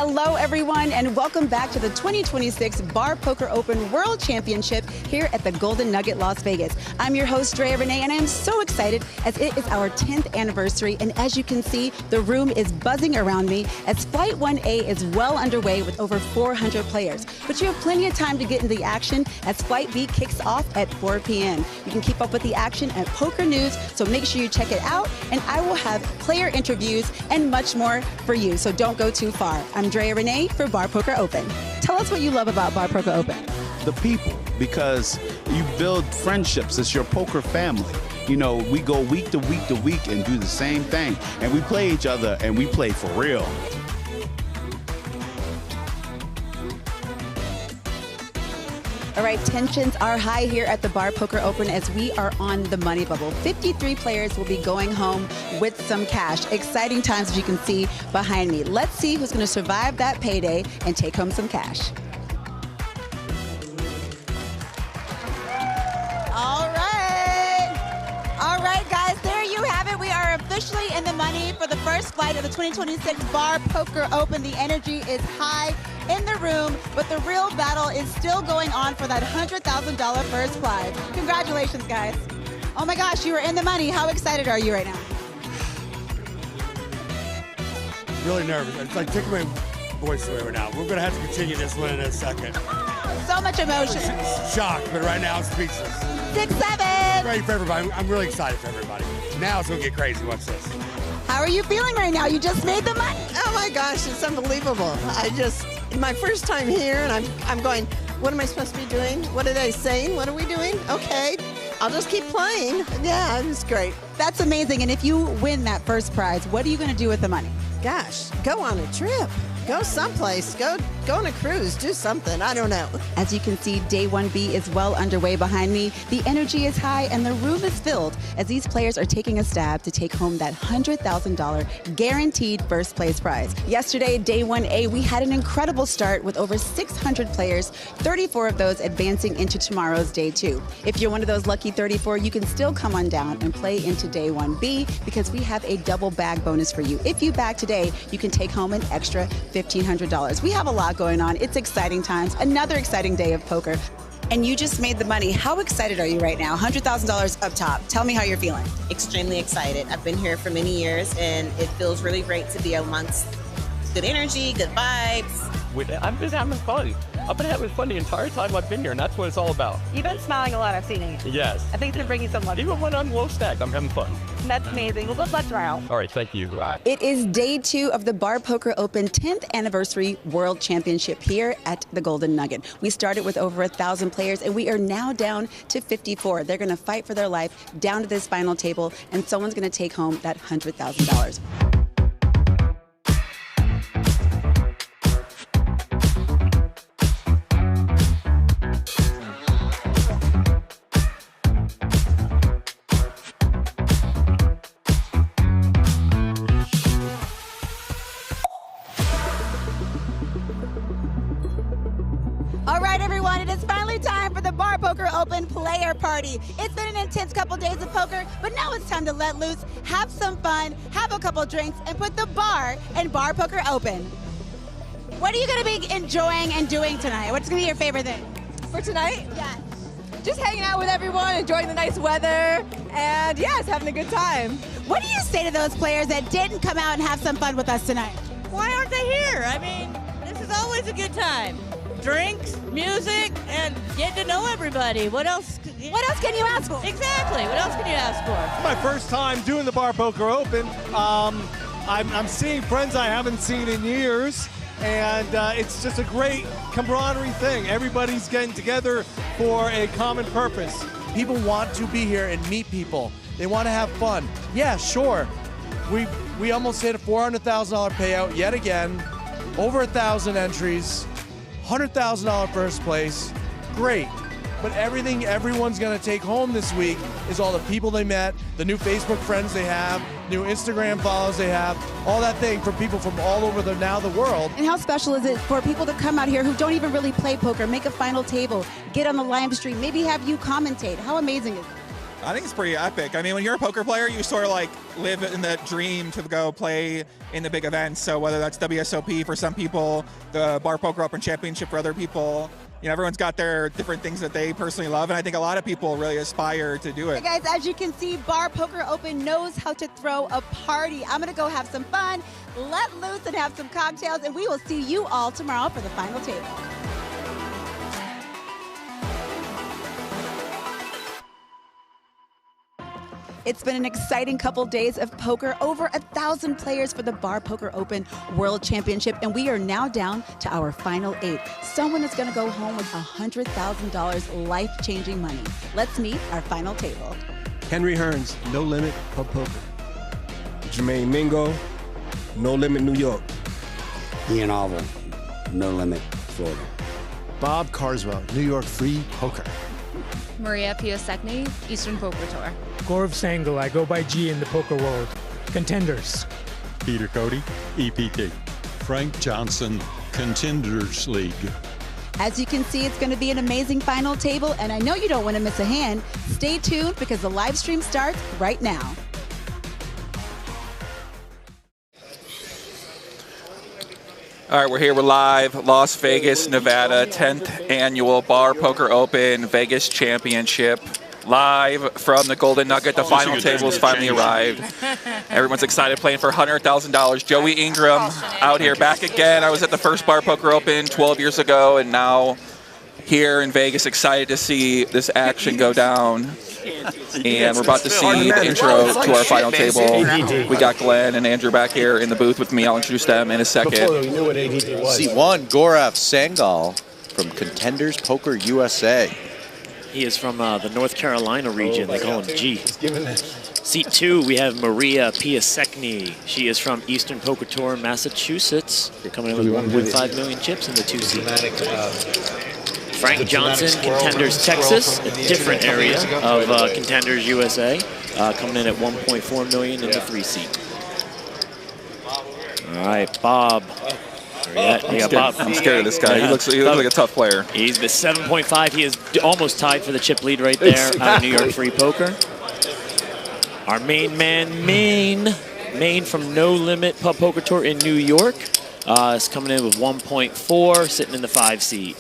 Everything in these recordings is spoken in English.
Hello, everyone, and welcome back to the 2026 Bar Poker Open World Championship here at the Golden Nugget, Las Vegas. I'm your host, Drea Renee, and I am so excited as it is our 10th anniversary. And as you can see, the room is buzzing around me as Flight 1A is well underway with over 400 players. But you have plenty of time to get into the action as Flight B kicks off at 4 p.m. You can keep up with the action at Poker News, so make sure you check it out. And I will have player interviews and much more for you, so don't go too far. I'm Drea Renee for Bar Poker Open. Tell us what you love about Bar Poker Open. The people, because you build friendships. It's your poker family. You know, we go week to week to week and do the same thing. And we play each other, and we play for real. All right, tensions are high here at the Bar Poker Open as we are on the money bubble. 53 players will be going home with some cash. Exciting times, as you can see behind me. Let's see who's going to survive that payday and take home some cash. All right, guys, there you have it. We are officially in the money for the first flight of the 2026 Bar Poker Open. The energy is high in the room, but the real battle is still going on for that $100,000 first prize. Congratulations, guys. Oh my gosh, you are in the money. How excited are you right now? Really nervous. It's like taking my voice away right now. We're going to have to continue this one in a second. So much emotion. Shocked, but right now I'm speechless. 6-7. Ready for everybody. I'm really excited for everybody. Now it's going to get crazy. Watch this. How are you feeling right now? You just made the money. Oh my gosh, it's unbelievable. My first time here, and I'm going, what am I supposed to be doing? What are they saying? What are we doing? Okay, I'll just keep playing. Yeah, it's great. That's amazing. And if you win that first prize, what are you going to do with the money? Gosh, go on a trip. Go someplace. Go on a cruise. Do something. I don't know. As you can see, day 1B is well underway behind me. The energy is high and the room is filled as these players are taking a stab to take home that $100,000 guaranteed first place prize. Yesterday, day 1A, we had an incredible start with over 600 players, 34 of those advancing into tomorrow's day 2. If you're one of those lucky 34, you can still come on down and play into day 1B because we have a double bag bonus for you. If you bag today, you can take home an extra $1,500. We have a lot going on. It's exciting times. Another exciting day of poker. And you just made the money. How excited are you right now? $100,000 up top. Tell me how you're feeling. Extremely excited. I've been here for many years, and it feels really great to be amongst good energy, good vibes. I've been having fun. I've been having fun the entire time I've been here, and that's what it's all about. You've been smiling a lot, I've seen it. Yes. I think it's been bringing some luck. Even when I'm low stacked, I'm having fun. That's amazing. Well, good luck tomorrow. All right, thank you. It is day 2 of the Bar Poker Open 10th Anniversary World Championship here at the Golden Nugget. We started with over 1,000 players, and we are now down to 54. They're going to fight for their life down to this final table, and someone's going to take home that $100,000. All right, everyone, it is finally time for the Bar Poker Open Player Party. It's been an intense couple days of poker, but now it's time to let loose, have some fun, have a couple drinks, and put the bar in Bar Poker Open. What are you going to be enjoying and doing tonight? What's going to be your favorite thing? For tonight? Yeah. Just hanging out with everyone, enjoying the nice weather, and yes, having a good time. What do you say to those players that didn't come out and have some fun with us tonight? Why aren't they here? I mean, this is always a good time. Drinks, music, and get to know everybody. What else? What else can you ask for? Exactly. What else can you ask for? My first time doing the Bar Poker Open. I'm seeing friends I haven't seen in years, and it's just a great camaraderie thing. Everybody's getting together for a common purpose. People want to be here and meet people. They want to have fun. Yeah, sure. We almost hit a $400,000 payout yet again. Over 1,000 entries. $100,000 first place. Great. But everything everyone's going to take home this week is all the people they met, the new Facebook friends they have, new Instagram follows they have, all that thing for people from all over the world. And how special is it for people to come out here who don't even really play poker, make a final table, get on the live stream, maybe have you commentate? How amazing is it? I think it's pretty epic. I mean, when you're a poker player, you sort of like live in that dream to go play in the big events. So whether that's WSOP for some people, the Bar Poker Open Championship for other people, everyone's got their different things that they personally love, and I think a lot of people really aspire to do it. Hey guys, as you can see, Bar Poker Open knows how to throw a party. I'm gonna go have some fun, let loose, and have some cocktails, and we will see you all tomorrow for the final table. It's been an exciting couple days of poker. Over 1,000 players for the Bar Poker Open World Championship, and we are now down to our final 8. Someone is going to go home with $100,000 life-changing money. Let's meet our final table. Henry Hearns, No Limit Pub Poker. Jermaine Mingo, No Limit New York. Ian Alvin, No Limit Florida. Bob Carswell, New York Free Poker. Maria Piosecny, Eastern Poker Tour. Gaurav Sangal, I go by G in the poker world. Contenders. Peter Cody, EPT. Frank Johnson, Contenders League. As you can see, it's going to be an amazing final table, and I know you don't want to miss a hand. Stay tuned because the live stream starts right now. All right, we're here. We're live, Las Vegas, Nevada, 10th Annual Bar Poker Open Vegas Championship. Live from the Golden Nugget. The final tables finally arrived. Everyone's excited, playing for $100,000. Joey Ingram out here back again. I was at the first Bar Poker Open 12 years ago, and now here in Vegas, excited to see this action go down. And we're about to see the intro to our final table. We got Glenn and Andrew back here in the booth with me. I'll introduce them in a second. C1, Gaurav Sangal from Contenders Poker USA. He is from the North Carolina region. They call him G. Seat 2, we have Maria Piosecny. She is from Eastern Poker Tour, Massachusetts. Coming in with 1.5 million chips in the 2 seat. Frank Johnson, Contenders Texas, a different area of Contenders USA, coming in at 1.4 million in the 3 seat. All right, Bob. I'm scared of this guy. He looks like a tough player. He's the 7.5. He is almost tied for the chip lead right there out of New York Free Poker. Our main man, Maine from No Limit Pub Poker Tour in New York, is coming in with 1.4, sitting in the 5 seat.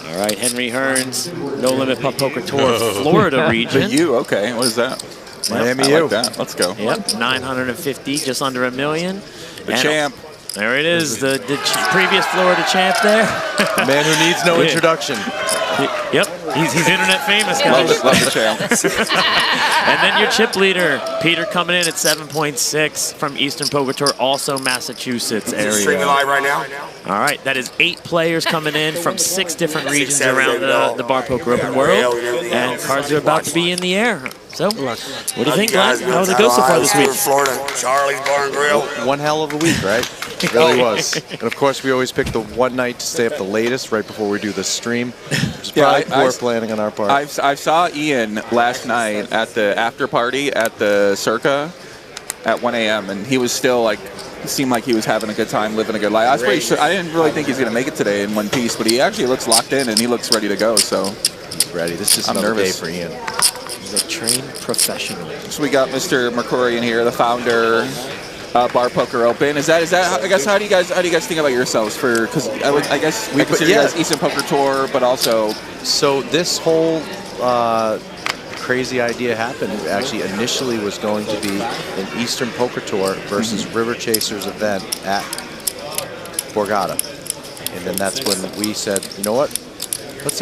All right, Henry Hearns, No Limit Pub Poker Tour, Florida region. The U, okay. What is that? Miami I U. like that. Let's go. Yep, 950, just under $1 million. The champ. There it is, the previous Florida champ there. The man who needs no introduction. Yep, he's internet famous, guys. Love the champ. And then your chip leader, Peter, coming in at 7.6 from Eastern Poker Tour, also Massachusetts area. Streaming live right now. All right, that is 8 players coming in from 6 different regions around the Bar Poker Open world, and cards are about to be in the air. So, what do you think, Glenn? How did it go so far this week? Florida, Charlie's Bar and Grill. One hell of a week, right? It really was. And of course, we always pick the one night to stay up the latest right before we do the stream, which is probably poor planning on our part. I saw Ian last night at the after party at the Circa at 1 a.m. and he was still like, seemed like he was having a good time, living a good life. I was pretty sure. I didn't really think he's going to make it today in one piece, but he actually looks locked in and he looks ready to go. So he's ready. This is another day for Ian. He's a trained professional. So we got Mr. Mercurian here, the founder. Bar Poker Open. Is that? I guess how do you guys think about yourselves? Because I guess we consider you guys Eastern Poker Tour, but also. So this whole crazy idea happened. Actually, initially was going to be an Eastern Poker Tour versus River Chasers event at Borgata, and then that's when we said, you know what? Let's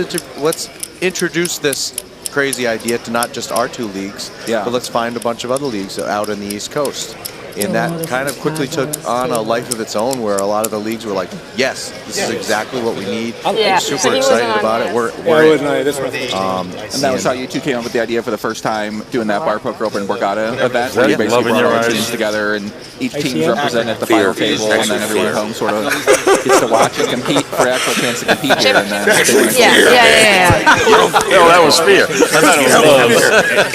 introduce this crazy idea to not just our 2 leagues, but let's find a bunch of other leagues out on the East Coast. And that kind of quickly took on a life of its own, where a lot of the leagues were like, yes, this is exactly what we need. We're super excited about it. And that was how you two came up with the idea for the first time doing that Bar Poker Open Borgata event, where you basically brought all teams together and each team's represented at the final table, and then everyone at home sort of gets to watch and compete for actual chance to compete here. And then that was fear.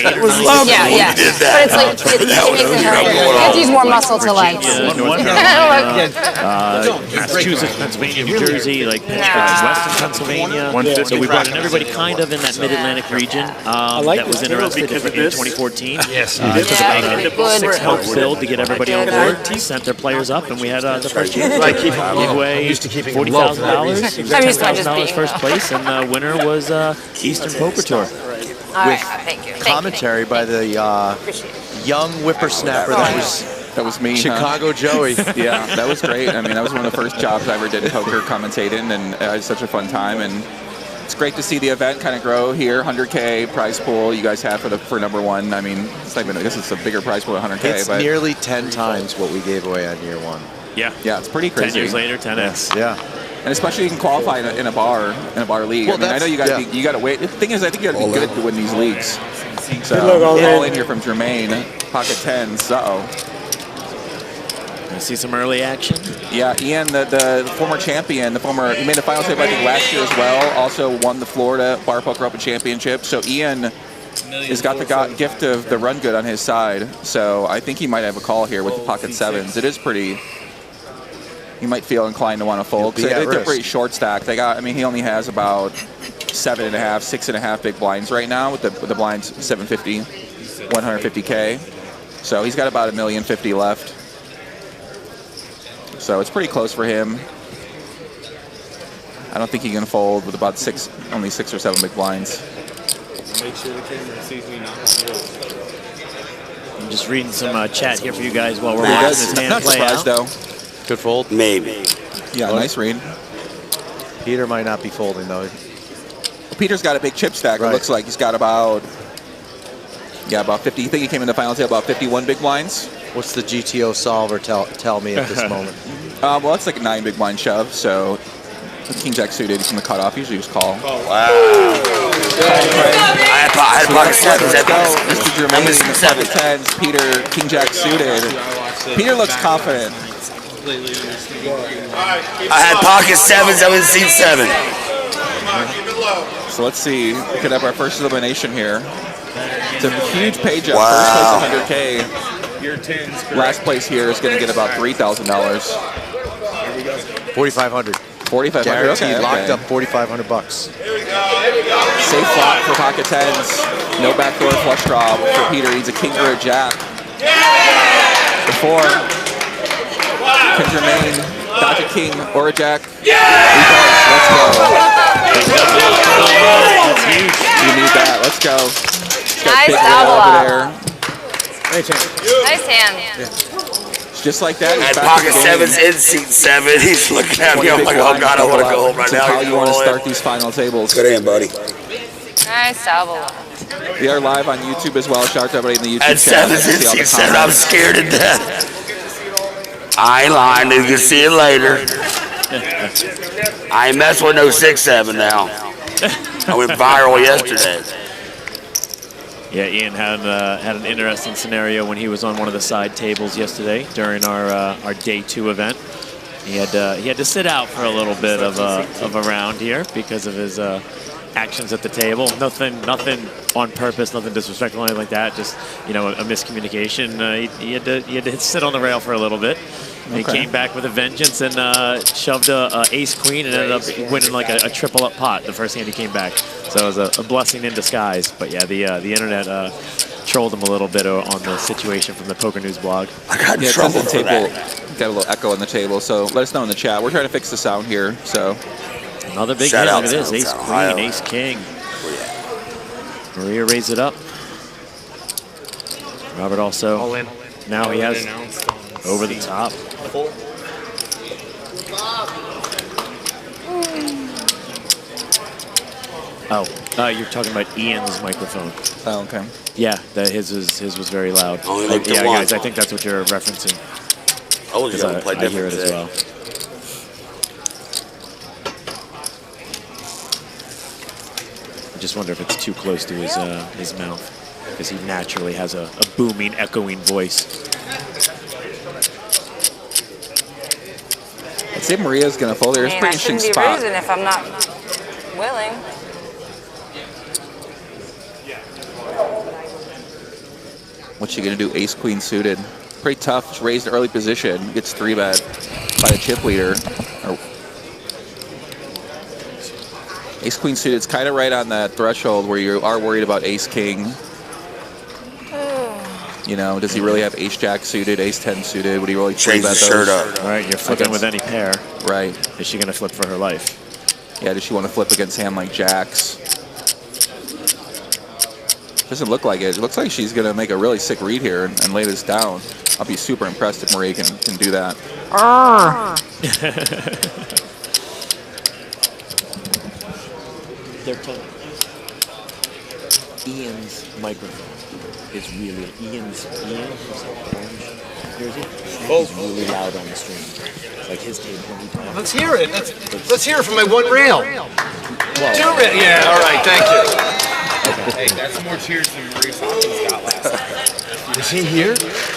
It was lovely. But it's like, it makes it hard. more muscle to legs. Massachusetts, Pennsylvania, New Jersey, like Western Pennsylvania. So we brought in everybody kind of in that mid-Atlantic region that was interested in 2014. Yes. It took about a 6-month build to get everybody on board. Sent their players up, and we had the first chance. Gave away $40,000, $6,000 first place, and the winner was Eastern Poker Tour. With commentary by the young whippersnapper that was me, Chicago Joey. Yeah, that was great. I mean, that was one of the first jobs I ever did in poker, commentating, and I had such a fun time. And it's great to see the event kind of grow here. 100K prize pool you guys have for number one. I mean, it's not even, I guess it's a bigger prize pool than 100K. It's nearly 10 times what we gave away on year one. Yeah, it's pretty crazy. 10 years later, 10x. Yeah. And especially you can qualify in a bar league. Well, I mean, I know you got to wait. The thing is, I think you got to be good to win these leagues. So all in here from Jermaine, pocket tens. I see some early action. Yeah, Ian, the former champion, he made the final table I think last year as well. Also won the Florida Bar Poker Open Championship. So Ian has got the gift of the run good on his side. So I think he might have a call here with the pocket sevens. It is pretty. He might feel inclined to want to fold. So they're pretty short stacked. He only has about 7.5, 6.5 big blinds right now with the blinds 750, 150K. So he's got about $1,050,000 left. So it's pretty close for him. I don't think he can fold with about only 6 or 7 big blinds. Make sure the camera sees me not. I'm just reading some chat here for you guys while we're watching this hand play out. Though. Good fold? Maybe. Yeah, nice read. Peter might not be folding, though. Well, Peter's got a big chip stack. It looks like he's got about 50. I think he came in the final table about 51 big blinds. What's the GTO solver tell me at this moment? Well, it's like a 9 big blind shove, so King Jack suited from the cutoff. Usually just call. Oh, wow. I had pocket sevens. Mr. Jermaine, pocket tens. Peter, King Jack suited. Peter looks confident. I had pocket sevens. I was seat 7. So let's see. We could have our first elimination here. It's a huge pay jump. Wow. First place 100K. Last place here is going to get about $3,000. 4,500. 4,500. Guaranteed, locked up $4,500. Safe flop for pocket tens. No backdoor flush draw for Peter. He needs a king or a jack. Before, can Jermaine dodge a king or a jack? Yeah! Let's go. That's huge. You need that. Let's go. Nice double up. Nice hand. It's just like that. I had pocket sevens in seat 7. He's looking at me. I'm like, oh God, I want to go home right now. How you want to start these final tables? Good hand, buddy. Nice double up. We are live on YouTube as well. Shout out to everybody in the YouTube At chat. 7s in seat 7. I'm scared to death. I ain't lying. You can see it later. I ain't messing with no 6-7 now. I went viral yesterday. Yeah, Ian had an interesting scenario when he was on one of the side tables yesterday during our day 2 event. He had to sit out for a little bit of a round here because of his actions at the table. Nothing on purpose, nothing disrespectful, anything like that. Just a miscommunication. He had to sit on the rail for a little bit. Okay. He came back with a vengeance and shoved a ace queen and ended up winning like a triple up pot the first hand he came back. So it was a blessing in disguise. But yeah, the internet trolled him a little bit on the situation from the Poker News blog. I got in trouble for that. Got a little echo on the table, so let us know in the chat. We're trying to fix the sound here. So another big hit. Look at this, ace queen, ace king. Maria raised it up. Robert also. All in. Now he has over the top. Oh, you're talking about Ian's microphone. Oh, okay. Yeah, his was very loud. Yeah, guys, I think that's what you're referencing. Oh, you gotta play I hear it different as well. I just wonder if it's too close to his mouth, because he naturally has a booming, echoing voice. I'd say Maria's going to fold here. It's a pretty interesting spot. I shouldn't be losing if I'm not willing. What's she going to do? Ace queen suited. Pretty tough. Raised an early position. Gets 3-bet by the chip leader. Ace Queen suited. It's kind of right on that threshold where you are worried about Ace King. You know, does he really have Ace Jack suited, Ace 10 suited? Would he really change the those? shirt up? All right, you're flipping with any pair. Right. Is she going to flip for her life? Yeah, does she want to flip against hand like Jacks? Doesn't look like it. It looks like she's going to make a really sick read here and lay this down. I'll be super impressed if Marie can do that. They're telling Ian's microphone is really Ian who's orange jersey. He's really loud on the stream. It's like his table when he talks. Let's hear it. Let's hear it from my one rail. Well, 2 rail. Yeah. All right. Thank you. Hey, that's more cheers than Maurice Hopkins got last time. Is he here?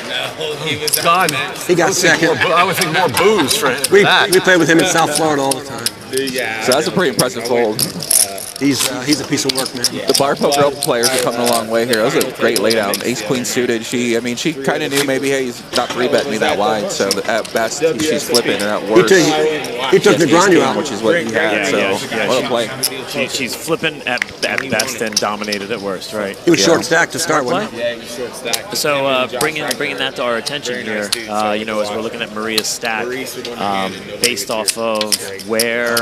No, he was God, out. he got second. I would think more booze for him. We play with him in South Florida all the time. Yeah. So that's a pretty impressive fold. He's a piece of work, man. The bar poker open players are coming a long way here. That was a great laydown. Ace Queen suited. She kind of knew maybe, hey, he's not 3-betting me that wide. So at best, she's flipping, and at worst, he took the grind out, which is what he had. What a play. She's flipping at best and dominated at worst, right? He was short stacked to start with. Yeah, he was short stacked. So bringing that to our attention here, you know, as we're looking at Maria's stack, based off of where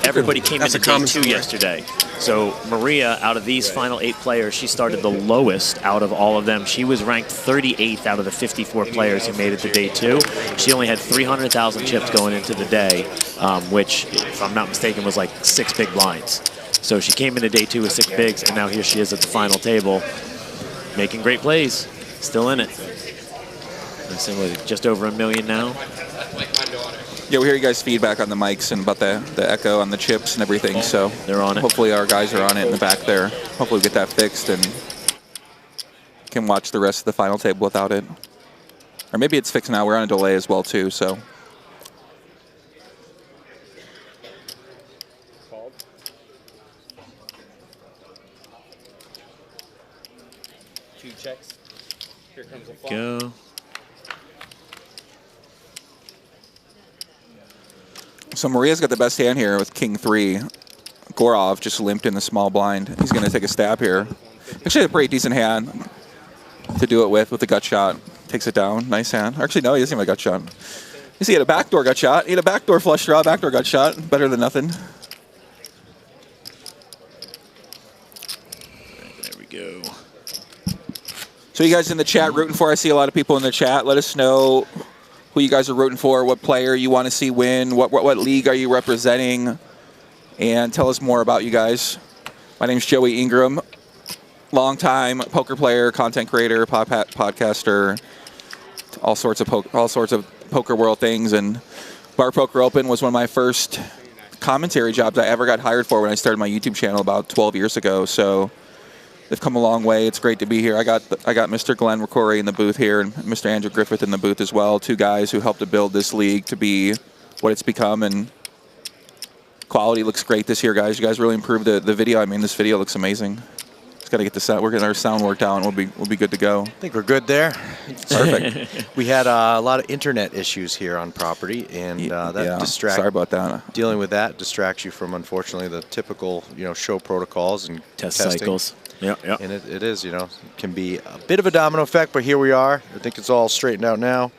everybody came into day 2 yesterday. So Maria, out of these final 8 players, she started the lowest out of all of them. She was ranked 38th out of the 54 players who made it to day 2. She only had 300,000 chips going into the day, which, if I'm not mistaken, was like 6 big blinds. So she came into day 2 with 6 bigs, and now here she is at the final table, making great plays, still in it. Just over $1 million now. Yeah, we hear you guys' feedback on the mics and about the echo on the chips and everything. So they're on it. Hopefully our guys are on it in the back there. Hopefully we get that fixed and can watch the rest of the final table without it. Or maybe it's fixed now. We're on a delay as well too. So. Two checks. Here comes a flop. Go. So Maria's got the best hand here with King 3. Gorov just limped in the small blind. He's going to take a stab here. Actually, a pretty decent hand to do it with the gut shot. Takes it down. Nice hand. Actually, no, he doesn't have a gut shot. You see, he had a backdoor gut shot. He had a backdoor flush draw, backdoor gut shot. Better than nothing. There we go. So you guys in the chat rooting for? I see a lot of people in the chat. Let us know who you guys are rooting for, what player you want to see win, what league are you representing, and tell us more about you guys. My name's Joey Ingram, longtime poker player, content creator, podcaster, all sorts of poker world things. And Bar Poker Open was one of my first commentary jobs I ever got hired for when I started my YouTube channel about 12 years ago. So they've come a long way. It's great to be here. I got Mr. Glenn Ricori in the booth here and Mr. Andrew Griffith in the booth as well. 2 guys who helped to build this league to be what it's become. And quality looks great this year, guys. You guys really improved the video. I mean, this video looks amazing. Just got to get the sound. We're getting our sound worked out, and we'll be good to go. I think we're good there. Perfect. We had a lot of internet issues here on property, and that distracts. Sorry about that. Dealing with that distracts you from, unfortunately, the typical show protocols and testing. Cycles. Yeah. And it is, it can be a bit of a domino effect, but here we are. I think it's all straightened out now.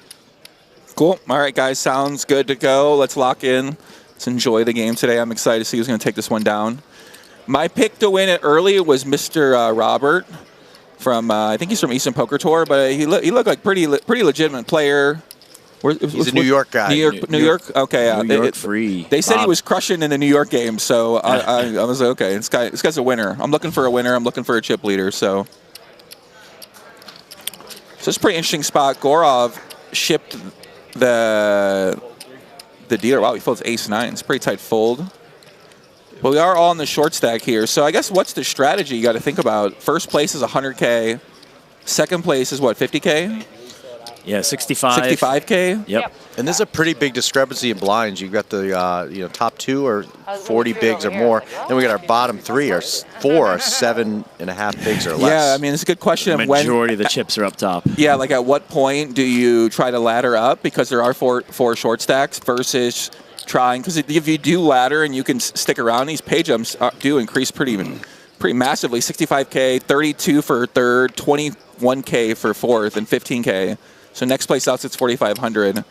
Cool. All right, guys. Sounds good to go. Let's lock in. Let's enjoy the game today. I'm excited to see who's going to take this one down. My pick to win it early was Mr. Robert from, I think he's from Eastern Poker Tour, but he looked like pretty legitimate player. He's a New York guy. New York? Okay, yeah. New York free. They said he was crushing in the New York game, so I was like, okay, this guy's a winner. I'm looking for a winner. I'm looking for a chip leader, so it's a pretty interesting spot. Gorov shipped the dealer. Wow, he folds ace-9. It's a pretty tight fold. But we are all in the short stack here, so I guess what's the strategy you got to think about? First place is 100K. Second place is what, 50K? Yeah, 65. 65K? Yep. And this is a pretty big discrepancy in blinds. You've got the top 2 are 40 bigs or more. Then we got our bottom 3 or 4 are 7.5 bigs or less. Yeah, I mean, it's a good question. The majority of the chips are up top. Yeah, like at what point do you try to ladder up because there are four short stacks versus trying, because if you do ladder and you can stick around, these pay jumps do increase pretty massively. 65K, 32 for third, 21K for fourth, and 15K. So next place out it's 4,500.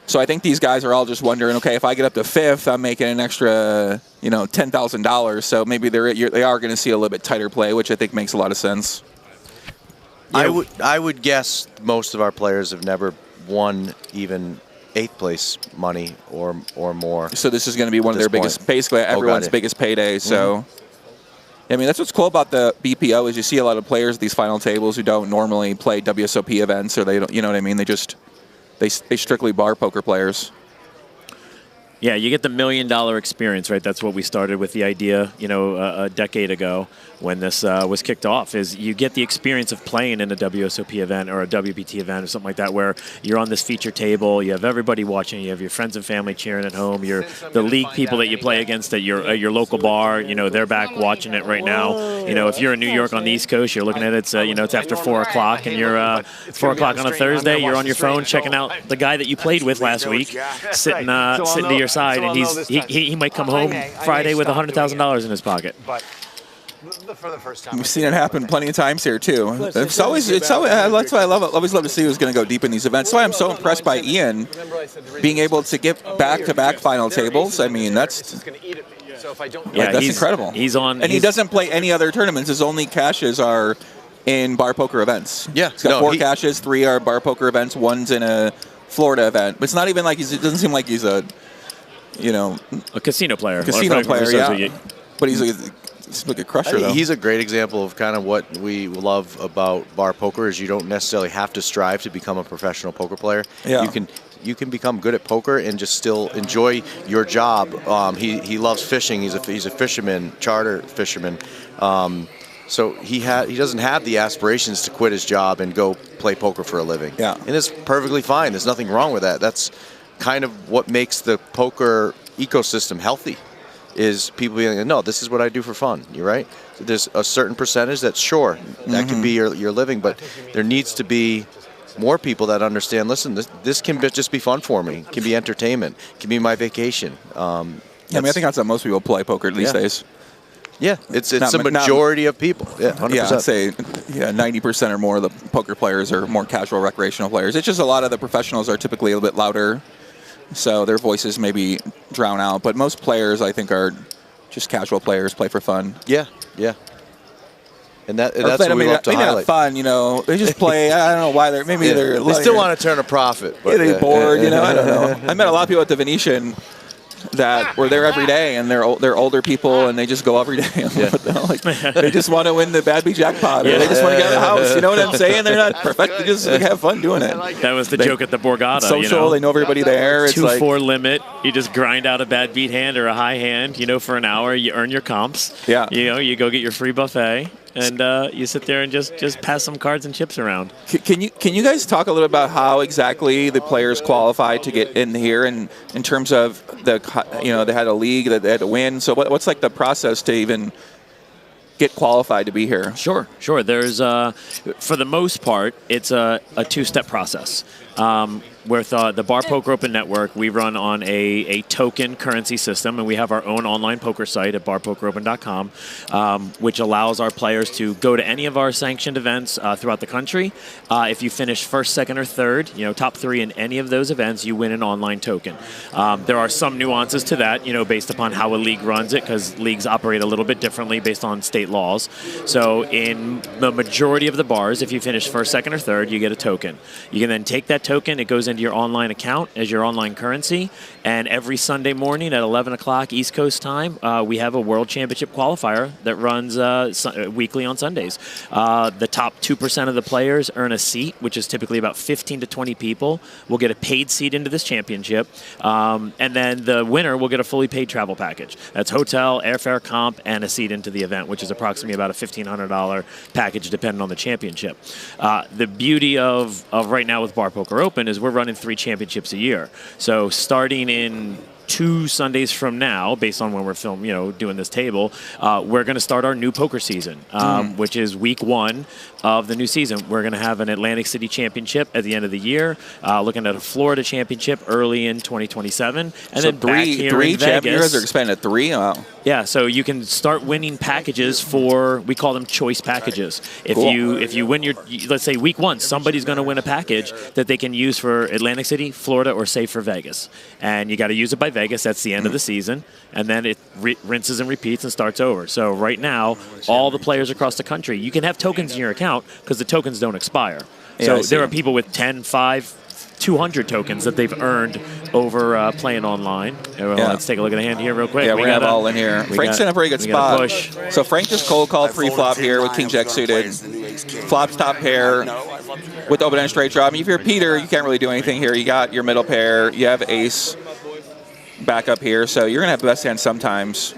So I think these guys are all just wondering, okay, if I get up to fifth, I'm making an extra, $10,000. So maybe they are going to see a little bit tighter play, which I think makes a lot of sense. Yeah. I would guess most of our players have never won even 8th place money or more. So this is going to be one of their biggest, basically everyone's biggest payday. So. I mean, that's what's cool about the BPO is you see a lot of players at these final tables who don't normally play WSOP events, or they don't, you know what I mean? They strictly bar poker players. Yeah, you get the $1 million experience, right? That's what we started with the idea, a decade ago when this was kicked off, is you get the experience of playing in a WSOP event or a WPT event or something like that, where you're on this feature table, you have everybody watching, you have your friends and family cheering at home, the league people that you play against at your local bar, they're back watching it right now. If you're in New York on the East Coast, you're looking at it, it's after 4 o'clock, and you're 4 o'clock on a Thursday, you're on your phone checking out the guy that you played with last week, sitting to your side, and he might come home Friday with $100,000 in his pocket. For the first time. We've seen it happen plenty of times here too. That's why I always love to see who's going to go deep in these events. That's why I'm so impressed by Ian being able to get back-to-back final tables. I mean, that's incredible. He doesn't play any other tournaments. His only cashes are in bar poker events. Yeah, he's got 4 cashes, 3 are bar poker events, 1's in a Florida event. But it's not even like it doesn't seem like he's a casino player. Yeah. But he's like a crusher, though. He's a great example of kind of what we love about bar poker is you don't necessarily have to strive to become a professional poker player. Yeah. You can become good at poker and just still enjoy your job. He loves fishing. He's a fisherman, charter fisherman. So he doesn't have the aspirations to quit his job and go play poker for a living. Yeah. And it's perfectly fine. There's nothing wrong with that. That's kind of what makes the poker ecosystem healthy. Is people being like, no, this is what I do for fun. You're right. So there's a certain percentage that that can be your living, but there needs to be more people that understand. Listen, this can just be fun for me. It can be entertainment. It can be my vacation. I think that's how most people play poker these days. Yeah, it's a majority of people. Yeah, 100%. Yeah, I'd say 90% or more of the poker players are more casual recreational players. It's just a lot of the professionals are typically a little bit louder. So their voices maybe drown out. But most players, I think, are just casual players, play for fun. Yeah. And that's what we love to highlight. Fun, they just play. I don't know why they're they still want to turn a profit. But they're bored, I don't know. I met a lot of people at the Venetian that were there every day, and they're older people, and they just go every day. They just want to win the Bad Beat jackpot, or they just want to get out of the house. You know what I'm saying? They're not perfect. They just have fun doing it. That was the joke at the Borgata. Social, they know everybody there. It's 2-4 limit. You just grind out a bad beat hand or a high hand, for an hour. You earn your comps. Yeah. You go get your free buffet. And you sit there and just pass some cards and chips around. Can you guys talk a little about how exactly the players qualify to get in here, and in terms of they had a league that they had to win. So what's like the process to even get qualified to be here? Sure. There's for the most part, it's a 2-step process. With the Bar Poker Open Network, we run on a token currency system, and we have our own online poker site at barpokeropen.com, which allows our players to go to any of our sanctioned events throughout the country. If you finish first, second, or third, top 3 in any of those events, you win an online token. There are some nuances to that, based upon how a league runs it, because leagues operate a little bit differently based on state laws. So in the majority of the bars, if you finish first, second, or third, you get a token. You can then take that token, it goes into into your online account as your online currency. And every Sunday morning at 11 o'clock East Coast time, we have a World Championship qualifier that runs weekly on Sundays. The top 2% of the players earn a seat, which is typically about 15 to 20 people. Will get a paid seat into this championship. And then the winner will get a fully paid travel package. That's hotel, airfare, comp, and a seat into the event, which is approximately about a $1,500 package depending on the championship. The beauty of right now with Bar Poker Open is we're running 3 championships a year. So starting in 2 Sundays from now, based on when we're doing this table, we're going to start our new poker season, which is week 1 of the new season. We're going to have an Atlantic City Championship at the end of the year, looking at a Florida Championship early in 2027, and so then back here in Vegas. You guys are expanding to 3? Wow. Yeah, so you can start winning packages for, we call them choice packages. If you win let's say week 1, somebody's going to win a package that they can use for Atlantic City, Florida, or say for Vegas. And you got to use it by Vegas. That's the end of the season. And then it rinses and repeats and starts over. So right now, all the players across the country, you can have tokens in your account because the tokens don't expire. So there are people with 10, 5, 200 tokens that they've earned over playing online. Let's take a look at the hand here real quick. Yeah, we're going to have all in here. Frank's in a very good spot. So Frank just cold called pre-flop here with King Jack suited. Flops top pair with open end straight draw. I mean, if you're Peter, you can't really do anything here. You got your middle pair. You have ace back up here. So you're going to have the best hand sometimes.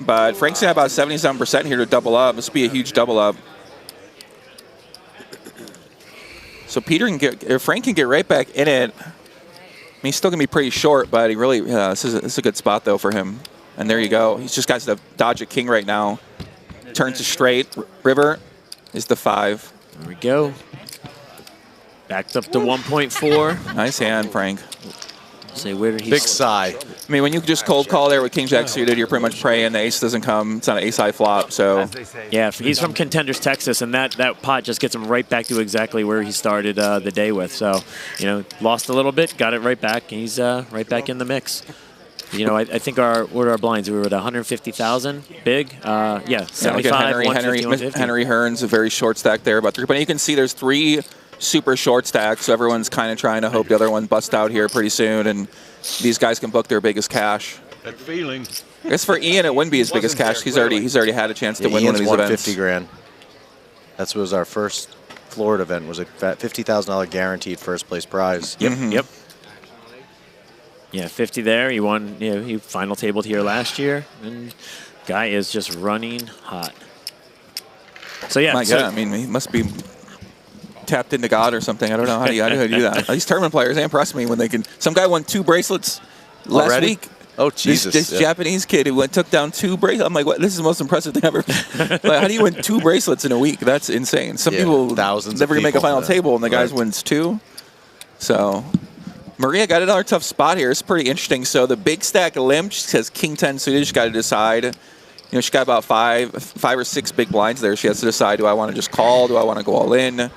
But Frank's going to have about 77% here to double up. This would be a huge double up. So Frank can get right back in it. I mean, he's still going to be pretty short, but he really, this is a good spot, though, for him. And there you go. He's just got to dodge a king right now. Turns to straight. River is the 5. There we go. Backed up to 1.4. Nice hand, Frank. Say, where did he Big sigh. I mean, when you just cold call there with King Jack suited, you're pretty much praying the ace doesn't come. It's not an ace-high flop, so. Yeah, he's from Contenders, Texas, and that pot just gets him right back to exactly where he started the day with. So, lost a little bit, got it right back, and he's right back in the mix. I think what are our blinds? We were at 150,000 big. Yeah, 75, 150, Henry Hearn's a very short stack there, about 3. But you can see there's 3 super short stacks, so everyone's kind of trying to hope the other one busts out here pretty soon, and these guys can book their biggest cash. That feeling. I guess for Ian, it wouldn't be his biggest cash. He's already had a chance to win one of these events. 50 grand. That was our first Florida event. Was a $50,000 guaranteed first place prize. Yep. Yep. Yeah, 50 there. He won. He final tabled here last year, and guy is just running hot. So yeah. My God, I mean, he must be tapped into God or something. I don't know how do you do that. These tournament players, they impress me when they can. Some guy won 2 bracelets last week. Oh, Jesus. This Japanese kid who took down 2 bracelets. I'm like, what? This is the most impressive thing ever. Like, how do you win 2 bracelets in a week? That's insane. Some people never make a final table, and the guys wins 2. So Maria got another tough spot here. It's pretty interesting. So the big stack limp says King 10 suited. She's got to decide. She's got about 5 or 6 big blinds there. She has to decide, do I want to just call? Do I want to go all in?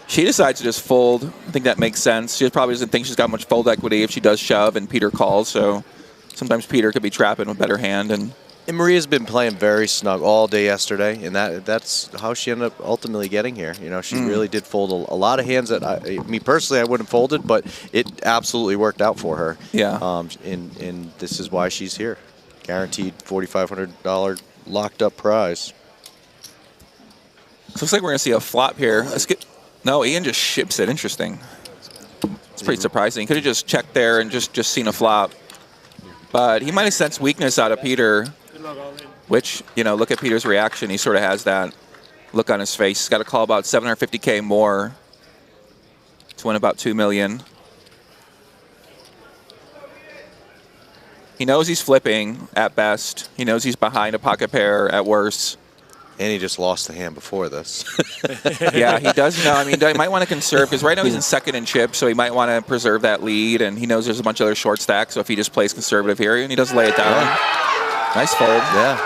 She decides to just fold. I think that makes sense. She probably doesn't think she's got much fold equity if she does shove and Peter calls. So sometimes Peter could be trapping with better hand. And Maria's been playing very snug all day yesterday, and that's how she ended up ultimately getting here. She really did fold a lot of hands that me personally, I wouldn't have folded, but it absolutely worked out for her. Yeah. And this is why she's here. Guaranteed $4,500 locked up prize. So it looks like we're going to see a flop here. No, Ian just ships it. Interesting. It's pretty surprising. He could have just checked there and just seen a flop. But he might have sensed weakness out of Peter, which, look at Peter's reaction. He sort of has that look on his face. He's got to call about $750K more to win about $2 million. He knows he's flipping at best. He knows he's behind a pocket pair at worst. And he just lost the hand before this. Yeah, he does know. I mean, he might want to conserve, because right now he's in second in chip, so he might want to preserve that lead, and he knows there's a bunch of other short stacks, so if he just plays conservative here, and he does lay it down. Nice fold. Yeah.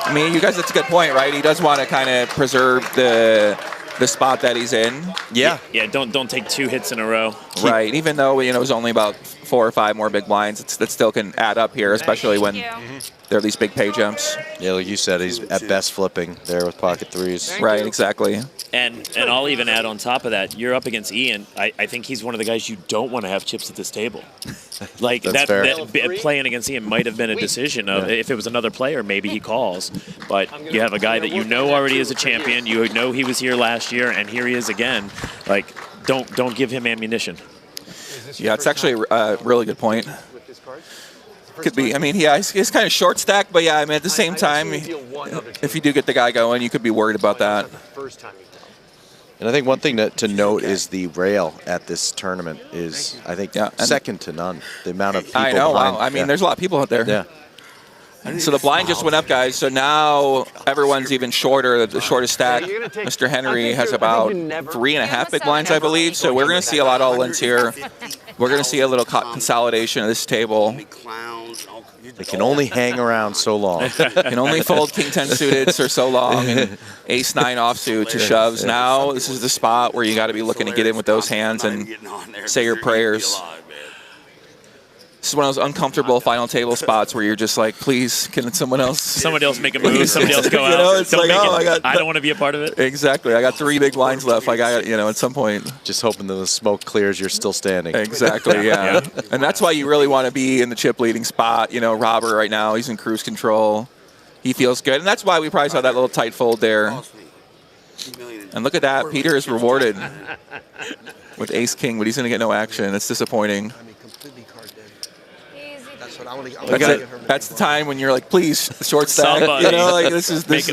I mean, you guys, that's a good point, right? He does want to kind of preserve the spot that he's in. Yeah. Yeah, don't take 2 hits in a row. Right, even though, it was only about 4 or 5 more big blinds that still can add up here, especially when there are these big pay jumps. Yeah, like you said, he's at best flipping there with pocket threes. Right, exactly. And I'll even add on top of that, you're up against Ian. I think he's one of the guys you don't want to have chips at this table. Like playing against Ian might have been a decision of if it was another player, maybe he calls. But you have a guy that you know already is a champion. You know he was here last year, and here he is again. Like, don't give him ammunition. Yeah, it's actually a really good point. Could be. I mean, yeah, he's kind of short stack, but yeah, I mean, at the same time, if you do get the guy going, you could be worried about that. And I think one thing to note is the rail at this tournament is, I think, second to none. The amount of people I know. behind. Wow. I mean, there's a lot of people out there. Yeah. So the blind just went up, guys. So now everyone's even shorter. The shortest stack, Mr. Henry, has about 3.5 big blinds, I believe. So we're going to see a lot of all-ins here. We're going to see a little consolidation of this table. They can only hang around so long. Can only fold King 10 suited for so long and Ace 9 offsuit to shoves. Now this is the spot where you got to be looking to get in with those hands and say your prayers. This is one of those uncomfortable final table spots where you're just like, please, can someone else make a move? Somebody else go out. It's like, I don't want to be a part of it. Exactly. I got 3 big blinds left. I got, at some point. Just hoping that the smoke clears, you're still standing. Exactly, yeah. And that's why you really want to be in the chip leading spot. Robert right now, he's in cruise control. He feels good. And that's why we probably saw that little tight fold there. And look at that. Peter is rewarded with Ace King, but he's going to get no action. It's disappointing. That's the time when you're like, please, short stack.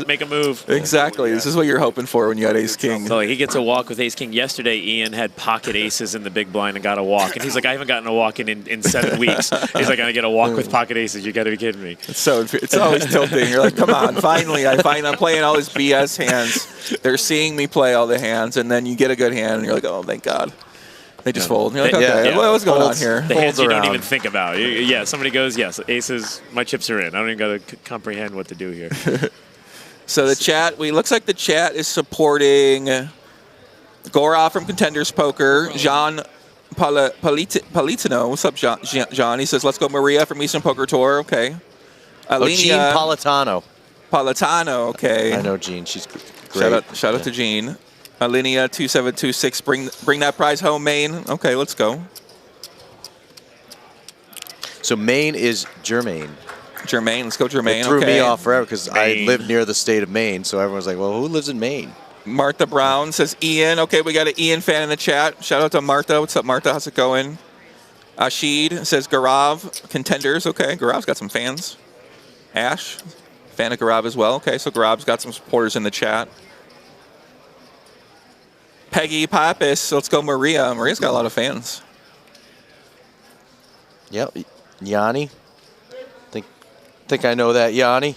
Make a move. Exactly. This is what you're hoping for when you had Ace King. So he gets a walk with Ace King. Yesterday, Ian had pocket aces in the big blind and got a walk. And he's like, I haven't gotten a walk in 7 weeks. He's like, I get a walk with pocket aces. You got to be kidding me. It's always tilting. You're like, come on, finally, I'm playing all these BS hands. They're seeing me play all the hands, and then you get a good hand, and you're like, oh, thank God. They just fold. You're like, okay, what's going on here? The hands you don't even think about. Somebody goes, yes, aces, my chips are in. I don't even got to comprehend what to do here. So the chat, looks like the chat is supporting Gorov from Contenders Poker, Jean Politano. What's up, John? He says, let's go Maria from Eastern Poker Tour. Okay. Jean Politano. Politano, okay. I know Jean. She's great. Shout out to Jean. Alinea 2726, bring that prize home, Maine. Okay, let's go. So Maine is Germain. Germain, let's go Germain. It threw me off forever because I live near the state of Maine, so everyone's like, well, who lives in Maine? Martha Brown says Ian. Okay, we got an Ian fan in the chat. Shout out to Martha. What's up, Martha? How's it going? Ashid says Garav, Contenders. Okay, Garav's got some fans. Ash, fan of Garav as well. Okay, so Garav's got some supporters in the chat. Peggy Pappas, let's go Maria. Maria's got a lot of fans. Yep, Yanni. Think I know that, Yanni.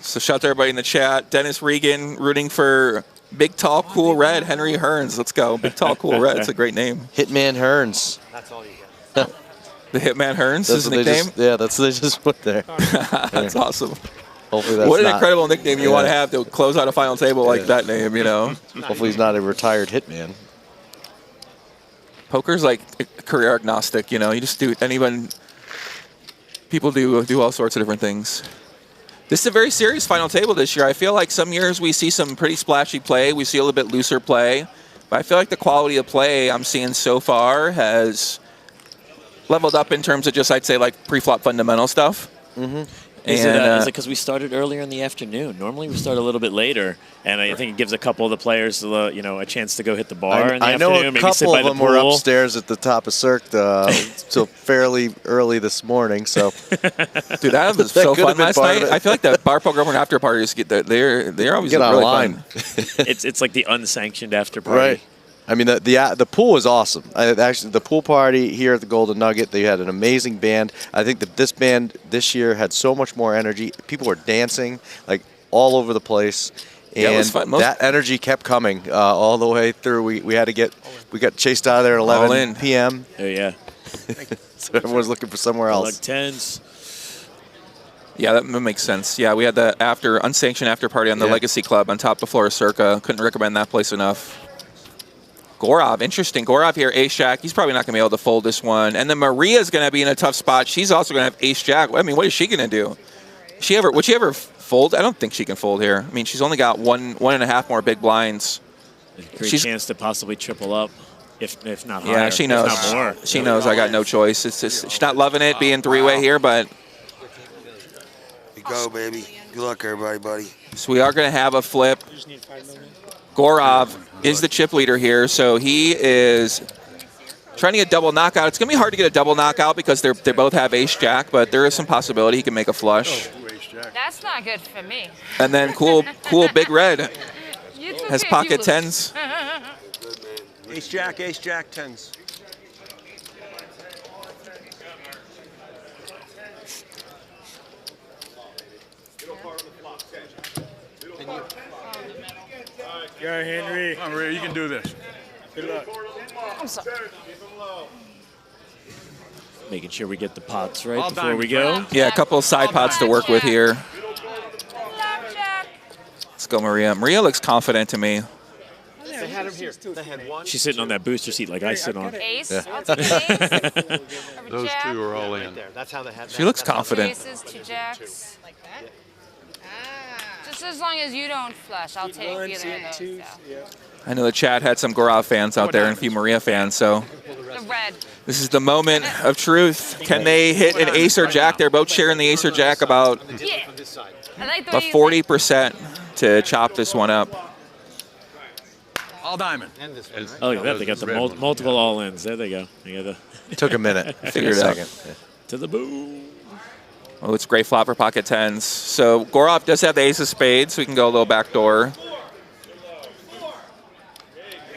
So shout out to everybody in the chat. Dennis Regan rooting for Big Tall Cool Red, Henry Hearns. Let's go. Big Tall Cool Red. It's a great name. Hitman Hearns. That's all you get. The Hitman Hearns is his nickname? That's what they just put there. That's awesome. Hopefully that's what an incredible nickname you want to have to close out a final table like that name, Hopefully he's not a retired hitman. Poker's like career agnostic, You just do people do all sorts of different things. This is a very serious final table this year. I feel like some years we see some pretty splashy play. We see a little bit looser play. But I feel like the quality of play I'm seeing so far has leveled up in terms of just, I'd say, like pre-flop fundamental stuff. Mm-hmm. Is it because we started earlier in the afternoon? Normally we start a little bit later, and I think it gives a couple of the players, a chance to go hit the bar in the afternoon. I know a couple of them were upstairs at the top of Cirque till fairly early this morning. So, dude, that was so fun last night. I feel like the bar poker and after parties they're always really fun. It's like the unsanctioned after party. Right. I mean, the pool was awesome. Actually, the pool party here at the Golden Nugget, they had an amazing band. I think that this band this year had so much more energy. People were dancing like all over the place, and it was fun. That energy kept coming all the way through. We got chased out of there at 11 p.m. Oh yeah. So everyone's looking for somewhere else. Like tens. Yeah, that makes sense. Yeah, we had the unsanctioned after party on the Legacy Club on top of Flora Circa. Couldn't recommend that place enough. Gorov, interesting. Gorov here, ace-jack. He's probably not going to be able to fold this one. And then Maria's going to be in a tough spot. She's also going to have ace-jack. I mean, what is she going to do? Would she ever fold? I don't think she can fold here. I mean, she's only got one and a half more big blinds. Great chance to possibly triple up, if not higher. Yeah, she knows. If not more. She knows I got no choice. It's just, she's not loving it being three-way here, but... You go, baby. Good luck, everybody, buddy. So we are going to have a flip. Gorov is the chip leader here, so he is trying to get double knockout. It's going to be hard to get a double knockout because they both have ace-jack, but there is some possibility he can make a flush. That's not good for me. And then cool Big Red has pocket tens. Ace-jack, ace-jack, tens. Yeah, Henry. Come on, Maria, you can do this. Good luck. I'm sorry. Making sure we get the pots right before we go. Yeah, a couple of side pots to work with here. Let's go, Maria. Maria looks confident to me. They had him here. They had one. She's sitting on that booster seat like I sit on. Ace. Yeah. I'll take an ace. Those two are all in. That's how they had. She looks confident. Aces, 2 jacks. Like that? Just as long as you don't flush, I'll take either of those. I know the chat had some Gorov fans out there and a few Maria fans, so The red. this is the moment of truth. Can they hit an ace or jack? They're both sharing the ace or jack about Yeah. I like the way you 40% to chop this one up. All diamond. Oh, look at that. They got the multiple all-ins. There they go. They got It took a minute. Figured it out. To the boom. Oh, it's great flop for pocket tens. So Gorov does have the ace of spades, so we can go a little back door.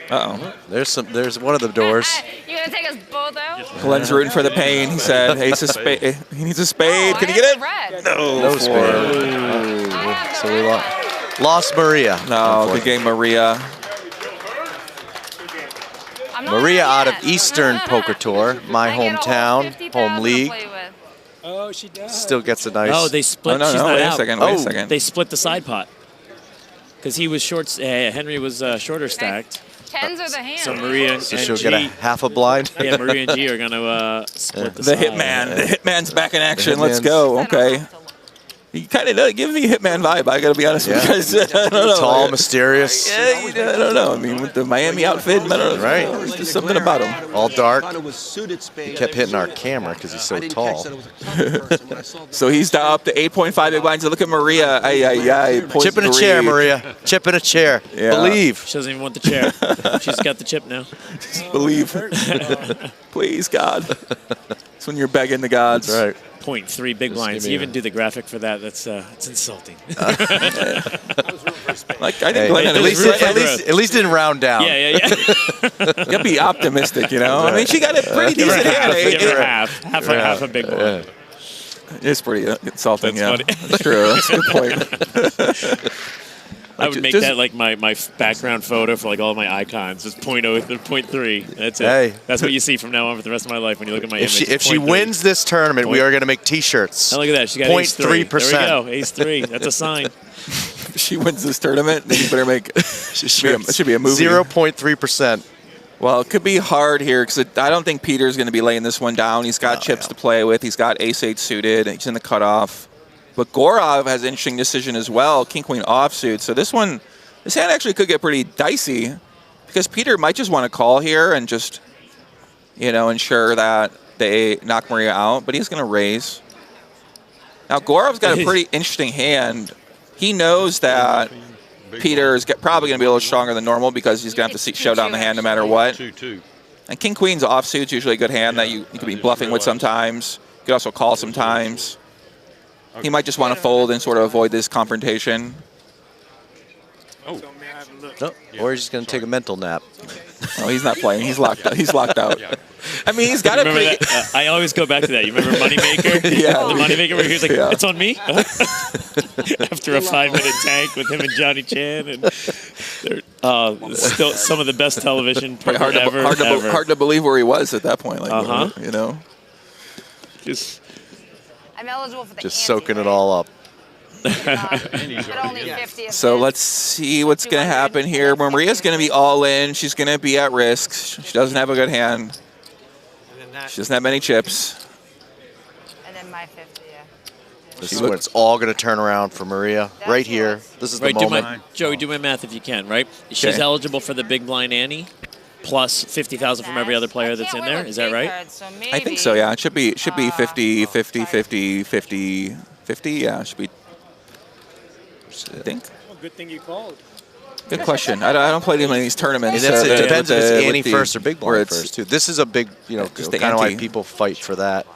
Uh-oh. There's one of the doors. You gonna take us both out? Glenn's rooting for the pain. He said ace of spade. He needs a spade. Oh, Can I you get have it? the red. No spade. So we lost Maria. No, good game, Maria. Maria out of Eastern Poker Tour, my hometown, home league. Oh, she does. Still gets a nice. Oh, they split. Oh, no, She's no, not wait a out. second, wait a second. They split the side pot because he was short. Henry was shorter stacked. Tens are the hands. So Maria and So she'll G, get a half a blind. yeah, Maria and G are gonna split the The side. hitman. The hitman's back in action. Let's go. Okay. He kind of gives me a hitman vibe. I got to be honest with you guys. I don't know. Tall, mysterious. Yeah, I don't know. I mean, with the Miami outfit, I don't know. Right. There's just something about him. All dark. He kept hitting our camera because he's so tall. So he's up to 8.5 big blinds. Look at Maria. Chip in a chair, Maria. Chip in a chair. Yeah. Believe. She doesn't even want the chair. She's got the chip now. Just believe. Please, God. It's when you're begging the gods. That's right. 0.3 big blinds. You even do the graphic for that. That's it's insulting. Like I think Glenn at least didn't round down. Yeah. You gotta be optimistic, you know. I mean, she got a pretty decent hand. Give her half a big blind. It's pretty insulting. That's yeah, funny. that's true. That's a good point. I would make that like my background photo for like all my icons. It's 0.0 or 0.3. That's it. Hey. That's what you see from now on for the rest of my life when you look at my image. If she wins this tournament, we are going to make T-shirts. Oh, look at that. She got ace 3. 0.3%. There we go. Ace 3. That's a sign. If she wins this tournament, then you better make it should be a movie. 0.3%. Well, it could be hard here because I don't think Peter's going to be laying this one down. He's got chips to play with. He's got ace-8 suited. He's in the cutoff. But Gorov has an interesting decision as well. King-Queen offsuit. So this hand actually could get pretty dicey because Peter might just want to call here and just, ensure that they knock Maria out. But he's going to raise. Now, Gorov's got a pretty interesting hand. He knows that Peter is probably going to be a little stronger than normal because he's going to have to show down the hand no matter what. And King-Queen's offsuit's usually a good hand that you could be bluffing with sometimes. You could also call sometimes. He might just want to fold and sort of avoid this confrontation. Oh. No, or he's just going to take a mental nap. Oh, he's not playing. He's locked out. He's locked out. I mean, he's got a pretty... I always go back to that. You remember Moneymaker? Yeah. The Moneymaker where he was like, it's on me? After a 5-minute tank with him and Johnny Chan. And they're still some of the best television ever. Hard to believe where he was at that point. Like, Just I'm eligible for the soaking it all up. So let's see what's going to happen here. Maria's going to be all in. She's going to be at risk. She doesn't have a good hand. She doesn't have many chips. And then my 50, yeah. This is when it's all going to turn around for Maria. Right here. This is the moment. Joey, do my math if you can, right? She's Okay. eligible for the Big Blind Annie, plus 50,000 from every other player that's in there. Is that right? I think so, yeah. It should be 50, 50, 50, 50. Yeah, it should be. I think. Well, good thing you called. Good question. I don't play many of these tournaments. It depends if it's with Annie the- first or Big or Blind it's- first, too. This is a big, you know, Just the kind of why ante. people fight for that.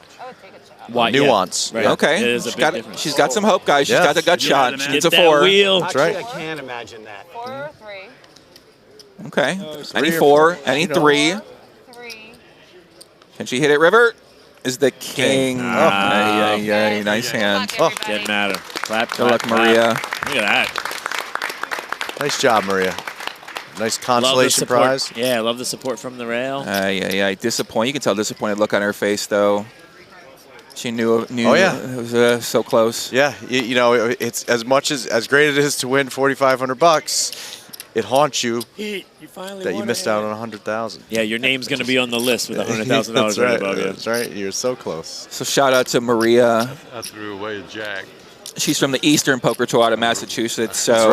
Why, nuance. yeah, right. Okay. It is a big difference. She's got some hope, guys. She's Yeah. got the gut shot. She needs a Get that 4. wheel. That's right. I can't imagine that. 4 or 3? Okay. Any three or 4, four, any you know. 3. 3. Can she hit it, River? Is the king. Ah. Nice hand. Oh, Didn't matter. Clap, Good luck, clap, Maria. clap. Look at that. Nice job, Maria. Nice Love the consolation support. prize. Yeah, I love the support from the rail. Disappointed. You can tell disappointed look on her face, though. She knew Oh, yeah. it was so close. Yeah, you know, it's as much as great it is to win $4,500. It haunts you You finally that you won missed it. out on 100,000. Yeah, your name's going to be on the list with $100,000 That's right right. above you. That's right. You're so close. So shout out to Maria. I threw away a jack. She's from the Eastern Poker Tour out of Massachusetts. So That's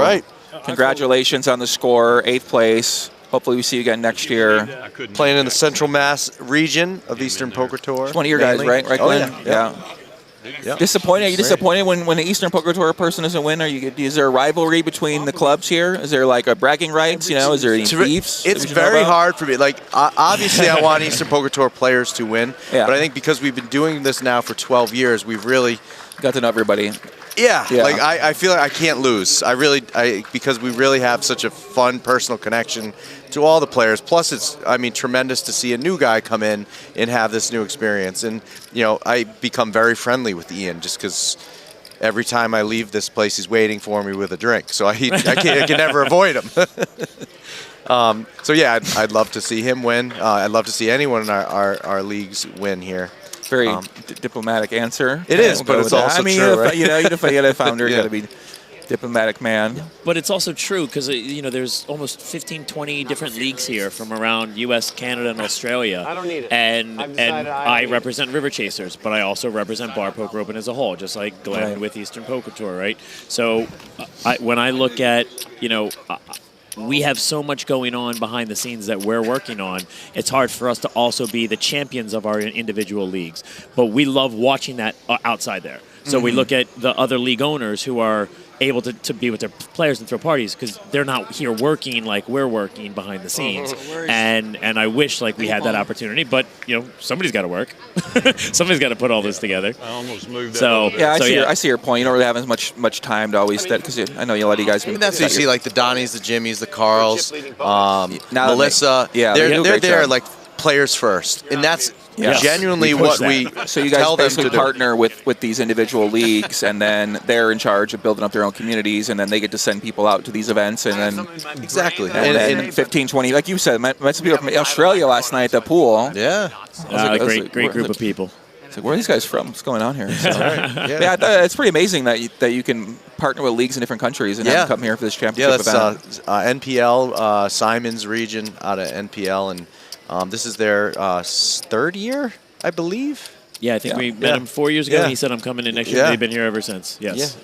right. Congratulations on the score, 8th place. Hopefully we see you again next year. Playing in the Central Mass region of Eastern Poker Tour. It's one of your guys, mainly. right? Right, Oh, Glenn? yeah. Yeah. Disappointed? Are you Great. disappointed when the Eastern Poker Tour person doesn't win? Is there a rivalry between the clubs here? Is there like a bragging rights? You know, is there any beefs? It's that we should know very about? hard for me. Like, obviously, I want Eastern Poker Tour players to win. Yeah. But I think because we've been doing this now for 12 years, we've really got to know everybody. Yeah. Yeah. Like, I feel like I can't lose. Because we really have such a fun personal connection to all the players. Plus, it's, tremendous to see a new guy come in and have this new experience. And, you know, I become very friendly with Ian just because every time I leave this place, he's waiting for me with a drink. So I can never avoid him. So, yeah, I'd love to see him win. I'd love to see anyone in our leagues win here. Very diplomatic answer. It is, but it's also true, right? You got a founder, you got to be diplomatic man. But it's also true because, there's almost 15, 20 different leagues here from around U.S., Canada, and Australia. I don't need it. And I've decided I represent River Chasers, but I also represent Bar Poker Open as a whole, just like Glenn with Eastern Poker Tour, right? So when I look at, we have so much going on behind the scenes that we're working on. It's hard for us to also be the champions of our individual leagues. But we love watching that outside there. So we look at the other league owners who are able to be with their players and throw parties because they're not here working like we're working behind the scenes. And I wish like we had that opportunity, but somebody's got to work. Somebody's got to put all this together. I almost moved that. So Yeah, I see your point. You don't really have as much time to always because I know a lot of you guys. That's what you see, like the Donnies, the Jimmies, the Carls, Melissa. Yeah, they're there like players first, and that's genuinely what we So you guys tell them to basically do. partner with these individual leads, and then they're in charge of building up their own communities, and then they get to send people out to these events, and then exactly, and then 15, 20, like you said, met some people from Australia last night at the pool. Yeah, great group of people. It's like, where are these guys from? What's going on here? So, Yeah. it's pretty amazing that you can partner with leagues in different countries and have them come here for this championship event. NPL, Simon's region out of NPL, and this is their 3rd year, I believe. Yeah, I think we met him 4 years ago, and he said, I'm coming in next year. They've been here ever since. Yes.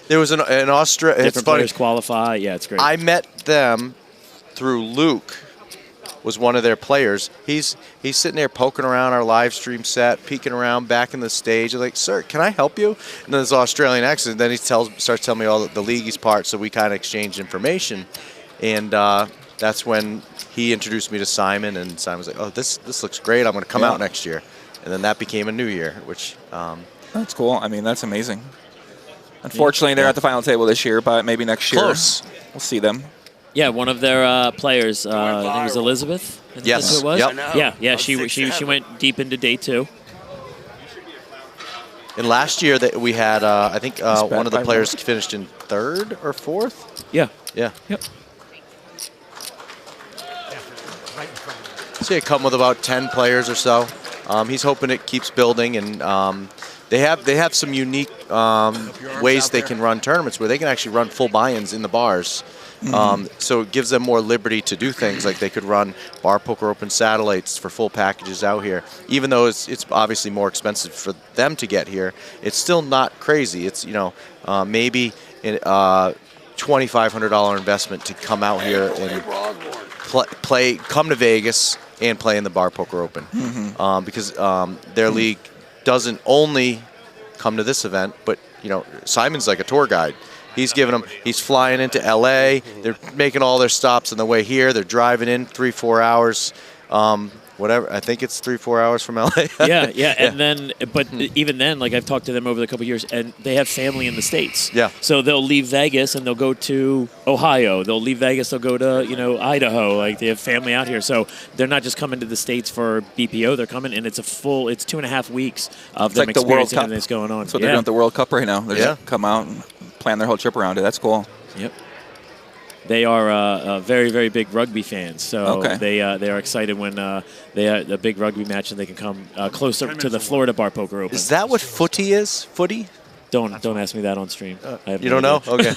There was an Australia. Different players qualify. Yeah, it's great. I met them through Luke, was one of their players. He's sitting there poking around our live stream set, peeking around back in the stage. I'm like, sir, can I help you? And then this Australian accent. Then he starts telling me all the league he's part, so we kind of exchanged information. And that's when he introduced me to Simon, and Simon was like, oh, this looks great. I'm going to come out next year. And then that became a new year, which... that's cool. I mean, that's amazing. Unfortunately, they're at the final table this year, but maybe next year we'll see them. Yeah, one of their players, I think it was Elizabeth. I think Yes. that's who it was. Yep. Yeah. She went deep into day 2. And last year that we had, I think one of the players finished in 3rd or 4th. Yeah. Yeah. Yep. So you come with about 10 players or so. He's hoping it keeps building, and they have some unique ways they can run tournaments where they can actually run full buy-ins in the bars. So it gives them more liberty to do things like they could run Bar Poker Open satellites for full packages out here. Even though it's obviously more expensive for them to get here, it's still not crazy. It's maybe a $2,500 investment to come out here and come to Vegas and play in the Bar Poker Open because their league doesn't only come to this event, but Simon's like a tour guide. He's he's flying into LA. They're making all their stops on the way here. They're driving in 3-4 hours. Whatever. I think it's 3-4 hours from LA. yeah. And then, but even then, like I've talked to them over the couple of years, and they have family in the States. Yeah. So they'll leave Vegas and they'll go to Ohio. They'll leave Vegas, they'll go to, Idaho. Like they have family out here. So they're not just coming to the States for BPO. They're coming, and it's 2.5 weeks of them like the World experiencing Cup. everything that's going on. That's what they're doing at the World Cup right now. They just come out and plan their whole trip around it. That's cool. Yep. They are very, very big rugby fans, so they are excited when they have a big rugby match and they can come closer to the Florida Bar Poker Open. Is that what footy is? Footy? Don't ask me that on stream. You don't know? Okay.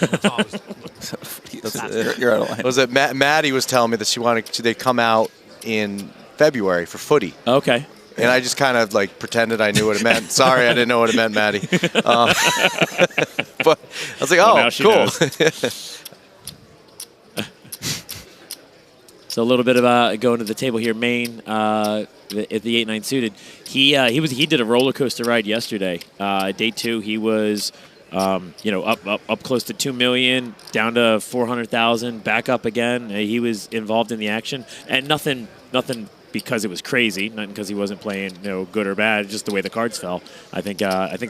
You're out of line. Was it Maddie was telling me that they'd come out in February for footy. Okay. And I just kind of pretended I knew what it meant. Sorry, I didn't know what it meant, Maddie. But I was like, oh, cool. So a little bit about going to the table here. Maine at the 8-9 suited. He did a roller coaster ride yesterday. Day 2, he was up close to 2 million, down to 400,000, back up again. He was involved in the action, and nothing because it was crazy, not because he wasn't playing good or bad, just the way the cards fell. I think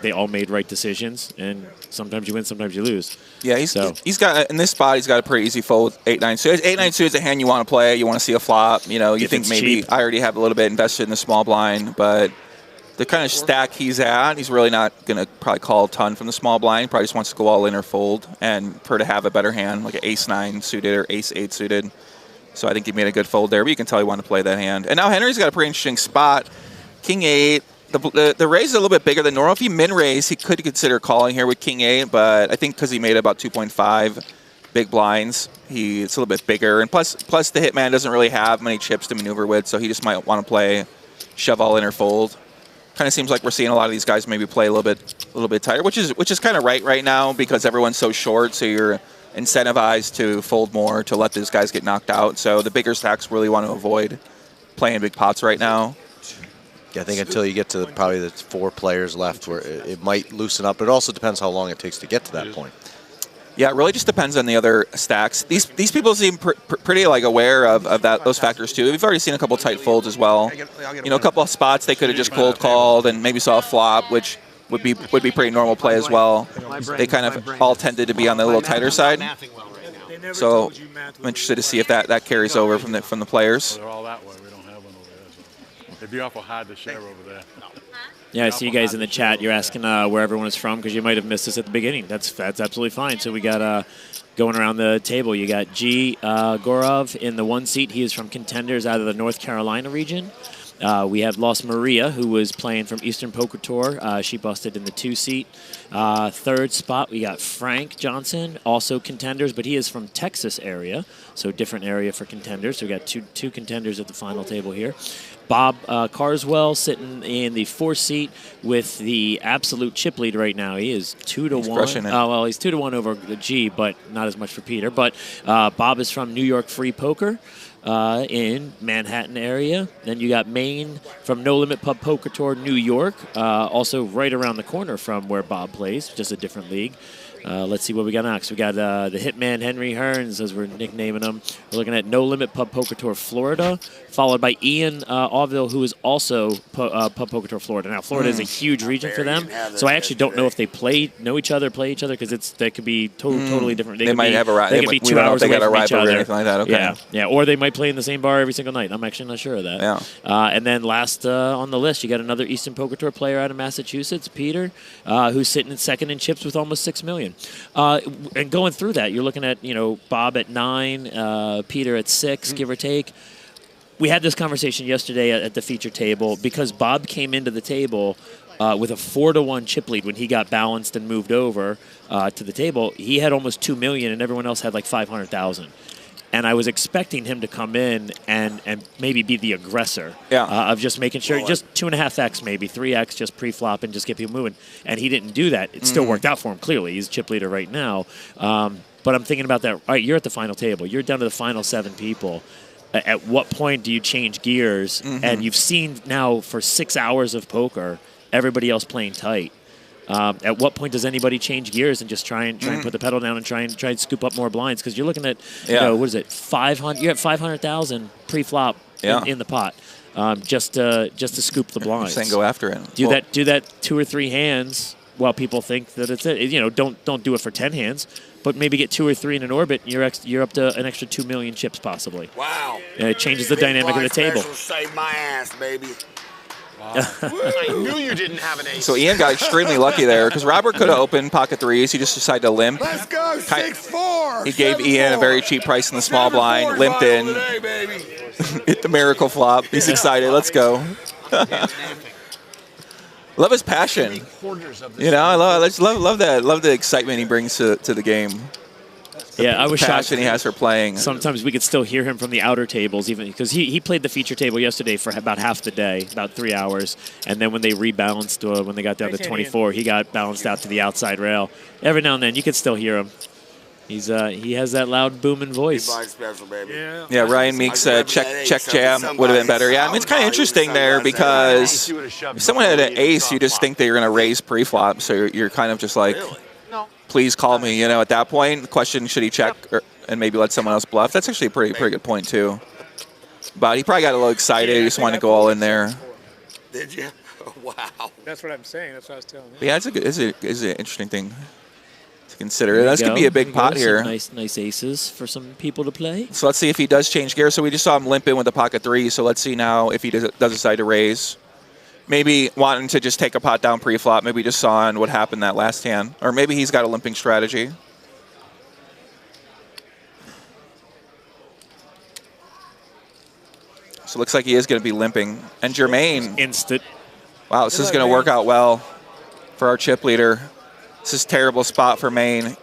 they all made right decisions, and sometimes you win, sometimes you lose. Yeah, he's got in this spot. He's got a pretty easy fold. 8-9 suited. 8-9 suited is a hand you want to play. You want to see a flop. You think maybe cheap. I already have a little bit invested in the small blind, but the kind of stack he's at, he's really not going to probably call a ton from the small blind. Probably just wants to go all in or fold, and for to have a better hand like an Ace-9 suited or Ace-8 suited. So I think he made a good fold there, but you can tell he wanted to play that hand. And now Henry's got a pretty interesting spot. King-8. The raise is a little bit bigger than normal. If he min-raise, he could consider calling here with King-8, but I think because he made about 2.5 big blinds, it's a little bit bigger. And plus the hitman doesn't really have many chips to maneuver with, so he just might want to play shove all in or fold. Kind of seems like we're seeing a lot of these guys maybe play a little bit tighter, which is kind of right now because everyone's so short, so you're incentivized to fold more to let these guys get knocked out. So the bigger stacks really want to avoid playing big pots right now. Yeah, I think until you get to probably the 4 players left where it might loosen up. It also depends how long it takes to get to that point. Yeah, it really just depends on the other stacks. These people seem pretty aware of those factors too. We've already seen a couple tight folds as well. A couple of spots they could have just cold called and maybe saw a flop, which would be pretty normal play as well. They kind of all tended to be on the little tighter side. So I'm interested to see if that carries over from the players. They're all that way. We don't have one over there. So it'd be awful hard to share over there. Yeah, I see you guys in the chat. You're asking where everyone is from because you might have missed us at the beginning. That's absolutely fine. So we got going around the table. You got G. Gorov in the 1 seat. He is from Contenders out of the North Carolina region. We have Los Maria, who was playing from Eastern Poker Tour. She busted in the 2 seat. 3rd spot, we got Frank Johnson, also Contenders, but he is from Texas area, so different area for Contenders. So we got two Contenders at the final table here. Bob Carswell sitting in the 4th seat with the absolute chip lead right now. He is 2-1. Oh, well, he's 2-1 over the G, but not as much for Peter. But Bob is from New York Free Poker. In Manhattan area. Then you got Maine from No Limit Pub Poker Tour, New York, also right around the corner from where Bob plays, just a different league. Let's see what we got next. We got the Hitman Henry Hearns, as we're nicknaming him. We're looking at No Limit Pub Poker Tour, Florida, followed by Ian Auville, who is also Pub Poker Tour, Florida. Now, Florida is a huge region for them, so I actually don't know if they play each other, because that could be totally different. They might have a rival. They could be 2 hours away from each other. Or anything like that. Okay. Yeah, or they might play in the same bar every single night. I'm actually not sure of that. Yeah. And then last on the list, you got another Eastern Poker Tour player out of Massachusetts, Peter, who's sitting in 2nd in chips with almost 6 million. And going through that, you're looking at Bob at 9, Peter at 6, give or take. We had this conversation yesterday at the feature table because Bob came into the table with a 4-1 chip lead when he got balanced and moved over to the table. He had almost $2 million, and everyone else had like 500,000. And I was expecting him to come in and maybe be the aggressor of just making sure, just 2.5x maybe, 3x, just pre-flop and just get people moving. And he didn't do that. It still worked out for him, clearly. He's chip leader right now. But I'm thinking about that. All right, you're at the final table. You're down to the final 7 people. At what point do you change gears? And you've seen now for 6 hours of poker, everybody else playing tight. At what point does anybody change gears and just try and put the pedal down and try and scoop up more blinds? Because you're looking at, you know, what is it, 500? You're at 500,000 pre-flop in the pot, just to scoop the blinds. Just go after it. Do that 2 or 3 hands while people think that it's it. You know, don't do it for 10 hands, but maybe get 2 or 3 in an orbit, and you're up to an extra 2 million chips possibly. Wow! It changes the dynamic of the table. Save my ass, baby. I knew you didn't have an ace. So Ian got extremely lucky there because Robert could have opened pocket 3s. He just decided to limp. Let's go, 6-4. He gave Ian a very cheap price in the small blind, limped in, hit the miracle flop. He's excited. Let's go. Love his passion. You know, I love that. Love the excitement he brings to the game. I was shocked. Passion he has for playing. Sometimes we could still hear him from the outer tables, even because he played the feature table yesterday for about half the day, about 3 hours, and then when they rebalanced, when they got down to 24, he got balanced out to the outside rail. Every now and then, you could still hear him. He has that loud booming voice. Special, baby. Yeah, Ryan Meeks said check jam would have been better. Yeah, I mean it's kind of interesting there because if someone had an ace, you just think they're going to raise pre-flop, so you're kind of just like. Please call me. You know, at that point, the question, should he check and maybe let someone else bluff? That's actually a pretty good point, too. But he probably got a little excited. He just wanted to go all in there. Did you? Wow. That's what I'm saying. That's what I was telling you. But yeah, it's an interesting thing to consider. That's going to be a big pot here. Nice aces for some people to play. So let's see if he does change gears. So we just saw him limp in with the pocket 3. So let's see now if he does decide to raise. Maybe wanting to just take a pot down pre-flop. Maybe just saw on what happened that last hand. Or maybe he's got a limping strategy. So it looks like he is going to be limping. And Jermaine. Instant. Wow, this is going to work out well for our chip leader. This is a terrible spot for Maine.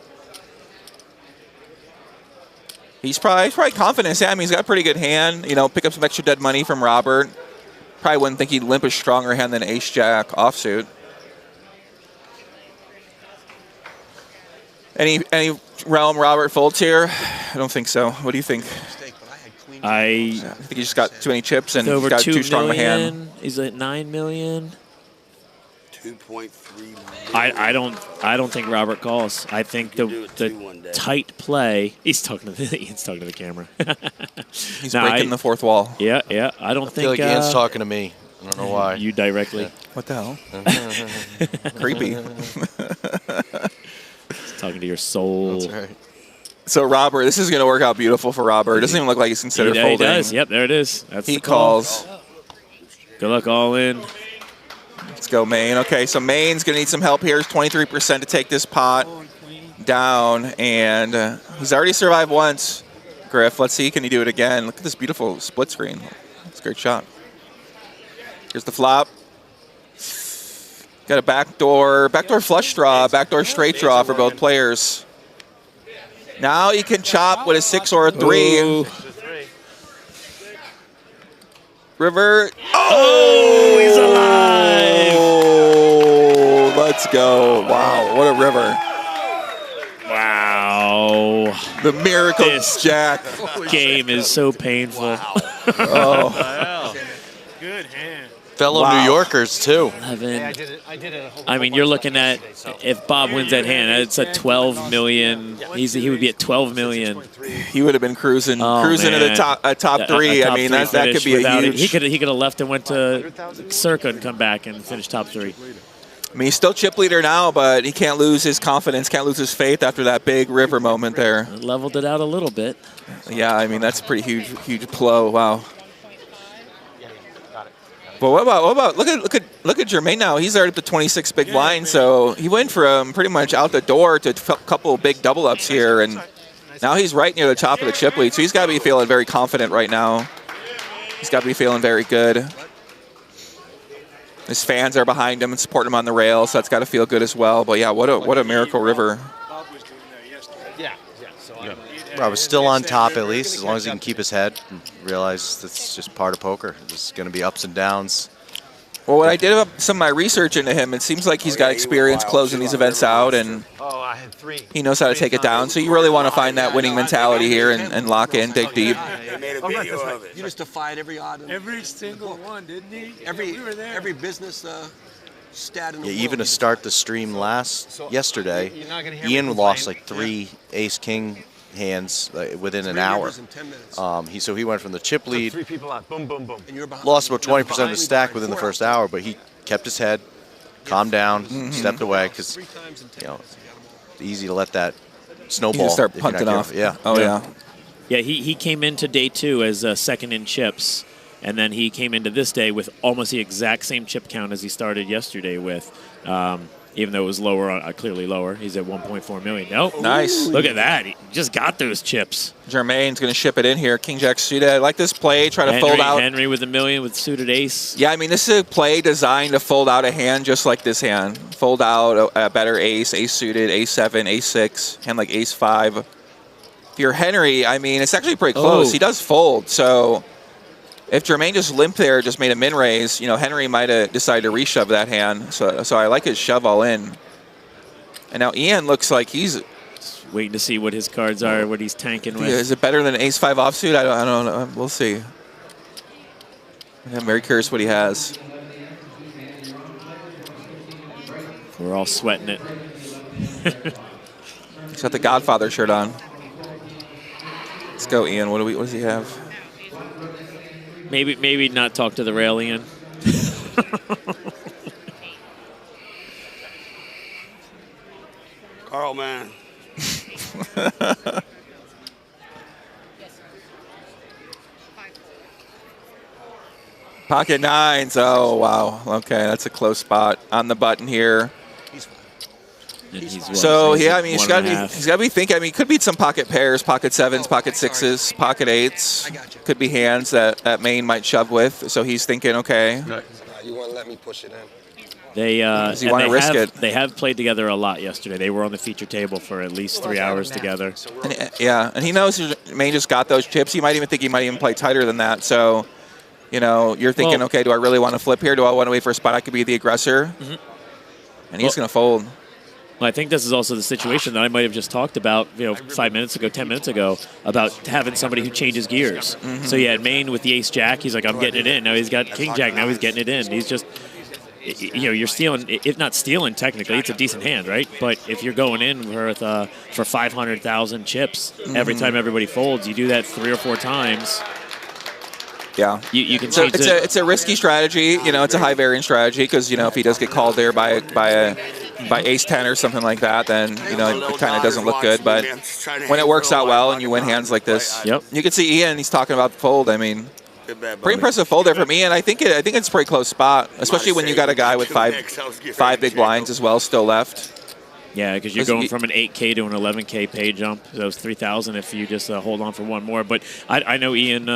He's probably confident. Yeah, I mean, he's got a pretty good hand. You know, pick up some extra dead money from Robert. Probably wouldn't think he'd limp a stronger hand than ace-jack offsuit. Any realm Robert folds here? I don't think so. What do you think? I think he just got too many chips and over got too strong of a hand. He's at 9 million. 2.3. I don't think Robert calls. I think the tight play. He's talking to the camera. He's breaking the fourth wall. Yeah. I don't think. I feel like Ian's talking to me. I don't know why. You directly. Yeah. What the hell? Creepy. He's talking to your soul. That's right. So Robert, this is going to work out beautiful for Robert. It doesn't even look like he's considered folding. He does. Yep, there it is. That's he calls. Good luck, all in. Let's go, Maine. Okay, so Maine's going to need some help here. He's 23% to take this pot down, and he's already survived once. Griff, let's see, can he do it again? Look at this beautiful split screen. It's a great shot. Here's the flop. Got a backdoor flush draw, backdoor straight draw for both players. Now you can chop with a 6 or a 3. Ooh. River. Oh, he's alive. Oh, let's go. Wow, what a river. Wow. The miracle jack. Game is so painful. Wow. Oh. Good hand. Fellow New Yorkers, too. 11. Yeah, I did it. I mean, you're looking at, if Bob wins that hand, it's a 12 million. He would be at 12 million. He would have been cruising to the top 3. I mean, that could be a huge. He could have left and went to Circa and come back and finish top 3. I mean, he's still chip leader now, but he can't lose his confidence, can't lose his faith after that big river moment there. Leveled it out a little bit. Yeah, I mean, that's a pretty huge blow. Wow. But what about look at Jermaine now? He's already up to 26 big blinds, so he went from pretty much out the door to a couple big double ups here, and now he's right near the top of the chip lead. So he's got to be feeling very confident right now. He's got to be feeling very good. His fans are behind him and supporting him on the rail, so that's got to feel good as well. But yeah, what a miracle river. Robert's still on top at least, as long as he can keep his head and realize that's just part of poker. There's going to be ups and downs. Well, when I did some of my research into him, it seems like he's got experience closing these events out, and he knows how to take it down. So you really want to find that winning mentality here and lock in, dig deep. You just defied every odd. Every single one, didn't he? Every business stat in the world. Even to start the stream yesterday, Ian lost like 3 ace-king hands within an hour. So he went from the chip lead, 3 people out. Boom, boom, boom. lost about 20% of his stack within the first hour, but he kept his head, calmed down, stepped away, because it's easy to let that snowball. You start punting off. Yeah. Oh yeah. Yeah, he came into day 2 as second in chips, and then he came into this day with almost the exact same chip count as he started yesterday with. Even though it was lower, clearly lower. He's at 1.4 million. Nope. Nice. Look at that. He just got those chips. Jermaine's going to ship it in here. King Jack suited. I like this play. Try to fold out. Henry with $1 million with suited ace. Yeah, I mean, this is a play designed to fold out a hand just like this hand. Fold out a better ace, ace suited, ace 7, ace 6, hand like ace 5. If you're Henry, I mean, it's actually pretty close. He does fold, so if Jermaine just limped there, just made a min raise, Henry might have decided to reshove that hand. So I like his shove all in. And now Ian looks like he's just waiting to see what his cards are, what he's tanking with. Is it better than ace 5 offsuit? I don't know. We'll see. I'm very curious what he has. We're all sweating it. He's got the Godfather shirt on. Let's go, Ian. What does he have? Maybe not talk to the rail, Ian. Carl, man. Pocket 9s. Oh, wow. Okay, that's a close spot on the button here. So yeah, I mean, he's got to be thinking. I mean, could be some pocket pairs, pocket 7s, pocket 6s, pocket 8s. Could be hands that Maine might shove with. So he's thinking, okay. You want to let me push it in? They Does he want to risk it? They have played together a lot yesterday. They were on the feature table for at least 3 hours together. And he knows Maine just got those chips. He might even think he might even play tighter than that. So, you're thinking, okay, do I really want to flip here? Do I want to wait for a spot I could be the aggressor? And he's going to fold. Well, I think this is also the situation that I might have just talked about, 5 minutes ago, 10 minutes ago, about having somebody who changes gears. So yeah, Maine with the ace-jack, he's like, I'm getting it in. Now he's got king-jack, now he's getting it in. He's just, you're stealing, if not stealing technically, it's a decent hand, right? But if you're going in for 500,000 chips every time everybody folds, you do that 3 or 4 times. Yeah, you can. So it's a risky strategy. It's a high variance strategy because if he does get called there by ace 10 or something like that, then it kind of doesn't look good. But when it works out well and you win hands like this, you can see Ian. He's talking about the fold. I mean, pretty impressive fold there from Ian. I think it's a pretty close spot, especially when you got a guy with five big blinds as well still left. Yeah, because you're going from an 8K to an 11K pay jump. That was 3,000 if you just hold on for one more. But I know Ian.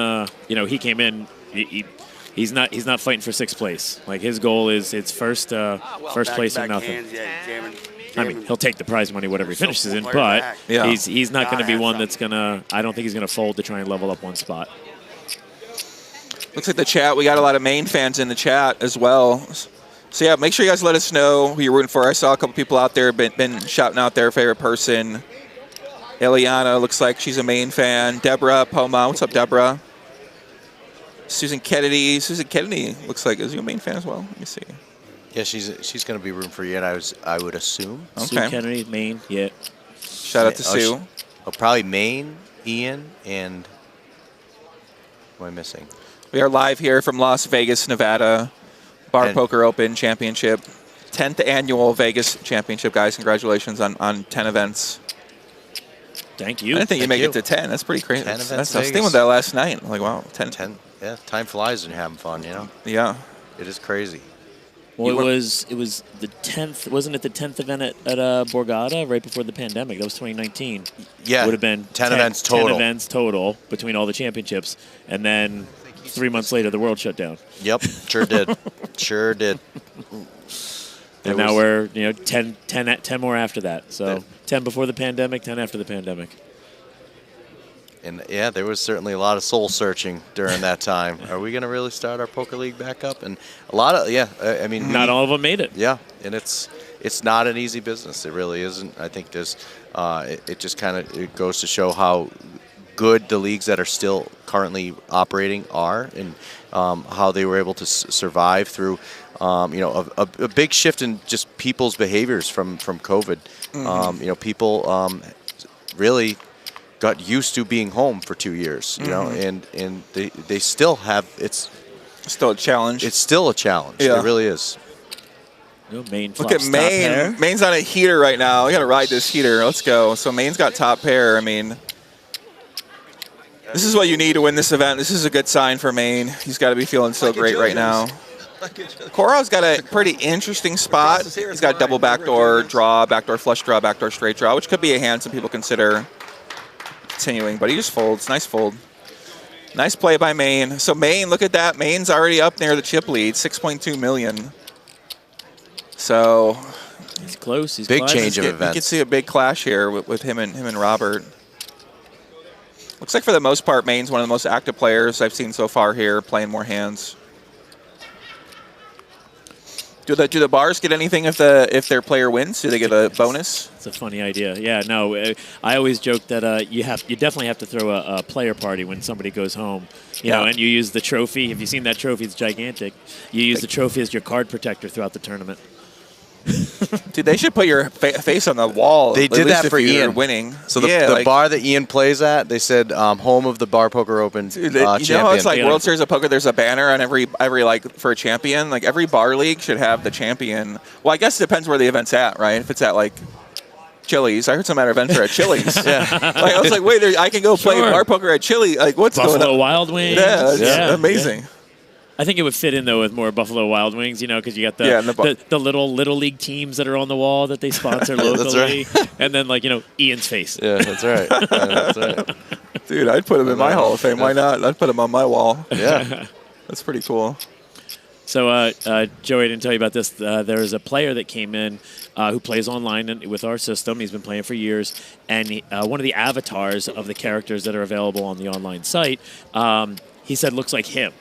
He came in. He's not fighting for 6th place. Like his goal is it's first place or nothing. I mean, he'll take the prize money whatever he finishes in, but he's not going to be one that's gonna. I don't think he's going to fold to try and level up one spot. Looks like the chat. We got a lot of Maine fans in the chat as well. So yeah, make sure you guys let us know who you're rooting for. I saw a couple people out there been shouting out their favorite person. Eliana looks like she's a Maine fan. Deborah Poma, what's up, Deborah? Susan Kennedy. Susan Kennedy looks like is you a Maine fan as well? Let me see. Yeah, she's going to be rooting for Ian. I would assume. Okay. Sue Kennedy, Maine. Yeah. Shout out to Sue. Probably Maine, Ian, and what am I missing? We are live here from Las Vegas, Nevada. Bar Poker Open Championship, 10th annual Vegas Championship, guys. Congratulations on 10 events. Thank you. I didn't think you'd make it to 10. That's pretty crazy. 10 events. I was thinking with that last night. I'm like, wow, 10. Yeah, time flies when you're having fun, Yeah. It is crazy. Well, it was the 10th. Wasn't it the 10th event at Borgata right before the pandemic? That was 2019. Yeah. Would have been 10 events total. 10 events total between all the championships, and then 3 months later, the world shut down. Yep, sure did. Sure did. And now we're 10 more after that. So 10 before the pandemic, 10 after the pandemic. And yeah, there was certainly a lot of soul searching during that time. Are we going to really start our poker league back up? And a lot of I mean, not all of them made it. Yeah, and it's not an easy business. It really isn't. I think there's it just kind of it goes to show how good the leagues that are still currently operating are, and how they were able to survive through a big shift in just people's behaviors from COVID. Mm-hmm. People really got used to being home for 2 years, and they still have, it's still a challenge. It's still a challenge. Yeah. It really is. Maine Look at Maine. Maine's on a heater right now. We got to ride this heater. Let's go. So Maine's got top pair. I mean, this is what you need to win this event. This is a good sign for Maine. He's got to be feeling so great right now. Koro's got a pretty interesting spot. He's got double backdoor draw, backdoor flush draw, backdoor straight draw, which could be a hand some people consider continuing, but he just folds. Nice fold. Nice play by Maine. So Maine, look at that. Maine's already up near the chip lead, 6.2 million. So he's close. He's big change of events. You can see a big clash here with him and Robert. Looks like for the most part, Maine's one of the most active players I've seen so far here, playing more hands. Do the bars get anything if their player wins? Do they get a bonus? It's a funny idea. Yeah, no, I always joke that you definitely have to throw a player party when somebody goes home. You know, and you use the trophy. Have you seen that trophy? It's gigantic. You use the trophy as your card protector throughout the tournament. Dude, they should put your face on the wall. They did that for Ian. Winning. So the bar that Ian plays at, they said home of the Bar Poker Open Dude, champion. You know how it's like World Series of Poker, there's a banner on every like for a champion? Like every bar league should have the champion. Well, I guess it depends where the event's at, right? If it's at like Chili's. I heard some other events are at Chili's. Like, I was like, wait, I can go play bar poker at Chili. Like, what's going on? Buffalo Wild Wings. Yeah, it's amazing. Yeah. I think it would fit in, though, with more Buffalo Wild Wings, because you got the little league teams that are on the wall that they sponsor locally. That's right. And then, Ian's face. Yeah, that's right. That's right. Dude, I'd put him in my Hall of Fame. Why not? I'd put him on my wall. Yeah. That's pretty cool. So, Joey, I didn't tell you about this. There is a player that came in who plays online with our system. He's been playing for years. And one of the avatars of the characters that are available on the online site, he said looks like him.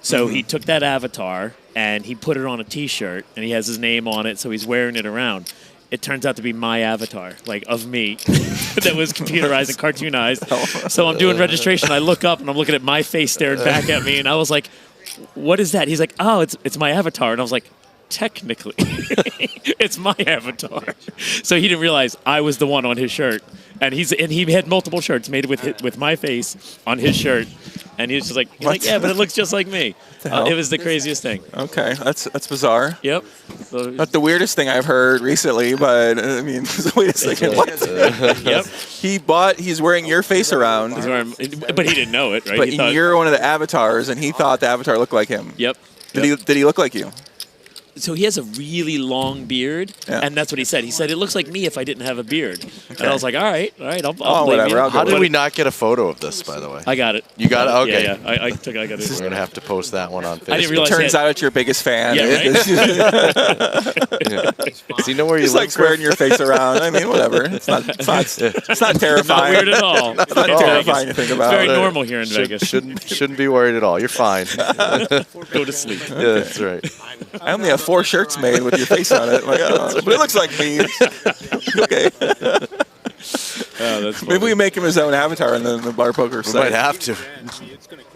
So he took that avatar and he put it on a T-shirt, and he has his name on it, so he's wearing it around. It turns out to be my avatar, of me, that was computerized and cartoonized. So I'm doing registration. I look up, and I'm looking at my face staring back at me, and I was like, what is that? He's like, oh, it's my avatar. And I was like, technically, it's my avatar. So he didn't realize I was the one on his shirt. And he had multiple shirts made with my face on his shirt, and he was just like, yeah, but it looks just like me. It was the craziest thing. Okay, that's bizarre. Yep. Not the weirdest thing I've heard recently, but I mean, wait a second. What? Yep. He's wearing your face around. But he didn't know it, right? But you're one of the avatars, and he thought the avatar looked like him. Yep. Did he look like you? So he has a really long beard, and that's what he said. He said, it looks like me if I didn't have a beard. Okay. And I was like, all right, I'll blame you. How did we not get a photo of this, by the way? I got it. You got it? Okay. Yeah. I got it. We're going to have to post that one on Facebook. I didn't realize Turns out it's your biggest fan. Yeah, right? Does he know where you Just live? like squaring your face around. I mean, whatever. It's not terrifying. Not weird at all. It's not terrifying to think about. It's very normal here in Vegas. Shouldn't be worried at all. You're fine. Go to sleep. Yeah, that's right. I only have 4 shirts made with your face on it. Like, but it looks like me. Okay. Oh, that's funny. Maybe we make him his own avatar in the bar poker site. We might have to.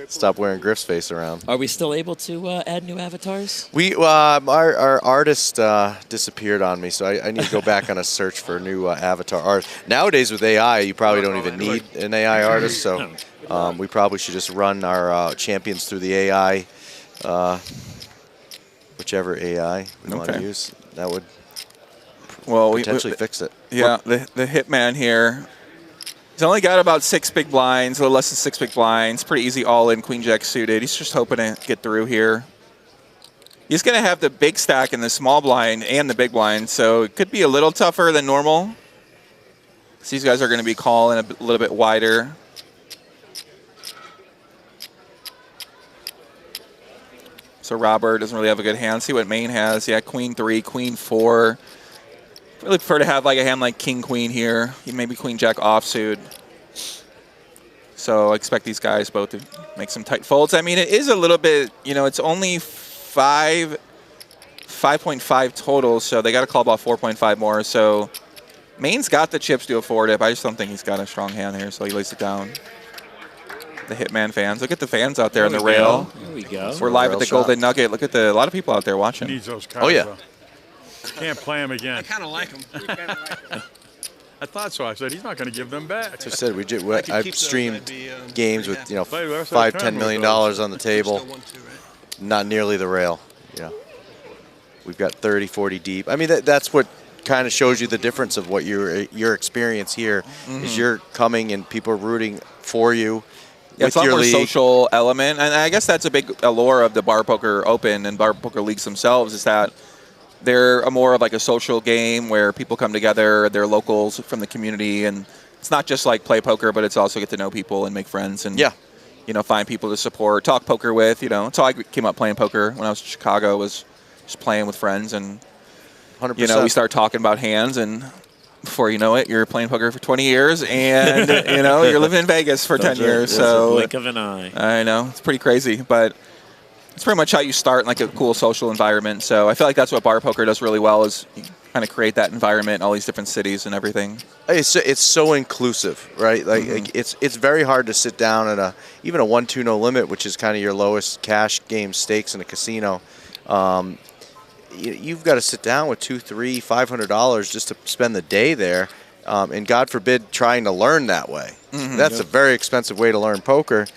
Stop wearing Griff's face around. Are we still able to add new avatars? We our artist disappeared on me, so I need to go back on a search for a new avatar art. Nowadays with AI, you probably don't even need an AI artist, so we probably should just run our champions through the AI. Whichever AI we want to use, that would potentially fix it. Yeah, the hitman here. He's only got about 6 big blinds, a little less than 6 big blinds. Pretty easy all-in, queen jack suited. He's just hoping to get through here. He's going to have the big stack in the small blind and the big blind, so it could be a little tougher than normal. So these guys are going to be calling a little bit wider. So Robert doesn't really have a good hand. See what Maine has. Yeah, queen 3, queen 4. Really prefer to have like a hand like king queen here. Maybe queen jack offsuit. So I expect these guys both to make some tight folds. I mean, it is a little bit, you know, it's only 5.5 total, so they got to call about 4.5 more. So Maine's got the chips to afford it, but I just don't think he's got a strong hand here, so he lays it down. The Hitman fans. Look at the fans out there on the rail. There we go. We're live at the Golden Nugget. Look at a lot of people out there watching. He needs those cards. Oh, yeah. Can't play him again. I kind of like him. I thought so. I said he's not going to give them back. As I said, I've streamed games with $5, $10 million on the table. Not nearly the rail. We've got 30, 40 deep. I mean, that's what kind of shows you the difference of what your experience here is. You're coming and people are rooting for you. Yeah, it's a lot more social element, and I guess that's a big allure of the Bar Poker Open and Bar Poker Leagues themselves, is that they're more of like a social game where people come together, they're locals from the community, and it's not just like play poker, but it's also get to know people and make friends and find people to support, talk poker with. That's how I came up playing poker when I was in Chicago, was just playing with friends, and 100%. We start talking about hands, and before you know it, you're playing poker for 20 years, and you're living in Vegas for 10 years. So a blink of an eye. I know, it's pretty crazy, but it's pretty much how you start in like a cool social environment. So I feel like that's what bar poker does really well, is you kind of create that environment in all these different cities and everything. It's so inclusive, right? Like it's very hard to sit down at even a 1-2 no limit, which is kind of your lowest cash game stakes in a casino. You've got to sit down with $200, $300, $500 just to spend the day there, and God forbid trying to learn that way. That's a very expensive way to learn poker.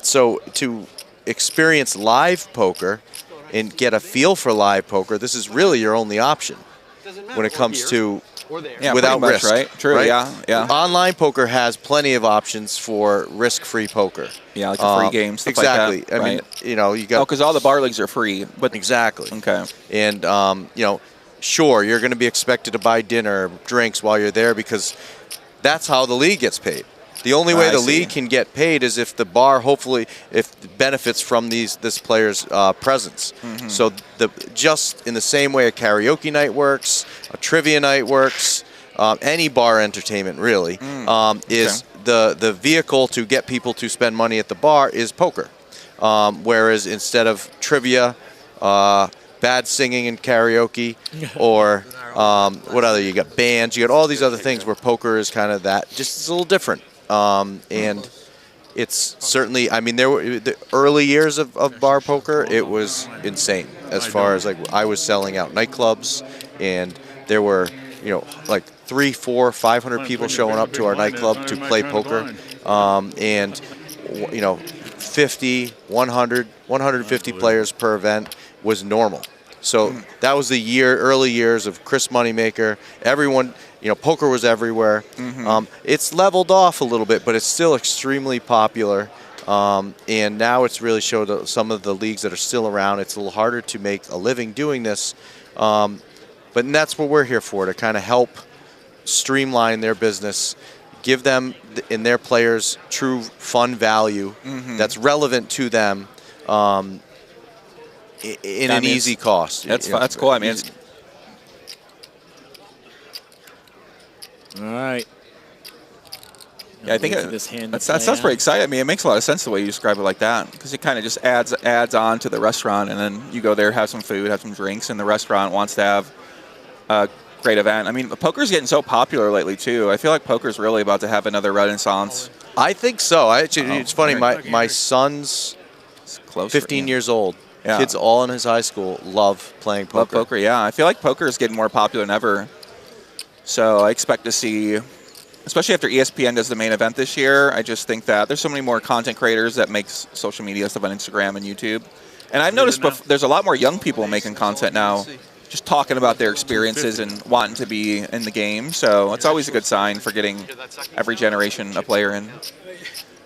So to experience live poker and get a feel for live poker, this is really your only option when it comes to without risk, right? True, right? Yeah. Online poker has plenty of options for risk-free poker. Yeah, like the free games, stuff exactly. like that. I mean, you got because all the bar leagues are free, but exactly. Okay. And sure, you're going to be expected to buy dinner, drinks while you're there, because that's how the league gets paid. The only way the league can get paid is if the bar, hopefully, benefits from this player's presence. So just in the same way a karaoke night works, a trivia night works, any bar entertainment really is the vehicle to get people to spend money at the bar is poker. Whereas instead of trivia, bad singing and karaoke, or what other, you got bands, you got all these other things where poker is kind of that, just it's a little different. And it's certainly, I mean, there were the early years of bar poker, it was insane as far as like I was selling out nightclubs, and there were, like 300, 400, 500 people showing up to our nightclub to play poker. And, 50, 100, 150 players per event was normal. So that was the early years of Chris Moneymaker. Everyone, poker was everywhere. It's leveled off a little bit, but it's still extremely popular. And now it's really showed some of the leagues that are still around. It's a little harder to make a living doing this. But that's what we're here for, to kind of help streamline their business, give them and their players true fun value that's relevant to them. In an easy cost. That's cool. I mean, all right. Yeah, I think that sounds pretty exciting. I mean, it makes a lot of sense the way you describe it like that, because it kind of just adds on to the restaurant, and then you go there, have some food, have some drinks, and the restaurant wants to have a great event. I mean, poker's getting so popular lately too. I feel like poker's really about to have another renaissance. I think so. It's funny. My son's 15 years old. Yeah. Kids all in his high school love playing poker. Love poker, yeah. I feel like poker is getting more popular than ever. So I expect to see, especially after ESPN does the main event this year, I just think that there's so many more content creators that make social media stuff on Instagram and YouTube. And I've noticed there's a lot more young people making content now, just talking about their experiences and wanting to be in the game. So it's always a good sign for getting every generation a player in.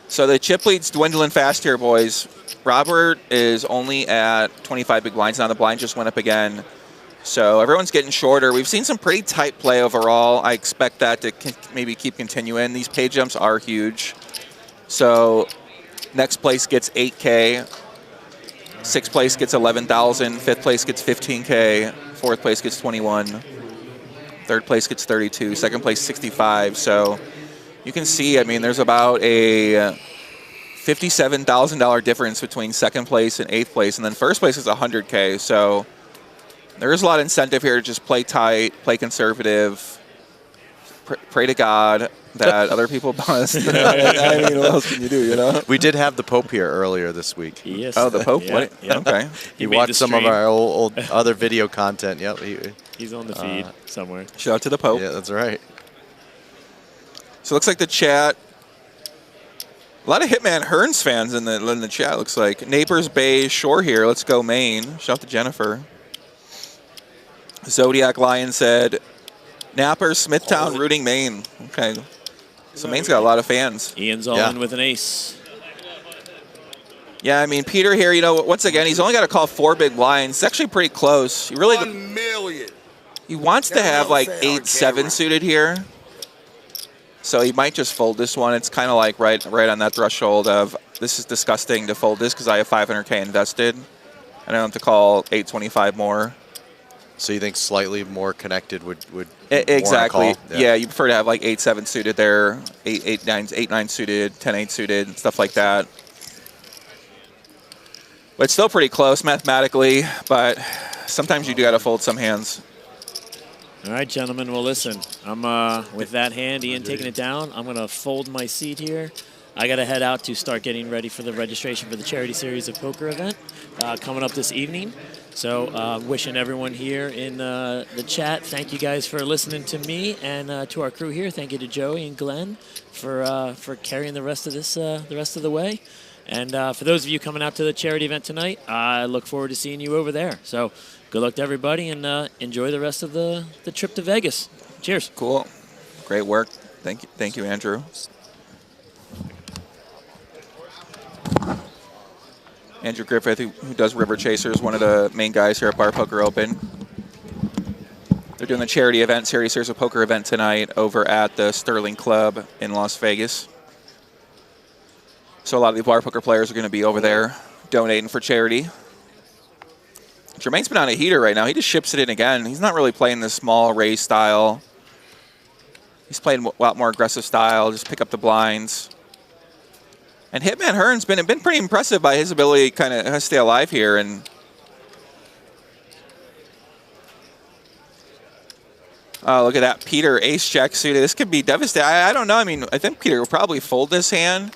So the chip lead's dwindling fast here, boys. Robert is only at 25 big blinds now. The blind just went up again. So everyone's getting shorter. We've seen some pretty tight play overall. I expect that to maybe keep continuing. These pay jumps are huge. So next place gets 8K. Sixth place gets 11,000. Fifth place gets 15K. Fourth place gets 21. Third place gets 32. Second place 65. So you can see, I mean, there's about a $57,000 difference between second place and eighth place, and then first place is 100K. So there is a lot of incentive here to just play tight, play conservative, pray to God that other people bust. I mean, what else can you do, you know? We did have the Pope here earlier this week. Yes. Oh, the Pope? Yeah, yeah. Okay. He watched some of our old other video content. Yep. He's on the feed somewhere. Shout out to the Pope. Yeah, that's right. So it looks like the chat, a lot of Hitman Hearns fans in the chat, looks like. Neighbors Bay Shore here. Let's go Maine. Shout out to Jennifer. Zodiac Lion said, Napper, Smithtown, rooting Maine. Okay. So Maine's got a lot of fans. Ian's all in with an ace. Yeah, I mean, Peter here, you know, once again, he's only got to call 4 big blinds. It's actually pretty close. He really, 1 million. He wants to have like 8-7 suited here. So he might just fold this one. It's kind of like right on that threshold of, this is disgusting to fold this because I have 500K invested. And I don't have to call 825 more. So you think slightly more connected would exactly. Call? Yeah, you prefer to have like 8-7 suited there, 8-9 suited, 10-8 suited, stuff like that. But it's still pretty close mathematically, but sometimes you do got to fold some hands. All right, gentlemen. Well, listen, I'm with that hand, Ian taking it down. I'm going to fold my seat here. I got to head out to start getting ready for the registration for the Charity Series of Poker event coming up this evening. So wishing everyone here in the chat, thank you guys for listening to me, and to our crew here, thank you to Joey and Glenn for carrying the rest of this the rest of the way. And for those of you coming out to the charity event tonight, I look forward to seeing you over there. So good luck to everybody, and enjoy the rest of the trip to Vegas. Cheers. Cool. Great work. Thank you, Andrew. Andrew Griffith, who does River Chasers, one of the main guys here at Bar Poker Open. They're doing the charity event, Charity Series of Poker event tonight over at the Sterling Club in Las Vegas. So a lot of the Bar Poker players are going to be over there donating for charity. Jermaine's been on a heater right now. He just ships it in again. He's not really playing this small raise style. He's playing a lot more aggressive style, just pick up the blinds. And Hitman Hearn's been pretty impressive by his ability to kind of stay alive here. And oh, look at that. Peter, ace-jack suited. This could be devastating. I don't know. I mean, I think Peter will probably fold this hand.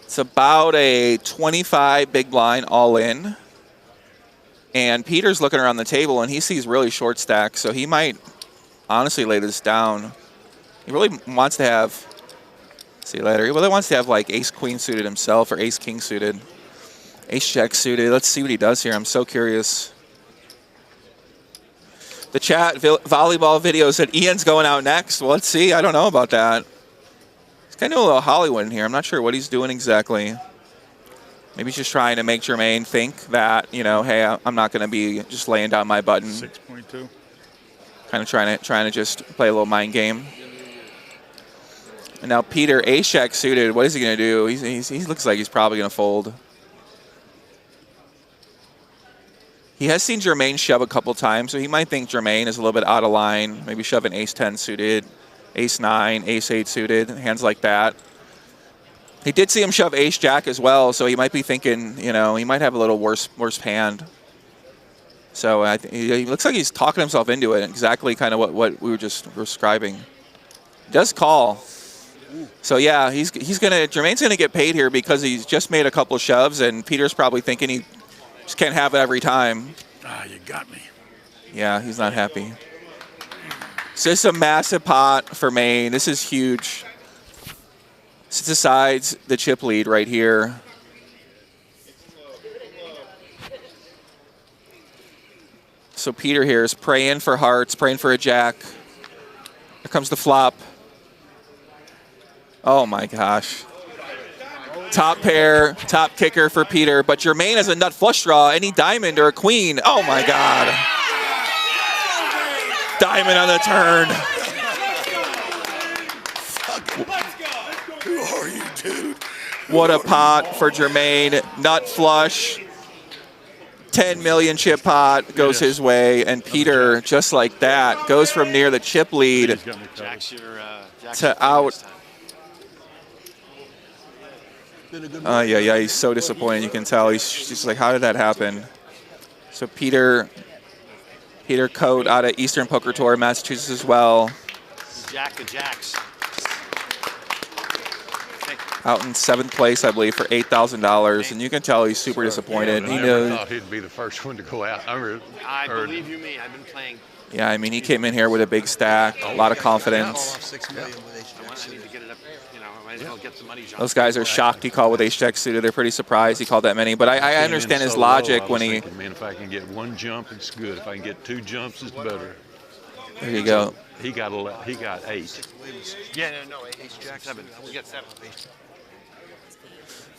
It's about a 25 big blind all in. And Peter's looking around the table, and he sees really short stacks, so he might honestly lay this down. He really wants to have... See you later. He really wants to have like ace-queen suited himself or ace-king suited. Ace-jack suited. Let's see what he does here. I'm so curious. The chat volleyball video said Ian's going out next. Well, let's see. I don't know about that. He's kind of a little Hollywood in here. I'm not sure what he's doing exactly. Maybe he's just trying to make Jermaine think that, you know, hey, I'm not going to be just laying down my button. 6.2. Kind of trying to just play a little mind game. And now Peter, ace-jack suited. What is he going to do? He looks like he's probably going to fold. He has seen Jermaine shove a couple times, so he might think Jermaine is a little bit out of line. Maybe shove an ace-10 suited, ace-9, ace-8 suited, hands like that. He did see him shove ace-jack as well, so he might be thinking, you know, he might have a little worse hand. So he looks like he's talking himself into it, exactly kind of what we were just describing. He does call. So yeah, Jermaine's gonna get paid here because he's just made a couple shoves, and Peter's probably thinking he just can't have it every time. Ah, you got me. Yeah, he's not happy. So this is a massive pot for Maine. This is huge. This decides the chip lead right here. So Peter here is praying for hearts, praying for a jack. Here comes the flop. Oh my gosh. Top pair, top kicker for Peter, but Jermaine has a nut flush draw, any diamond or a queen. Oh my God. Diamond on the turn. Who are you, dude? What a pot for Jermaine. Nut flush. 10 million chip pot goes his way, and Peter, just like that, goes from near the chip lead to out. Yeah, he's so disappointed. You can tell he's just like, how did that happen? So Peter Coate out of Eastern Poker Tour, Massachusetts as well. Jack of Jacks. Out in 7th place, I believe, for $8,000, and you can tell he's super disappointed. Yeah, he I knows. never thought he'd be the first one to go out. I believe you me. I've been playing. Yeah, I mean, he came in here with a big stack, a lot of confidence. Those guys are shocked he called with ace-jack suited. They're pretty surprised he called that many. But I understand his logic when he... Man, if I can get 1 jump, it's good. If I can get 2 jumps, it's better. There you go. He got 8. Yeah, no, ace-jack 7. We got 7.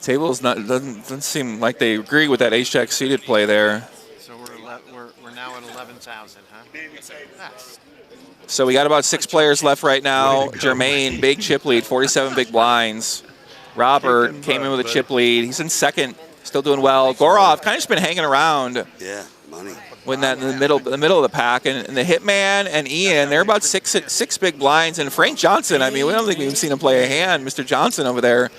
Tables doesn't seem like they agree with that ace-jack suited play there. So we're now at 11,000, huh? So we got about 6 players left right now. Jermaine, big chip lead, 47 big blinds. Robert came in with a chip lead. He's in 2nd, still doing well. Gorov kind of just been hanging around. Yeah, money. When that in the middle of the pack, and the Hitman and Ian, they're about six big blinds, and Frank Johnson. I mean, we don't think we've seen him play a hand. Mr. Johnson over there,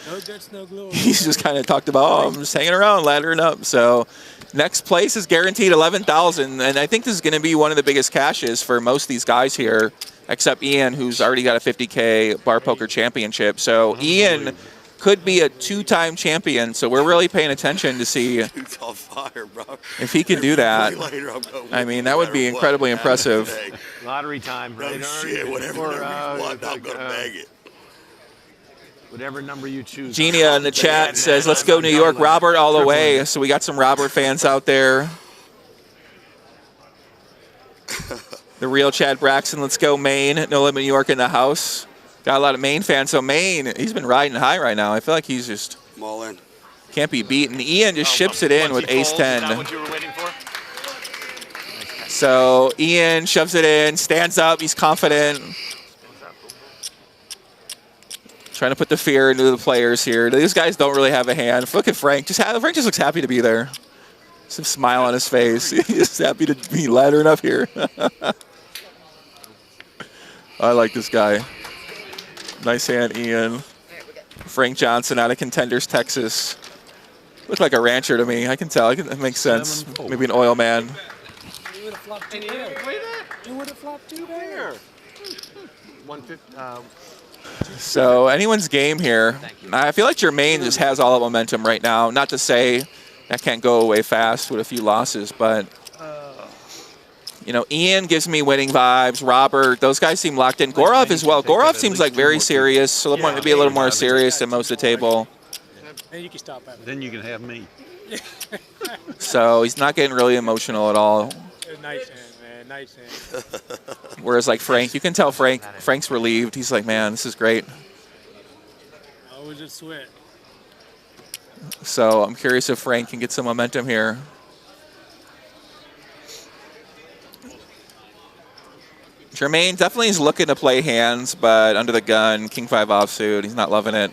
he's just kind of talked about, oh, I'm just hanging around, laddering up. So next place is guaranteed 11,000, and I think this is going to be one of the biggest cashes for most of these guys here, except Ian, who's already got a 50K bar poker championship. So Ian could be a 2-time champion, so we're really paying attention to see if he can do that. I mean, that would be incredibly impressive. Lottery time, right? No shit, whatever number you want, I'm gonna bag it. Whatever number you choose. Genia in the chat says, let's go New York. Robert all the way. So we got some Robert fans out there. The real Chad Braxton, let's go Maine. No Limit New York in the house. Got a lot of Maine fans. So Maine, he's been riding high right now. I feel like he's just all in. Can't be beaten. Ian just ships it in with ace 10. Is that what you were waiting for? So Ian shoves it in, stands up, he's confident. Trying to put the fear into the players here. These guys don't really have a hand. Look at Frank. Frank just looks happy to be there. Some smile on his face. He's just happy to be laddering up here. I like this guy. Nice hand, Ian. Frank Johnson out of Contenders, Texas. Looked like a rancher to me. I can tell. It makes sense. Maybe an oil man. You would have flopped 2 there. You would have flopped 2 there. 150. So anyone's game here. I feel like Jermaine just has all the momentum right now. Not to say that can't go away fast with a few losses, but you know, Ian gives me winning vibes. Robert, those guys seem locked in. Gorov as well. Gorov seems like very serious. So maybe a little more serious than most of the table. Then you can stop at me. Then you can have me. So he's not getting really emotional at all. Nice hand, man. Nice hand. Whereas like Frank, you can tell Frank's relieved. He's like, man, this is great. I was just sweat. So I'm curious if Frank can get some momentum here. Jermaine definitely is looking to play hands, but under the gun, King 5 offsuit, he's not loving it.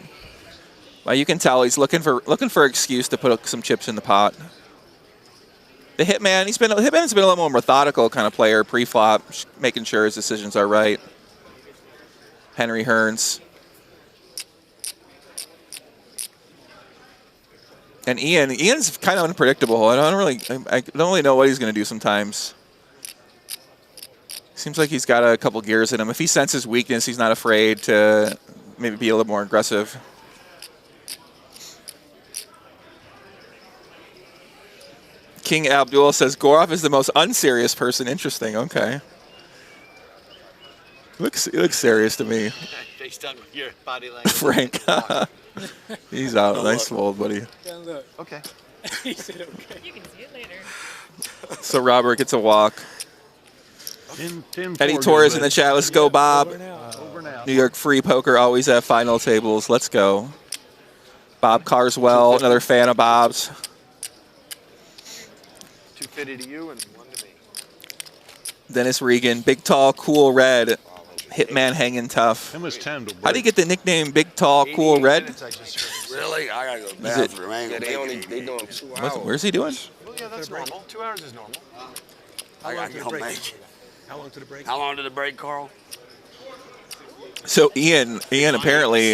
Well, you can tell he's looking for an excuse to put some chips in the pot. The Hitman, Hitman's been a little more methodical kind of player, pre-flop, making sure his decisions are right. Henry Hearns. And Ian's kind of unpredictable. I don't really know what he's going to do sometimes. Seems like he's got a couple gears in him. If he senses weakness, he's not afraid to maybe be a little more aggressive. King Abdul says, Gorov is the most unserious person. Interesting, okay. He looks serious to me. Based on your body language. Frank. He's out. Nice fold, buddy. Okay. He said okay. You can see it later. So Robert gets a walk. Eddie Torres in the chat. Let's go, Bob. New York Free Poker always at final tables. Let's go. Bob Carswell, another fan of Bob's. 250 to you and 1 to me. Dennis Regan, big, tall, cool red. Hitman hanging tough. How do you get the nickname Big, Tall, Cool Red? Really? I gotta go to the bathroom. Where's he doing? Yeah, that's normal. 2 hours is normal. I gotta go make. How long to the break? How long did the break, Carl? So Ian apparently,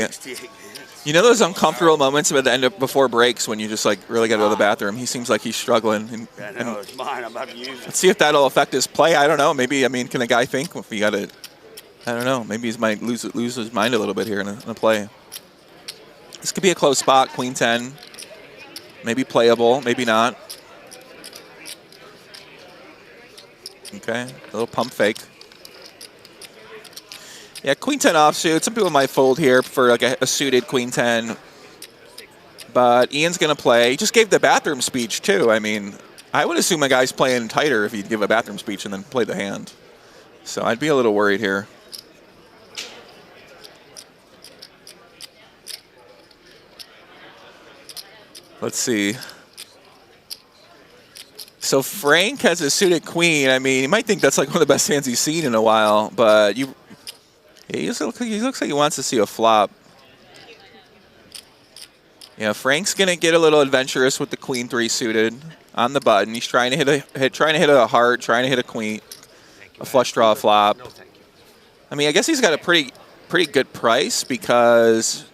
you know those uncomfortable moments at the end of before breaks when you just like really got to go to the bathroom. He seems like he's struggling. I know it's mine. I'm about to use it. Let's see if that'll affect his play. I don't know. Maybe, I mean, can a guy think if he got it? I don't know. Maybe he might lose his mind a little bit here in a play. This could be a close spot. Queen 10, maybe playable, maybe not. Okay, a little pump fake. Yeah, Queen 10 offsuit. Some people might fold here for like a suited Queen 10. But Ian's going to play. He just gave the bathroom speech, too. I mean, I would assume a guy's playing tighter if he'd give a bathroom speech and then play the hand. So I'd be a little worried here. Let's see. So Frank has a suited queen. I mean, you might think that's like one of the best hands he's seen in a while, but he looks like he wants to see a flop. Yeah, Frank's gonna get a little adventurous with the Queen 3 suited on the button. He's trying to hit a heart, trying to hit a queen, a flush draw flop. I mean, I guess he's got a pretty good price because,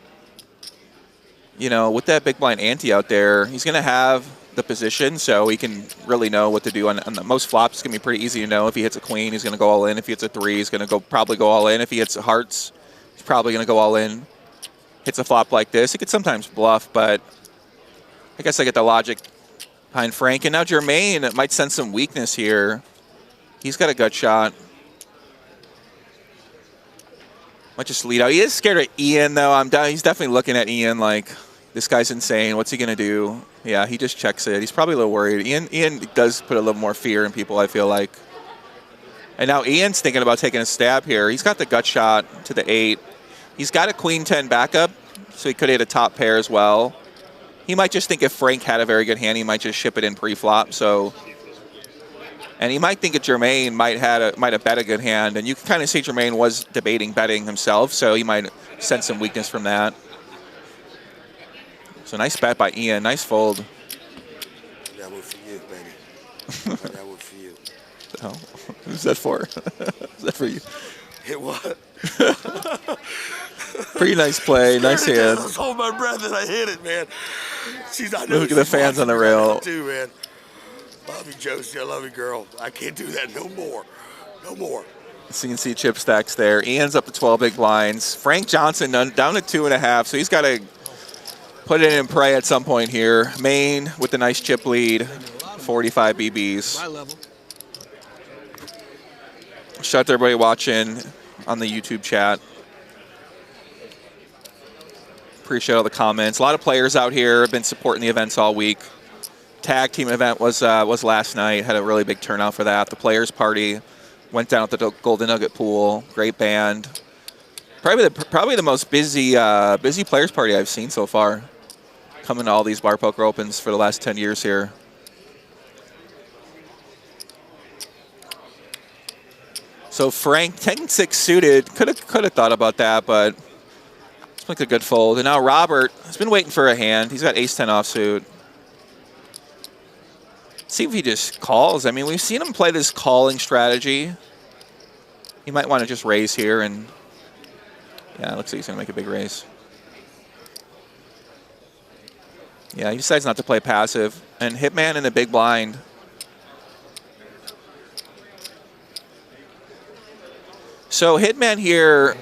you know, with that big blind ante out there, he's gonna have the position, so he can really know what to do on the most flops. It's gonna be pretty easy to know. If he hits a queen, he's gonna go all in. If he hits a 3, he's gonna probably go all in. If he hits hearts, he's probably gonna go all in. Hits a flop like this, he could sometimes bluff, but I guess I get the logic behind Frank. And now Jermaine might sense some weakness here. He's got a gut shot. Might just lead out. He is scared of Ian, though. He's definitely looking at Ian like, this guy's insane. What's he gonna do? Yeah, he just checks it. He's probably a little worried. Ian does put a little more fear in people, I feel like. And now Ian's thinking about taking a stab here. He's got the gut shot to the 8. He's got a Queen 10 backup, so he could hit a top pair as well. He might just think if Frank had a very good hand, he might just ship it in pre-flop. So, and he might think if Jermaine might have bet a good hand, and you can kind of see Jermaine was debating betting himself, so he might sense some weakness from that. So nice bet by Ian, nice fold. That one for you, baby. That one for you. Oh, who's that for? Is that for you? Hit what? Pretty nice play, nice hand. I was holding my breath and I hit it, man. Look at the fans on the rail. Too, man. Love you, Josie. I love you, girl. I can't do that no more. No more. CNC chip stacks there. Ian's up to 12 big blinds. Frank Johnson down to 2.5, so he's got to put it in play at some point here. Main with the nice chip lead, 45 BBs. Shout out to everybody watching on the YouTube chat. Appreciate all the comments. A lot of players out here have been supporting the events all week. Tag team event was last night. Had a really big turnout for that. The players party went down at the Golden Nugget pool. Great band. Probably the most busy players party I've seen so far. Coming to all these bar poker opens for the last 10 years here. So Frank 10-6 suited. Could have thought about that, but it's like a good fold. And now Robert has been waiting for a hand. He's got ace-10 offsuit. See if he just calls. I mean, we've seen him play this calling strategy. He might want to just raise here, and yeah, it looks like he's going to make a big raise. Yeah, he decides not to play passive. And Hitman in the big blind. So Hitman here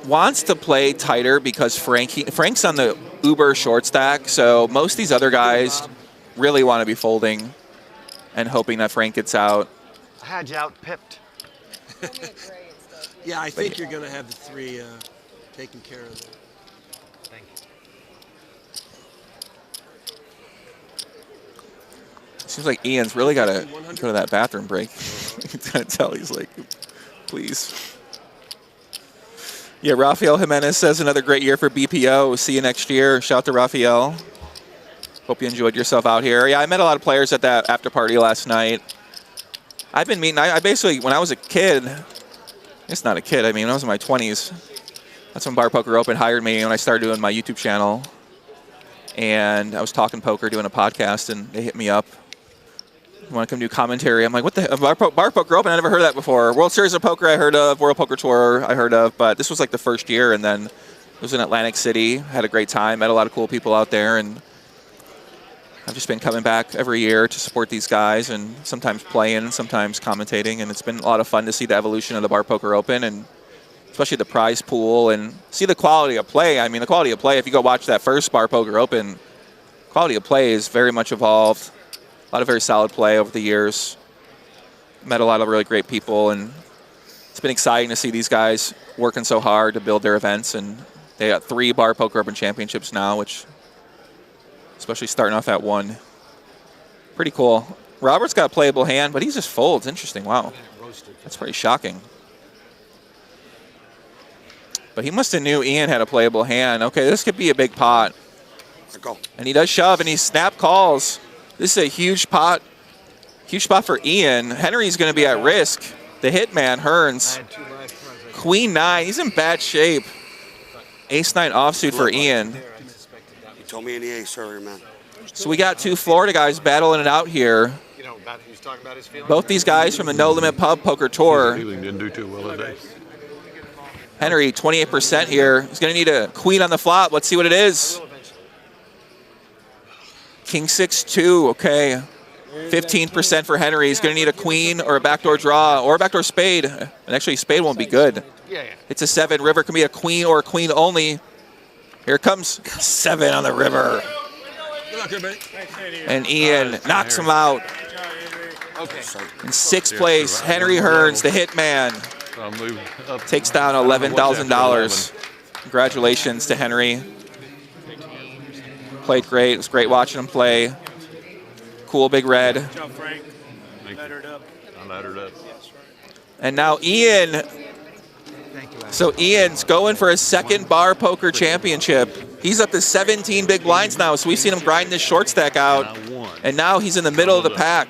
wants to play tighter because Frank's on the uber short stack, so most of these other guys really want to be folding and hoping that Frank gets out. I had you out pipped. Yeah, I think you're going to have the 3 taken care of there. Thank you. Seems like Ian's really got to go to that bathroom break. You can tell he's like, please. Yeah, Rafael Jimenez says another great year for BPO. See you next year. Shout out to Rafael. Hope you enjoyed yourself out here. Yeah, I met a lot of players at that after party last night. I've been meeting, I basically, when I was a kid, it's not a kid, I mean, when I was in my 20s, that's when Bar Poker Open hired me when I started doing my YouTube channel. And I was talking poker, doing a podcast, and they hit me up. Want to come do commentary? I'm like, what the bar poker open? I never heard of that before. World Series of Poker I heard of, World Poker Tour I heard of, but this was like the first year, and then it was in Atlantic City. Had a great time, met a lot of cool people out there, and I've just been coming back every year to support these guys, and sometimes playing, sometimes commentating, and it's been a lot of fun to see the evolution of the Bar Poker Open, and especially the prize pool, and see the quality of play. I mean, the quality of play, if you go watch that first Bar Poker Open, quality of play is very much evolved. A lot of very solid play over the years. Met a lot of really great people, and it's been exciting to see these guys working so hard to build their events. And they got 3 Bar Poker Open Championships now, which, especially starting off at 1, pretty cool. Robert's got a playable hand, but he just folds. Interesting. Wow, that's pretty shocking. But he must have knew Ian had a playable hand. Okay, this could be a big pot. And he does shove, and he snap calls. This is a huge pot for Ian. Henry's going to be at risk. The hitman, Hearns. Queen 9, he's in bad shape. Ace 9 offsuit for Ian. You told me in the ace earlier, man. So we got 2 Florida guys battling it out here. Both these guys from the No Limit Pub Poker Tour. Didn't do too well today. Henry, 28% here. He's going to need a queen on the flop. Let's see what it is. King 6-2, okay. 15% for Henry. He's going to need a queen or a backdoor draw or a backdoor spade. And actually, spade won't be good. It's a 7. River can be a queen or a queen only. Here comes 7 on the river. And Ian knocks him out. In 6th place, Henry Hearns, the hitman, takes down $11,000. Congratulations to Henry. Played great. It was great watching him play. Cool big red. Good job, Frank. I laddered up. And now Ian. So Ian's going for his 2nd Bar Poker Championship. He's up to 17 big blinds now, so we've seen him grind this short stack out. And now he's in the middle of the pack.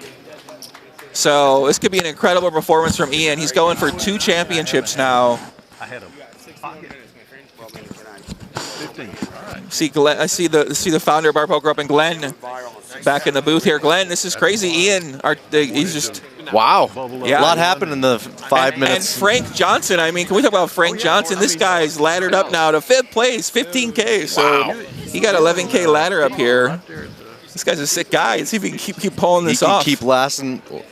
So this could be an incredible performance from Ian. He's going for 2 championships now. I had him. See Glenn, I see the founder of Bar Poker Open, Glenn, back in the booth here. Glenn, this is crazy. Ian, he's just wow. Yeah, a lot happened in the 5 minutes. And Frank Johnson. I mean, can we talk about Frank Johnson? This guy's laddered up now to 5th place, 15K. So he got 11K ladder up here. This guy's a sick guy. Let's see if he can keep pulling this off. He can keep lasting. He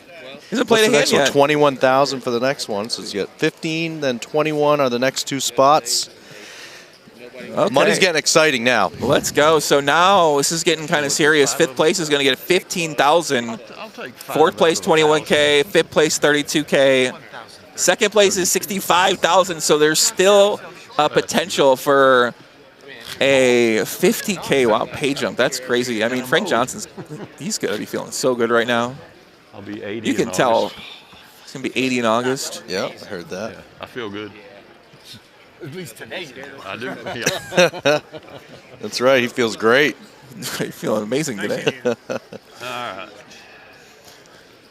hasn't played a hand yet. 21,000 for the next one. So he's got 15, then 21 are the next 2 spots. Okay. Money's getting exciting now. Let's go. So now this is getting kind of serious. 5th place is going to get 15,000. 4th place, 21K. 5th place, 32K. 2nd place is 65,000. So there's still a potential for a 50K. Wow, pay jump. That's crazy. I mean, Frank Johnson's, he's going to be feeling so good right now. I'll be 80 You can tell. It's going to be 80 in August. Yeah, I heard that. Yeah, I feel good. At least today you do. I do, yeah. That's right. He feels great. He's feeling amazing today. All right.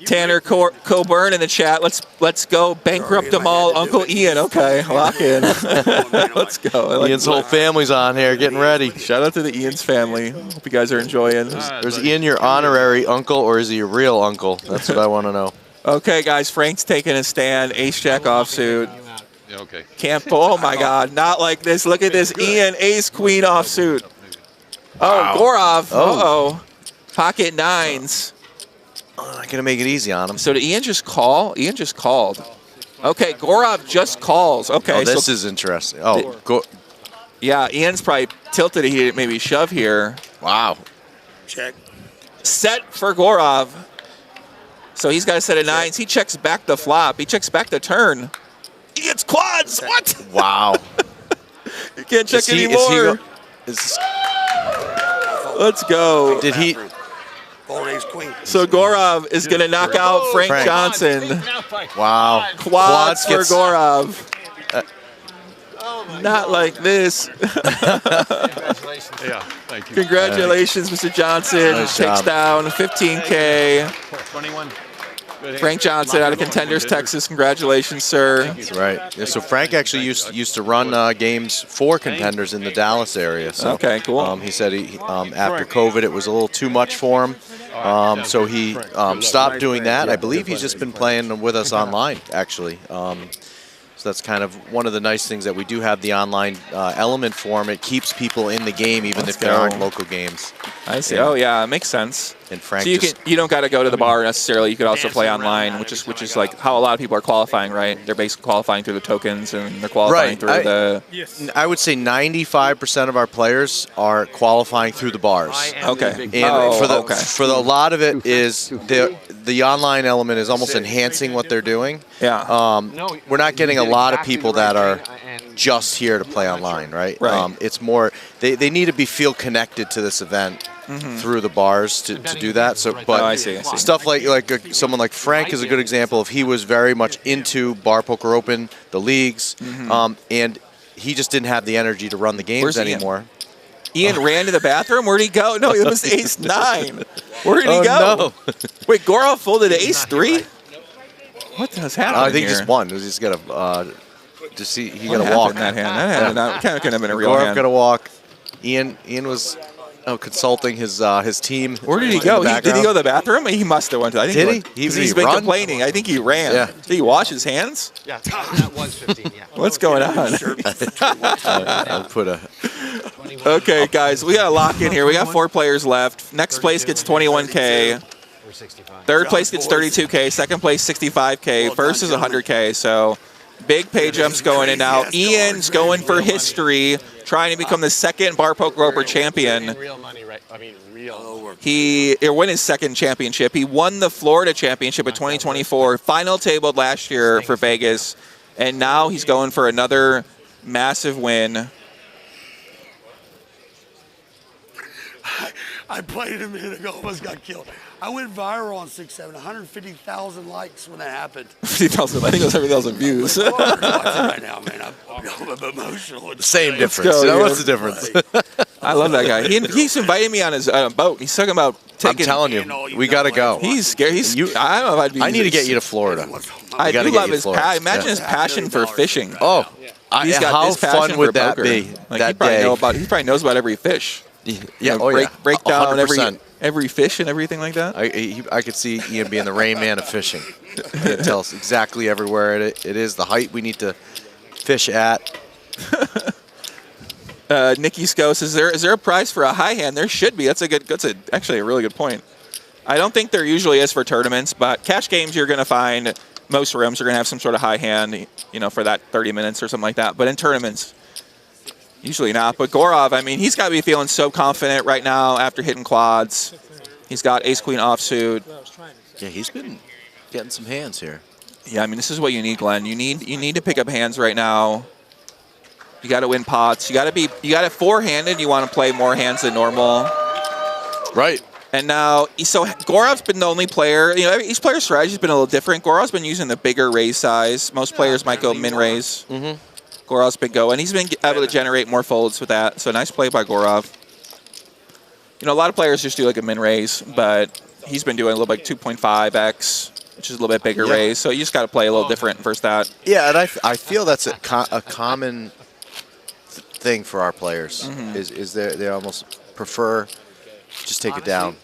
Tanner Coburn in the chat. Let's go bankrupt them all. Uncle Ian. Okay, lock in. Let's go. Ian's whole family's on here getting ready. Shout out to the Ian's family. Hope you guys are enjoying. Is Ian your honorary uncle or is he a real uncle? That's what I want to know. Okay, guys. Frank's taking a stand. Ace Jack offsuit. Yeah, okay. Can't pull. Oh my God! Not like this. Look at this. Ian Ace Queen offsuit. Oh, Gorov. Uh-oh. Pocket 9s. Not gonna make it easy on him. So did Ian just call? Ian just called. Okay, Gorov just calls. Okay. Oh, this is interesting. Oh, yeah, Ian's probably tilted. He didn't maybe shove here. Wow. Check. Set for Gorov. So he's got a set of 9s. He checks back the flop. He checks back the turn. He gets quads. What? Wow. You can't check anymore. Let's go. Did he? So Gorov is going to knock out Frank Johnson. Wow. Quads for Gorov. Not like this. Yeah, thank you. Congratulations, Mr. Johnson. Nice Takes job. down 15K. 21. Frank Johnson out of Contenders, Texas. Congratulations, sir. That's right. Yeah, so Frank actually used to run games for Contenders in the Dallas area. So, okay, cool. He said after COVID it was a little too much for him, so he stopped doing that. I believe he's just been playing with us online, actually. So that's kind of one of the nice things that we do have the online element for him. It keeps people in the game even if there aren't local games. I see. Oh yeah, it makes sense. And Frank, so you don't got to go to the bar necessarily. You could also play online, which is like how a lot of people are qualifying, right? They're basically qualifying through the tokens and they're qualifying through the. I would say 95% of our players are qualifying through the bars. Okay. And for a lot of it is the online element is almost enhancing what they're doing. Yeah. We're not getting a lot of people that are just here to play online, right? It's more they need to feel connected to this event through the bars to do that. So, but I see. Stuff like someone like Frank is a good example of he was very much into Bar Poker Open, the leagues, and he just didn't have the energy to run the games anymore. Ian ran to the bathroom. Where'd he go? No, it was ace-9. Where did he go? No. Wait, Gorov folded to ace-3? What has happened I think here? just one. He's got to he got What to walk. happened in that hand? That hand kind of could have been a real Gorov hand. got to walk. Ian was consulting his team. Where did he go? Did he go to the bathroom? He must have went to. I think did he? He's been complaining. I think he ran. Yeah. Did he wash his hands? Yeah, that was 15. Yeah. What's going on? I'll put a. Okay, guys, we got to lock in here. We got 4 players left. Next place gets 21K. Third place gets 32K. Second place 65K. First is 100K. So big pay jumps going in now. Ian's going for history, trying to become the second Bar Poker Open champion. He'll win his second championship. He won the Florida Championship in 2024. Final tabled last year for Vegas, and now he's going for another massive win. I played a minute ago, almost got killed. I went viral on 6-7, 150,000 likes when that happened. 50,000, I think it was 100,000 views. Right now, man, I'm emotional. Same difference. What's the difference? I love that guy. He's invited me on his boat. He's talking about taking. I'm telling you, we got to go. He's scared. I don't know if I'd be. I need to get you to Florida. I do love his passion. Imagine his passion for fishing. Oh, he's got how this passion fun would for that poker. be? Like, that day. he probably knows about every fish. Yeah, break down 100%. every fish and everything like that. I could see Ian being the Rain Man of fishing. He'd tell us exactly everywhere it is, the height we need to fish at. Nikki Skos, is there a prize for a high hand? There should be. That's actually a really good point. I don't think there usually is for tournaments, but cash games you're going to find most rooms are going to have some sort of high hand, for that 30 minutes or something like that. But in tournaments, usually not. But Gorov, I mean, he's got to be feeling so confident right now after hitting quads. He's got ace-queen offsuit. Yeah, he's been getting some hands here. Yeah, I mean, this is what you need, Glenn. You need to pick up hands right now. You got to win pots. You got to four-handed. You want to play more hands than normal. Right. And now, so Gorov's been the only player. Each player's strategy's been a little different. Gorov's been using the bigger raise size. Most players might go min-raise. Gorov's been going. He's been able to generate more folds with that. So nice play by Gorov. A lot of players just do like a min-raise, but he's been doing a little like 2.5x, which is a little bit bigger raise. So you just got to play a little different first that. Yeah, and I feel that's a common thing for our players. Is they almost prefer just take it down,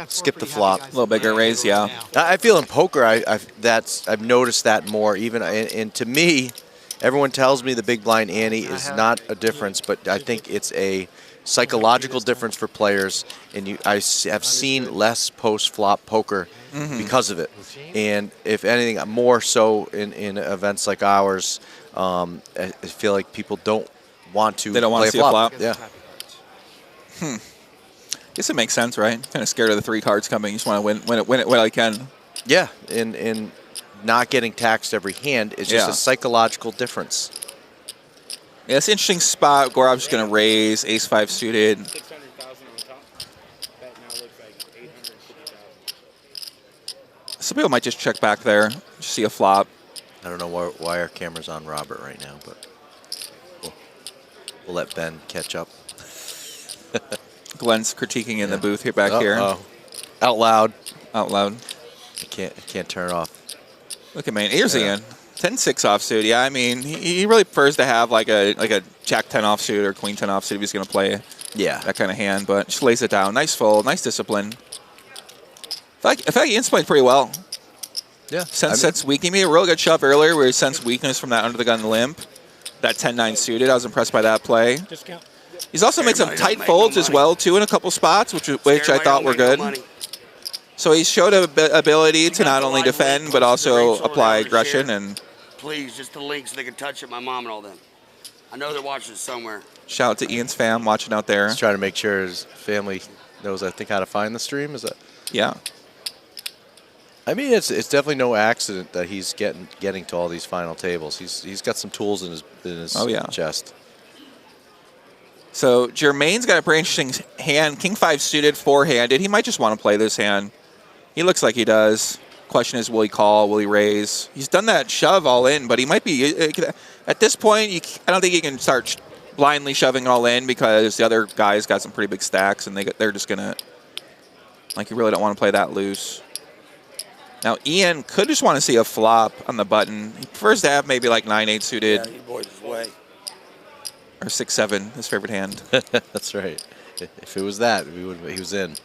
skip the flop. A little bigger raise, yeah. I feel in poker, I've noticed that more. Even and to me, everyone tells me the big blind ante is not a difference, but I think it's a psychological difference for players, and I have seen less post-flop poker because of it. And if anything, more so in events like ours, I feel like people don't want to. They don't want to see a flop. Yeah. Guess it makes sense, right? Kind of scared of the 3 cards coming. You just want to win it while you can. Yeah, and not getting taxed every hand is just a psychological difference. Yeah, it's an interesting spot. Gorov's just going to raise ace-5 suited. Some people might just check back there, just see a flop. I don't know why our camera's on Robert right now, but we'll let Ben catch up. Glenn's critiquing in the booth here back here. Out loud. Out loud. I can't turn it off. Look at Maine. Here's Ian. 10-6 offsuit. Yeah, I mean, he really prefers to have like a Jack 10 offsuit or Queen 10 offsuit if he's going to play that kind of hand, but just lays it down. Nice fold, nice discipline. I feel like Ian's played pretty well. Yeah. Sense weak. He made a real good shove earlier where he sensed weakness from that under the gun limp. That 10-9 suited. I was impressed by that play. Discount. He's also made some tight folds as well, too, in a couple spots, which I thought were good. So he showed an ability to not only defend, but also apply aggression. And please, just the link so they can touch it, my mom and all them. I know they're watching somewhere. Shout out to Ian's fam watching out there. He's trying to make sure his family knows, I think, how to find the stream. Is that? Yeah. I mean, it's definitely no accident that he's getting to all these final tables. He's got some tools in his chest. So Jermaine's got a pretty interesting hand. King 5 suited, 4-handed. He might just want to play this hand. He looks like he does. Question is, will he call? Will he raise? He's done that shove all in, but he might be at this point. I don't think he can start blindly shoving all in because the other guys got some pretty big stacks, and they're just gonna you really don't want to play that loose. Now Ian could just want to see a flop on the button. He prefers to have maybe like 9-8 suited. Yeah, you boys way. Or 6-7, his favorite hand. That's right. If it was that, he was in.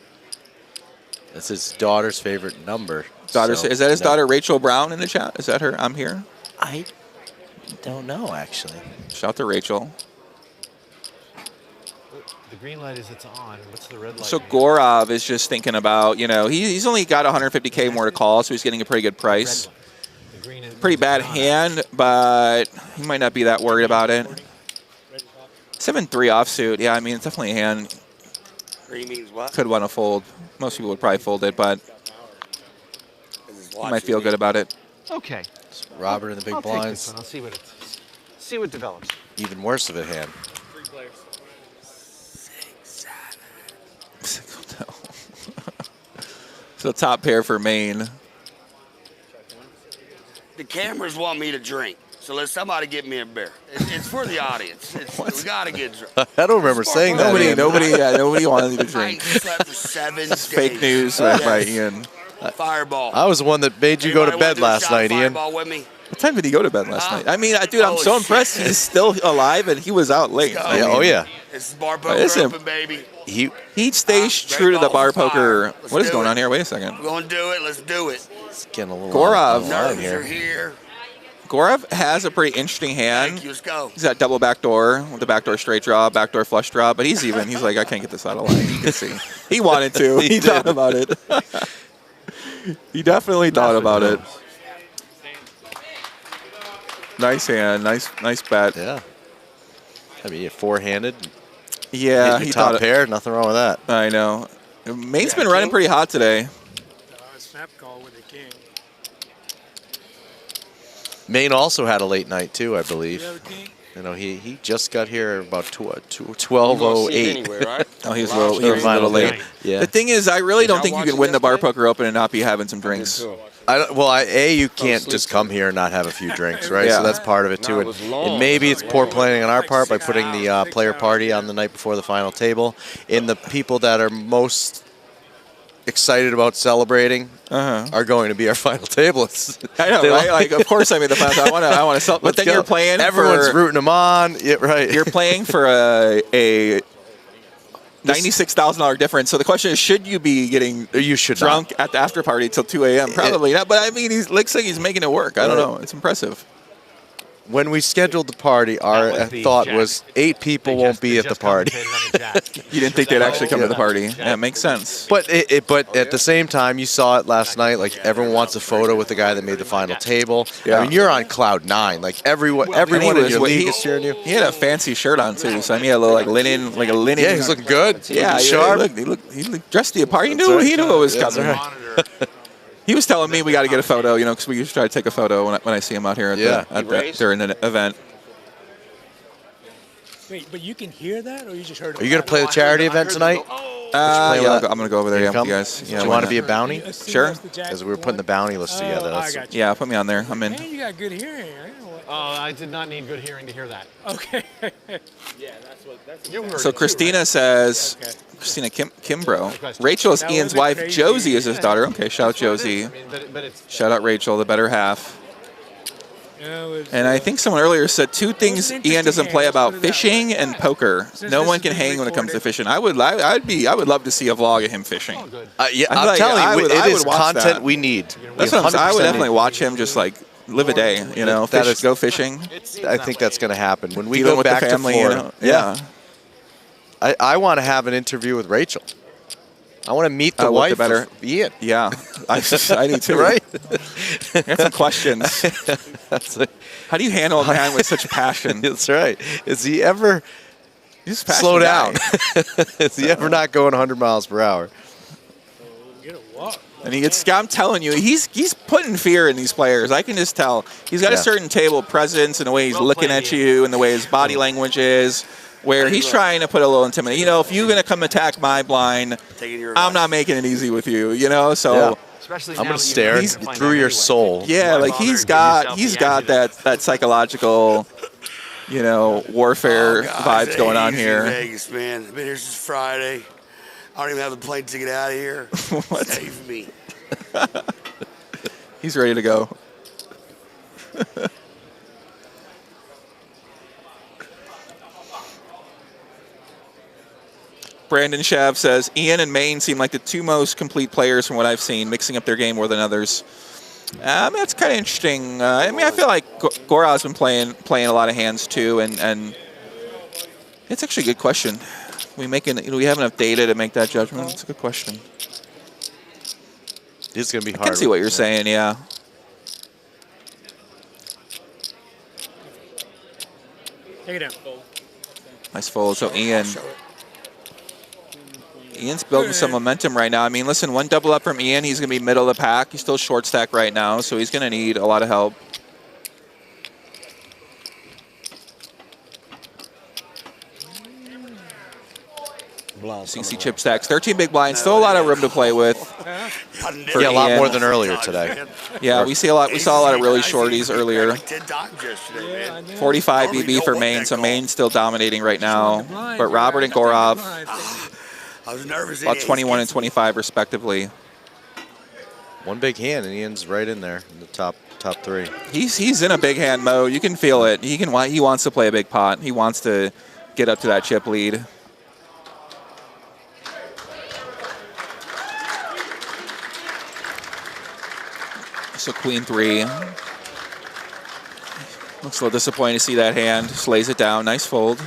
That's his daughter's favorite number. Is that his daughter, Rachel Brown, in the chat? Is that her? I'm here. I don't know, actually. Shout out to Rachel. The green light is it's on. What's the red light? So Gorov is just thinking about, he's only got 150K more to call, so he's getting a pretty good price. Pretty bad hand, but he might not be that worried about it. 7-3 offsuit. Yeah, I mean, it's definitely a hand. Green means what? Could want to fold. Most people would probably fold it, but he might feel good about it. Okay. Robert in the big I'll blinds. Take this one. I'll see what develops. Even worse of a hand. 3 players. 6-7. So top pair for Maine. The cameras want me to drink, so let somebody get me a beer. It's for the audience. We gotta get drunk. I don't remember saying that. Nobody wanted you to drink. I slept for 7 days. Fake news by Ian. Fireball. I was the one that made you go to bed last night, Ian. With me? What time did he go to bed last night? I mean, dude, I'm so impressed he's still alive and he was out late. Yeah, It's bar poker open, baby. He stays true to the bar poker. What is going on here? Wait a second. We're going to do it. Let's do it. It's getting a little Gorov. Nerves are here. Gorov has a pretty interesting hand. Thank you. Let's go. He's got double backdoor with the backdoor straight draw, backdoor flush draw, but he's like, I can't get this out of line. You can see. He wanted to. He thought about it. He definitely thought about it. Nice hand, nice bet. Yeah. I mean, 4-handed. Yeah, he top pair. Nothing wrong with that. I know. Maine's been running pretty hot today. Snap call with a king. Maine also had a late night too, I believe. He just got here about 12:08. Right? Oh, he was a little late. Yeah. The thing is, I really don't think you can win the bar poker open and not be having some drinks. You can't just come here and not have a few drinks, right? Yeah. So that's part of it too. And maybe it's poor planning on our part by putting the player party on the night before the final table. And the people that are most excited about celebrating are going to be our final tables. I know, right? Like, of course, I mean the final. I want to celebrate. But then you're playing. Everyone's rooting them on. Yeah, right. You're playing for a $96,000 difference. So the question is, should you be getting drunk at the after party till 2 a.m.? Probably not. But I mean, he looks like he's making it work. I don't know. It's impressive. When we scheduled the party, our thought was 8 people won't be at the party. You didn't think they'd actually come to the party. Yeah, it makes sense. But at the same time, you saw it last night. Like, everyone wants a photo with the guy that made the final table. Yeah. I mean, you're on cloud 9. Like, everyone in your league is cheering you. He had a fancy shirt on too. So I mean, he had a little linen. Yeah, he's looking good. Yeah, sharp. He looked dressed the part. He knew it was coming. Right. He was telling me we got to get a photo, because we usually try to take a photo when I see him out here during the event. Wait, but you can hear that, or you just heard it? Are you going to play the charity event tonight? Yeah, I'm gonna go over there. Yeah, with you guys. Yeah, Do you want to be a bounty? Sure. Because we were putting the bounty list together. Yeah, put me on there. I'm in. Man, you got good hearing. I did not need good hearing to hear that. Okay. Yeah, that's you heard So it Christina too, right? says, Christina Kimbrough. Rachel is Ian's wife. Josie is his daughter. Okay, shout out Josie. Shout out Rachel, the better half. And I think someone earlier said 2 things Ian doesn't play about: fishing and poker. No one can hang when it comes to fishing. I would love to see a vlog of him fishing. Yeah, I'm telling you, it is content we need. That's what I would definitely watch him just like live a day, you know, go fishing. I think that's going to happen when we Even go with back the family, to Florida. you know? Yeah. I want to have an interview with Rachel. I want to meet the wife of Ian. Yeah, I do too. Right? I got some questions. How do you handle a man with such passion? That's right. Is he ever slow down? Is he ever not going 100 miles per hour? And he gets, I'm telling you, he's putting fear in these players. I can just tell. He's got a certain table presence and the way he's looking at you and the way his body language is, where he's trying to put a little intimidation. You know, if you're going to come attack my blind, I'm not making it easy with you, you know? So I'm going to stare through your soul. Yeah, like he's got that psychological, you know, warfare vibes going on here. Vegas, man. I've been here since Friday. I don't even have a plane ticket out of here. What? Save me. He's ready to go. Brandon Shav says, Ian and Maine seem like the 2 most complete players from what I've seen, mixing up their game more than others. That's kind of interesting. I mean, I feel like Gorav's been playing a lot of hands too, and it's actually a good question. Do we have enough data to make that judgment? It's a good question. It's going to be hard. I can see what you're saying, yeah. Take it down. Nice fold. So Ian's building some momentum right now. I mean, listen, 1 double up from Ian. He's going to be middle of the pack. He's still short stack right now, so he's going to need a lot of help. CC chip stacks, 13 big blinds, still a lot of room to play with. Yeah, a lot more than earlier today. Yeah, we saw a lot of really shorties earlier. 45 BB for Maine, so Maine's still dominating right now. But Robert and Gorav, about 21 and 25 respectively. 1 big hand, and Ian's right in there in the top 3. He's in a big hand mode. You can feel it. He wants to play a big pot. He wants to get up to that chip lead. So Queen 3. Looks a little disappointing to see that hand. Just lays it down. Nice fold.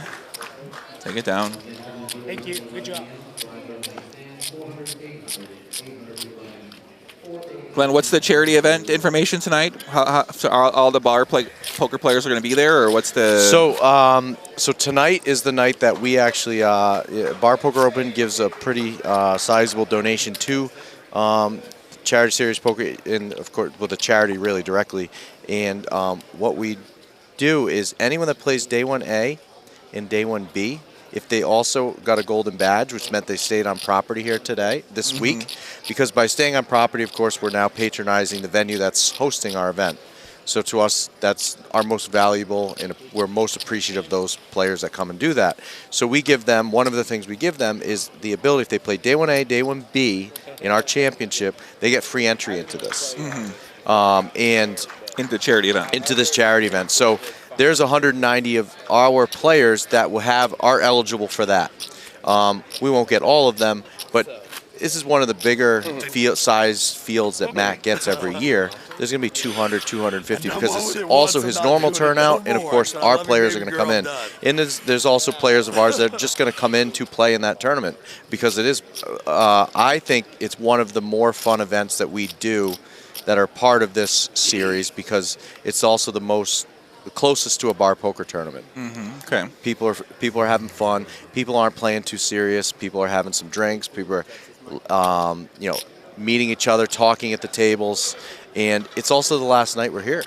Take it down. Thank you. Good job. Glenn, what's the charity event information tonight? So all the poker players are going to be there, or what's the? So tonight is the night that we actually Bar Poker Open gives a pretty sizable donation to Charity Series Poker, and of course with a charity really directly. And what we do is anyone that plays Day 1A and Day 1B, if they also got a golden badge, which meant they stayed on property here this week, because by staying on property, of course, we're now patronizing the venue that's hosting our event. So to us, that's our most valuable, and we're most appreciative of those players that come and do that. So we give them, one of the things we give them is the ability, if they play Day 1A, Day 1B in our championship, they get free entry into this. And into the charity event. Into this charity event. So there's 190 of our players that are eligible for that. We won't get all of them, but this is one of the bigger size fields that Matt gets every year. There's going to be 200, 250 because it's also his normal turnout, and of course our players are going to come in. And there's also players of ours that are just going to come in to play in that tournament because it is, I think it's one of the more fun events that we do that are part of this series because it's also the closest to a bar poker tournament. Okay. People are having fun. People aren't playing too serious. People are having some drinks. People are, meeting each other, talking at the tables, and it's also the last night we're here.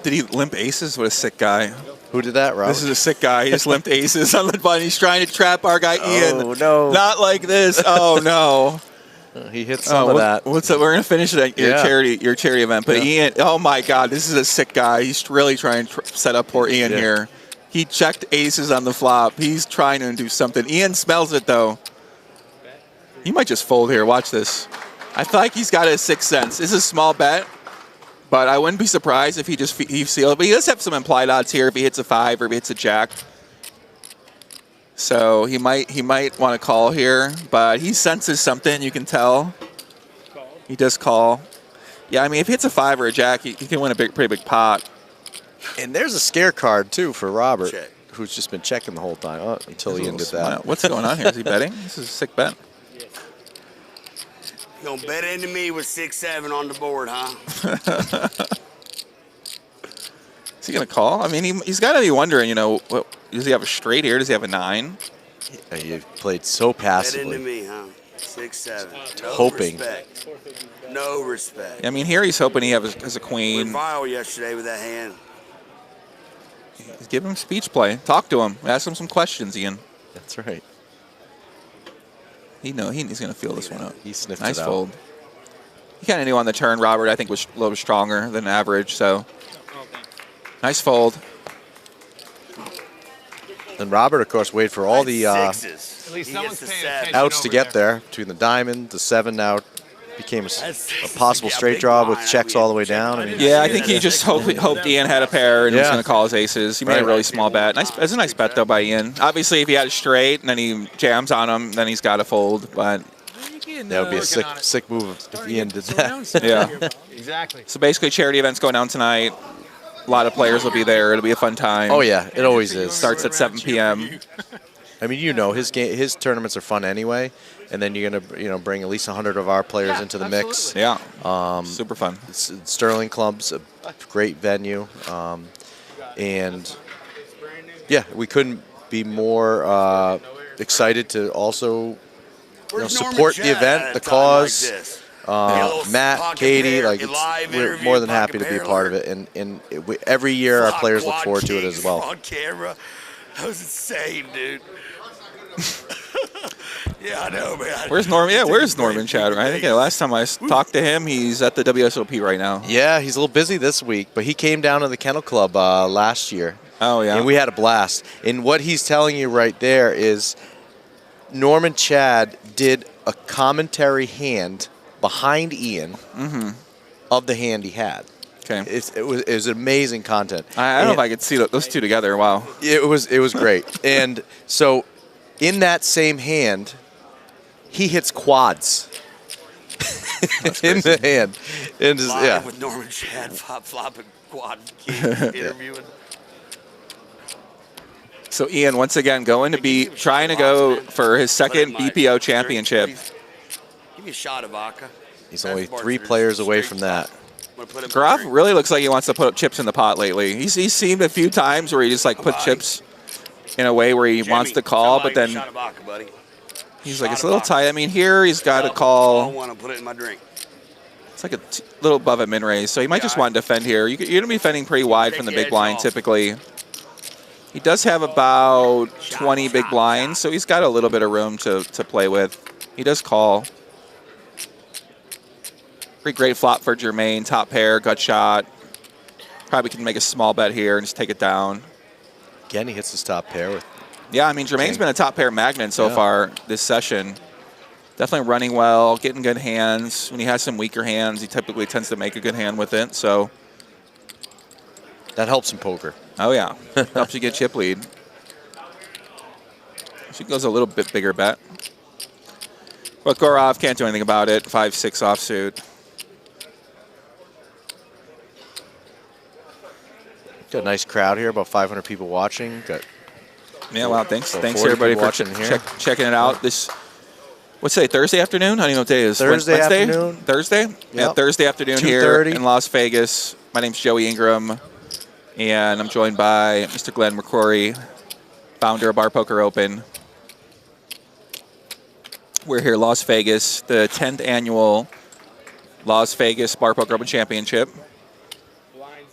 Did he limp aces? What a sick guy. Who did that, Rob? This is a sick guy. He just limped aces on the button. He's trying to trap our guy Ian. Oh, no. Not like this. Oh, no. He hit some of that. What's up? We're going to finish it at your charity event. But Ian, oh, my God, this is a sick guy. He's really trying to set up poor Ian here. He checked aces on the flop. He's trying to do something. Ian smells it, though. He might just fold here. Watch this. I feel like he's got a sixth sense. This is a small bet. But I wouldn't be surprised if he sealed. But he does have some implied odds here if he hits a 5 or if he hits a jack. So he might want to call here, but he senses something. You can tell. He does call. Yeah, I mean, if he hits a 5 or a jack, he can win a pretty big pot. And there's a scare card too for Robert, who's just been checking the whole time until he ended that. What's going on here? Is he betting? This is a sick bet. You gonna bet into me with 6-7 on the board, huh? Is he gonna call? I mean, he's got to be wondering. You know, does he have a straight here? Does he have a 9? You played so passively. Bet into me, huh? 6-7. No Hoping. Respect. No respect. I mean, here he's hoping he has a queen. Went viral yesterday with that hand. Give him speech play. Talk to him. Ask him some questions, Ian. That's right. He's going to feel this one out. He sniffed nice it out. fold. He kind of knew on the turn. Robert, I think, was a little stronger than average. So, nice fold. And Robert, of course, waited for all the At least someone's paying attention outs to over get there. Between the diamond, the 7 now became a possible straight draw with checks all the way down. I mean, Yeah, I think he just hoped Ian had a pair and was going to call his aces. He made a really small bet. That's a nice bet, though, by Ian. Obviously, if he had a straight and then he jams on him, then he's got to fold. But that would be a sick move if Ian did that. Yeah. Exactly. So basically, charity event's going down tonight. A lot of players will be there. It'll be a fun time. Oh, yeah, it always is. Starts at 7 p.m. I mean, his tournaments are fun anyway, and then you're gonna bring at least 100 of our players into the mix. Yeah, super fun. Sterling Club's a great venue, and yeah, we couldn't be more excited to also support the event, the cause. Matt, Katie, we're more than happy to be a part of it, and every year our players look forward to it as well. On camera, that was insane, dude. Yeah, I know, man. Where's Norman? Yeah, where's Norman Chadwick? I think last time I talked to him, he's at the WSOP right now. Yeah, he's a little busy this week, but he came down to the Kennel Club last year. Oh, yeah. And we had a blast. And what he's telling you right there is Norman Chad did a commentary hand behind Ian of the hand he had. Okay. It was amazing content. I don't know if I could see those two together. Wow. It was great. And so in that same hand, he hits quads in the hand. And Live with Norman Chad flopping quad interviewing. So Ian, once again, going to be trying to go for his second BPO championship. Give me a shot of vodka. He's only 3 players away from that. Groff really looks like he wants to put chips in the pot lately. He's seen a few times where he just put chips in a way where he wants to call, but then he's like, it's a little tight. I mean, here he's got to call. I don't want to put it in my drink. It's like a little above a min raise, so he might just want to defend here. You're going to be defending pretty wide from the big blind typically. He does have about 20 big blinds, so he's got a little bit of room to play with. He does call. Pretty great flop for Jermaine. Top pair, gut shot. Probably can make a small bet here and just take it down. Again, he hits his top pair with. Yeah, I mean, Jermaine's been a top pair magnet so far this session. Definitely running well, getting good hands. When he has some weaker hands, he typically tends to make a good hand with it. So that helps in poker. Oh, yeah. Helps you get chip lead. She goes a little bit bigger bet. But Gorov can't do anything about it. 5-6 offsuit. Got a nice crowd here, about 500 people watching. Yeah, wow, thanks everybody for checking it out. What's today, Thursday afternoon? I don't even know what day it is. Thursday Wednesday? afternoon. Thursday? Yep. Yeah, Thursday afternoon here in Las Vegas. My name's Joey Ingram, and I'm joined by Mr. Glenn McCrory, founder of Bar Poker Open. We're here in Las Vegas, the 10th annual Las Vegas Bar Poker Open Championship.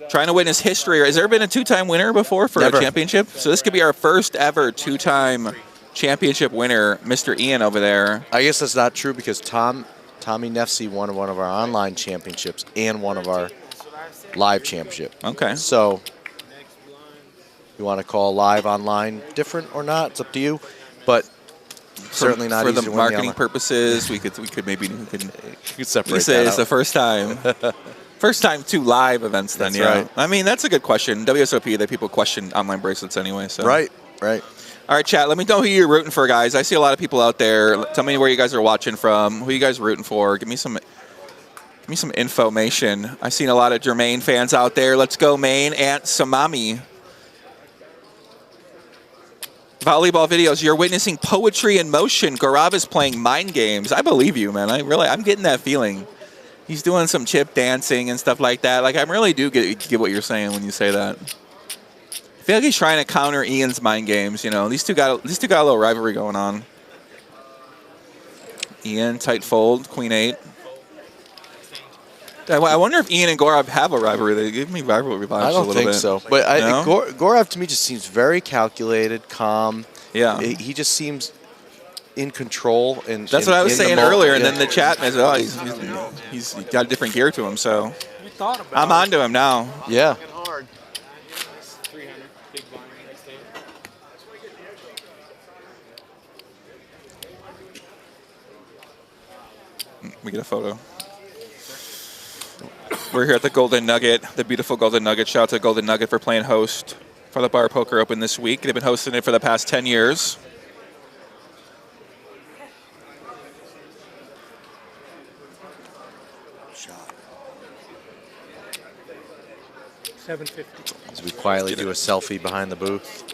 Trying to witness history. Has there been a 2-time winner before for Never. a championship? So this could be our first ever 2-time championship winner, Mr. Ian over there. I guess that's not true because Tommy Nefsey won one of our online championships and one of our live championship. Okay. So you want to call live online different or not? It's up to you. But certainly not for easy the to win marketing online. purposes. We could maybe You could separate say that it's out. the first time. First time 2 live events then, That's yeah. right. I mean, that's a good question. WSOP, that people question online bracelets anyway. So. Right. All right, chat, let me know who you're rooting for, guys. I see a lot of people out there. Tell me where you guys are watching from. Who you guys rooting for? Give me some information. I've seen a lot of Jermaine fans out there. Let's go, Maine. Aunt Samami. Volleyball videos. You're witnessing poetry in motion. Gaurav is playing mind games. I believe you, man. I'm getting that feeling. He's doing some chip dancing and stuff like that. Like, I really do get what you're saying when you say that. I feel like he's trying to counter Ian's mind games. You know, these two got a little rivalry going on. Ian, tight fold, Queen 8. I wonder if Ian and Gaurav have a rivalry. They give me rivalry vibes I a don't little think bit. so. But No? Gaurav to me just seems very calculated, calm. Yeah. He just seems in control. And That's what I was in the saying moment. earlier, and Yeah. then the chat is, oh, he's got a different gear to him, so I'm on to him now. Yeah. We get a photo. We're here at the Golden Nugget, the beautiful Golden Nugget. Shout out to Golden Nugget for playing host for the Bar Poker Open this week. They've been hosting it for the past 10 years. $750. As we quietly do a selfie behind the booth.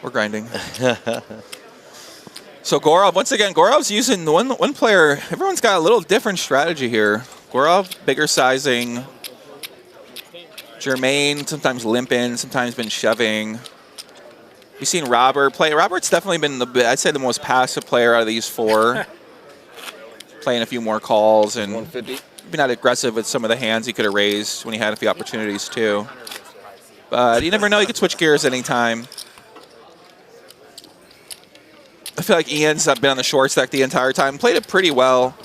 We're grinding. So Gaurav, once again, Gaurav's using the one player. Everyone's got a little different strategy here. Gaurav, bigger sizing. Jermaine, sometimes limping, sometimes been shoving. We've seen Robert play. Robert's definitely been, I'd say, the most passive player out of these 4. Playing a few more calls and maybe not aggressive with some of the hands he could have raised when he had a few opportunities too. But you never know, he could switch gears anytime. I feel like Ian's been on the short stack the entire time. Played it pretty well.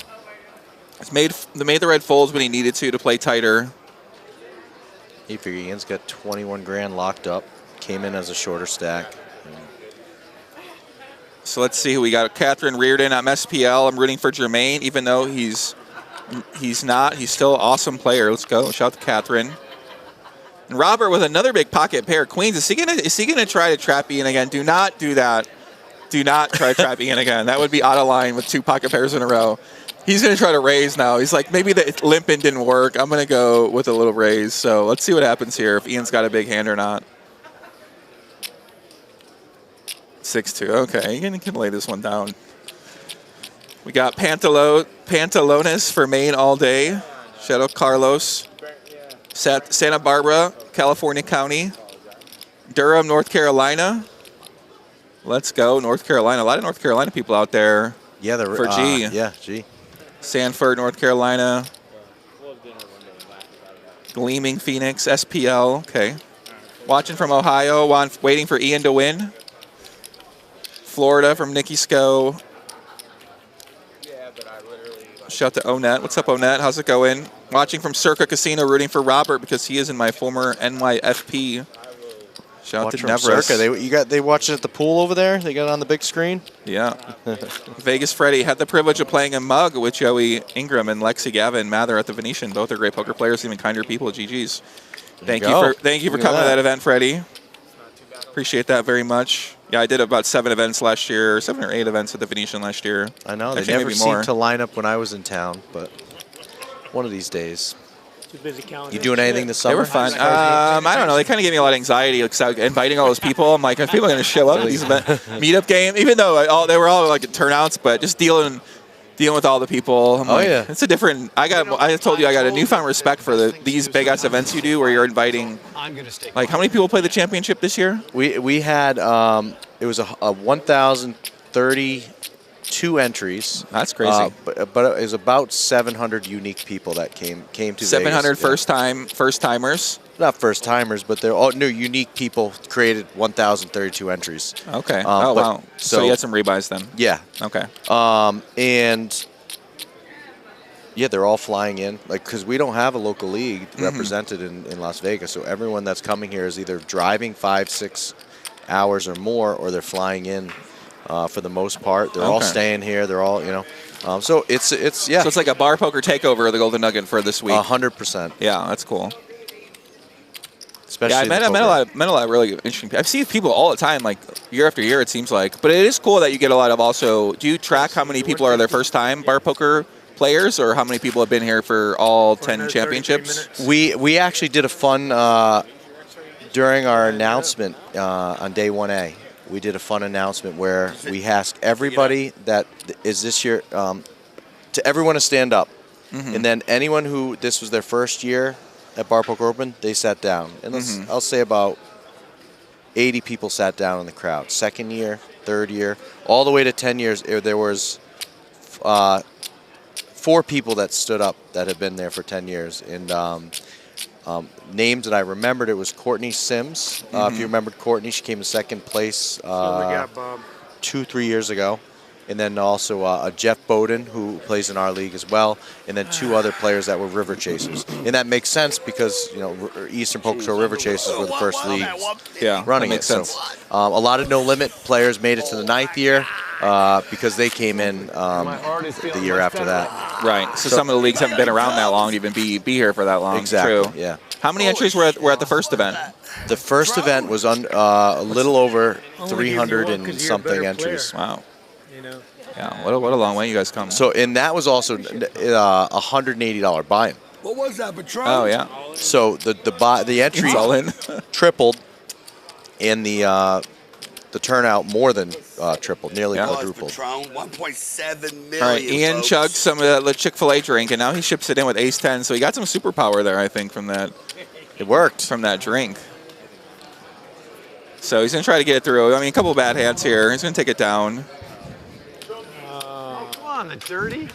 He's made the red folds when he needed to play tighter. You figure Ian's got 21 grand locked up. Came in as a shorter stack. So let's see who we got. Catherine Reardon. I'm SPL. I'm rooting for Jermaine, even though he's not. He's still an awesome player. Let's go. Shout out to Catherine. And Robert with another big pocket pair of queens. Is he gonna try to trap Ian again? Do not do that. Do not try to trap Ian again. That would be out of line with 2 pocket pairs in a row. He's going to try to raise now. He's like, maybe the limping didn't work. I'm going to go with a little raise. So let's see what happens here, if Ian's got a big hand or not. 6-2. Okay, you can lay this one down. We got Pantalones for Maine all day. Shout out Carlos. Santa Barbara, California County. Durham, North Carolina. Let's go, North Carolina. A lot of North Carolina people out there. Yeah, for G. Yeah, G. Sanford, North Carolina. Gleaming Phoenix, SPL. Okay. Watching from Ohio, waiting for Ian to win. Florida from Nikki Sko. Shout out to Onet. What's up, Onet? How's it going? Watching from Circa Casino, rooting for Robert because he is in my former NYFP. Shout out to Nevers. Circa. They watch it at the pool over there? They got it on the big screen? Yeah. Vegas Freddy had the privilege of playing a mug with Joey Ingram and Lexi Gavin Mather at the Venetian. Both are great poker players, even kinder people. GG's. Thank you for coming to that event, Freddie. Appreciate that very much. Yeah, I did about 7 events last year, 7 or 8 events at the Venetian last year. I know. Actually, they never maybe seemed more. to line up when I was in town, but one of these days. Too busy calendar. You doing anything this summer? They were fun. I don't know. They kind of gave me a lot of anxiety because I was inviting all those people. I'm like, are people going to show up at these meetup games? Even though they were all like turnouts, but just dealing with all the people. Yeah. It's a different. I told you I got a newfound respect for these big ass events you do where you're inviting. Like, how many people play the championship this year? We had it was a 1,032 entries. That's crazy. But it was about 700 unique people that came to 700 Vegas. first timers. not first timers, but they're all new, unique people. Created 1,032 entries. Okay. Oh wow. So you had some rebuys then. Yeah. Okay. And yeah, they're all flying in, like, because we don't have a local league represented in Las Vegas. So everyone that's coming here is either driving 5-6 hours or more, or they're flying in for the most part. They're all staying here. They're all, you know. So it's yeah. So it's like a bar poker takeover of the Golden Nugget for this week. 100%. Yeah, that's cool. Especially yeah, I met a lot of really interesting people. I've seen people all the time, like year after year, it seems like. But it is cool that you get a lot of also. Do you track how many people are their first time bar poker players, or how many people have been here for all 10 championships? We actually did a fun during our announcement on day 1A. We did a fun announcement where we asked everybody that is this year to everyone to stand up, and then anyone who this was their first year at Bar Poker Open, they sat down, and I'll say about 80 people sat down in the crowd. Second year, third year, all the way to 10 years. There was 4 people that stood up that had been there for 10 years. And names that I remembered, it was Courtney Sims. If you remembered Courtney, she came in second place 2-3 years ago. And then also Jeff Bowden, who plays in our league as well. And then 2 other players that were River Chasers. And that makes sense because, you know, Eastern Poker Tour River Chasers were the first league running it. So a lot of No Limit players made it to the 9th year. Because they came in the year after that. Right. So some of the leagues haven't been around that long to even be here for that long. Exactly. True. Yeah. How many entries were at the first event? The first event was a little over 300 and something entries. Wow. Yeah. What a long way you guys come. So and that was also $180 buy-in. What was that, Patron? Oh yeah. So the entries all in tripled, and the turnout more than tripled, nearly quadrupled. 1.7 million. All right, Ian chugged some of that Chick-fil-A drink, and now he ships it in with ace-10, so he got some superpower there, I think, from that. It worked. From that drink. So he's going to try to get it through. I mean, a couple of bad hands here. He's going to take it down. Come on, the dirty.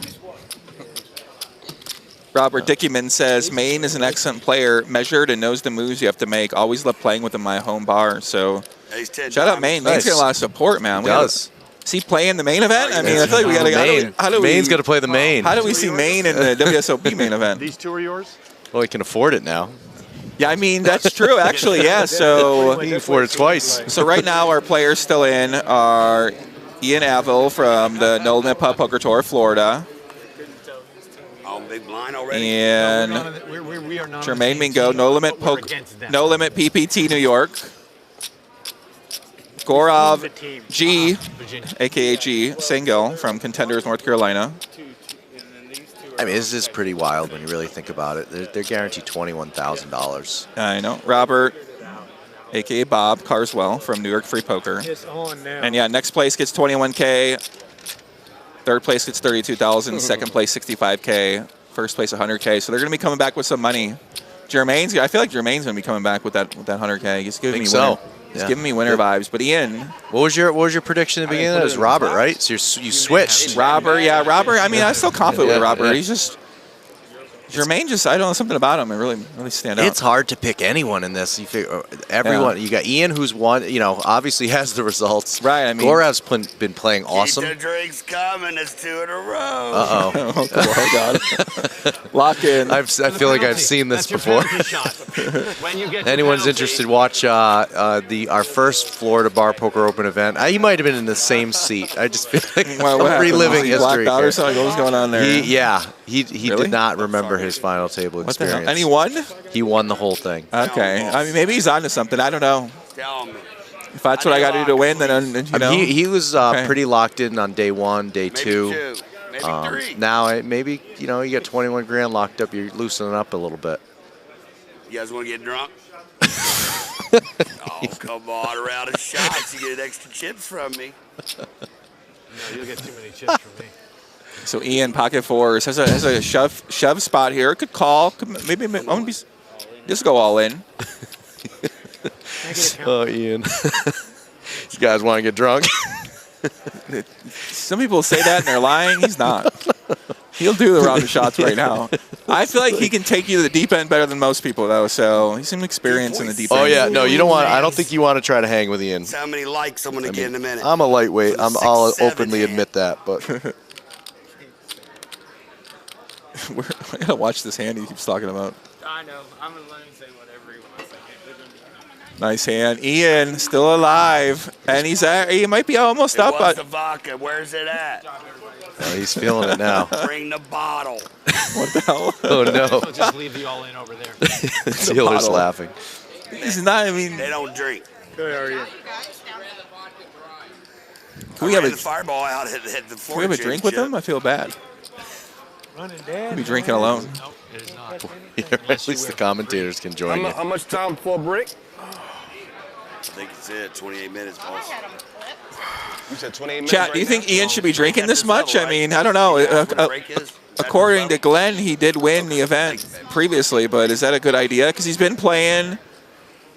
Robert Dickeyman says, Maine is an excellent player, measured and knows the moves you have to make. Always love playing with him in my home bar. So shout out Maine. Maine's getting a lot of support, man. He does. Is he playing the main event? I mean, I feel like we got to. Maine's got to play the main. How do we see Maine in the WSOP main event? These 2 are yours? Well, he can afford it now. Yeah, I mean, that's true, actually, yeah. So he can afford it twice. So right now our players still in are Ian Avil from the No Limit Pub Poker Tour, Florida. Big blind already. And Jermaine Mingo, No Limit PPT, New York. Gaurav G, a.k.a. G, single from Contenders, North Carolina. I mean, this is pretty wild when you really think about it. They're guaranteed $21,000. I know. Robert, a.k.a. Bob Carswell from New York Free Poker. And yeah, next place gets $21K. Third place gets $32,000. Second place, $65K. First place, $100K. So they're going to be coming back with some money. I feel like Jermaine's going to be coming back with that $100K. He's giving me winner. He's giving me winner vibes. But Ian, what was your prediction at the beginning? It was Robert, right? So you switched. Robert, yeah, Robert. I mean, I'm still confident with Robert. He's just Jermaine. I don't know, something about him. It really stand out. It's hard to pick anyone in this. You figure everyone. You got Ian, who's won. You know, obviously has the results. Right. I mean, Gaurav's been playing awesome. Keep the drinks coming. It's 2 in a row. Oh God. Lock in. I feel like I've seen this before. Anyone's interested, watch our first Florida Bar Poker Open event. He might have been in the same seat. I just feel like I'm reliving history. Blacked out or something? What was going on there? He really? Did not remember his final table experience. What the hell? And he won? He won the whole thing. Okay. I mean, maybe he's onto something. I don't know. If that's what I got to do to win, then you know. He was pretty locked in on day 1, day 2. Maybe 3. Now maybe you got 21 grand locked up. You're loosening up a little bit. You guys want to get drunk? Oh, come on, a round of shots. You get extra chips from me. No, you'll get too many chips from me. So Ian, pocket fours, has a shove spot here. Could call. Maybe I'm gonna be just go all in. Oh, Ian. You guys want to get drunk? Some people say that and they're lying. He's not. He'll do the round of shots right now. I feel like he can take you to the deep end better than most people, though. So he's some experience in the deep end. Oh yeah, no, you don't want. I don't think you want to try to hang with Ian. How many likes I'm gonna get in a minute? I'm a lightweight. I'll openly admit that, but I gotta watch this hand he keeps talking about. I know. I'm gonna let him say whatever he wants. Nice hand. Ian still alive, and he might be almost up. What's the vodka? Where's it at? he's feeling it now. Bring the bottle. What the hell? Oh no! So just leave the all-in over there. The dealer's laughing. He's not. I mean, they don't drink. Good, how are you? Can we have a fireball out at the Can we have a drink with him? I feel bad. He'll be drinking alone. Nope, it is not. At least the commentators can join you. How much time for a break? I think it's it. 28 minutes, boss. You said 28 minutes. Chat, do you think Ian should be drinking this much? I mean, I don't know. According to Glenn, he did win the event previously, but is that a good idea? Because he's been playing,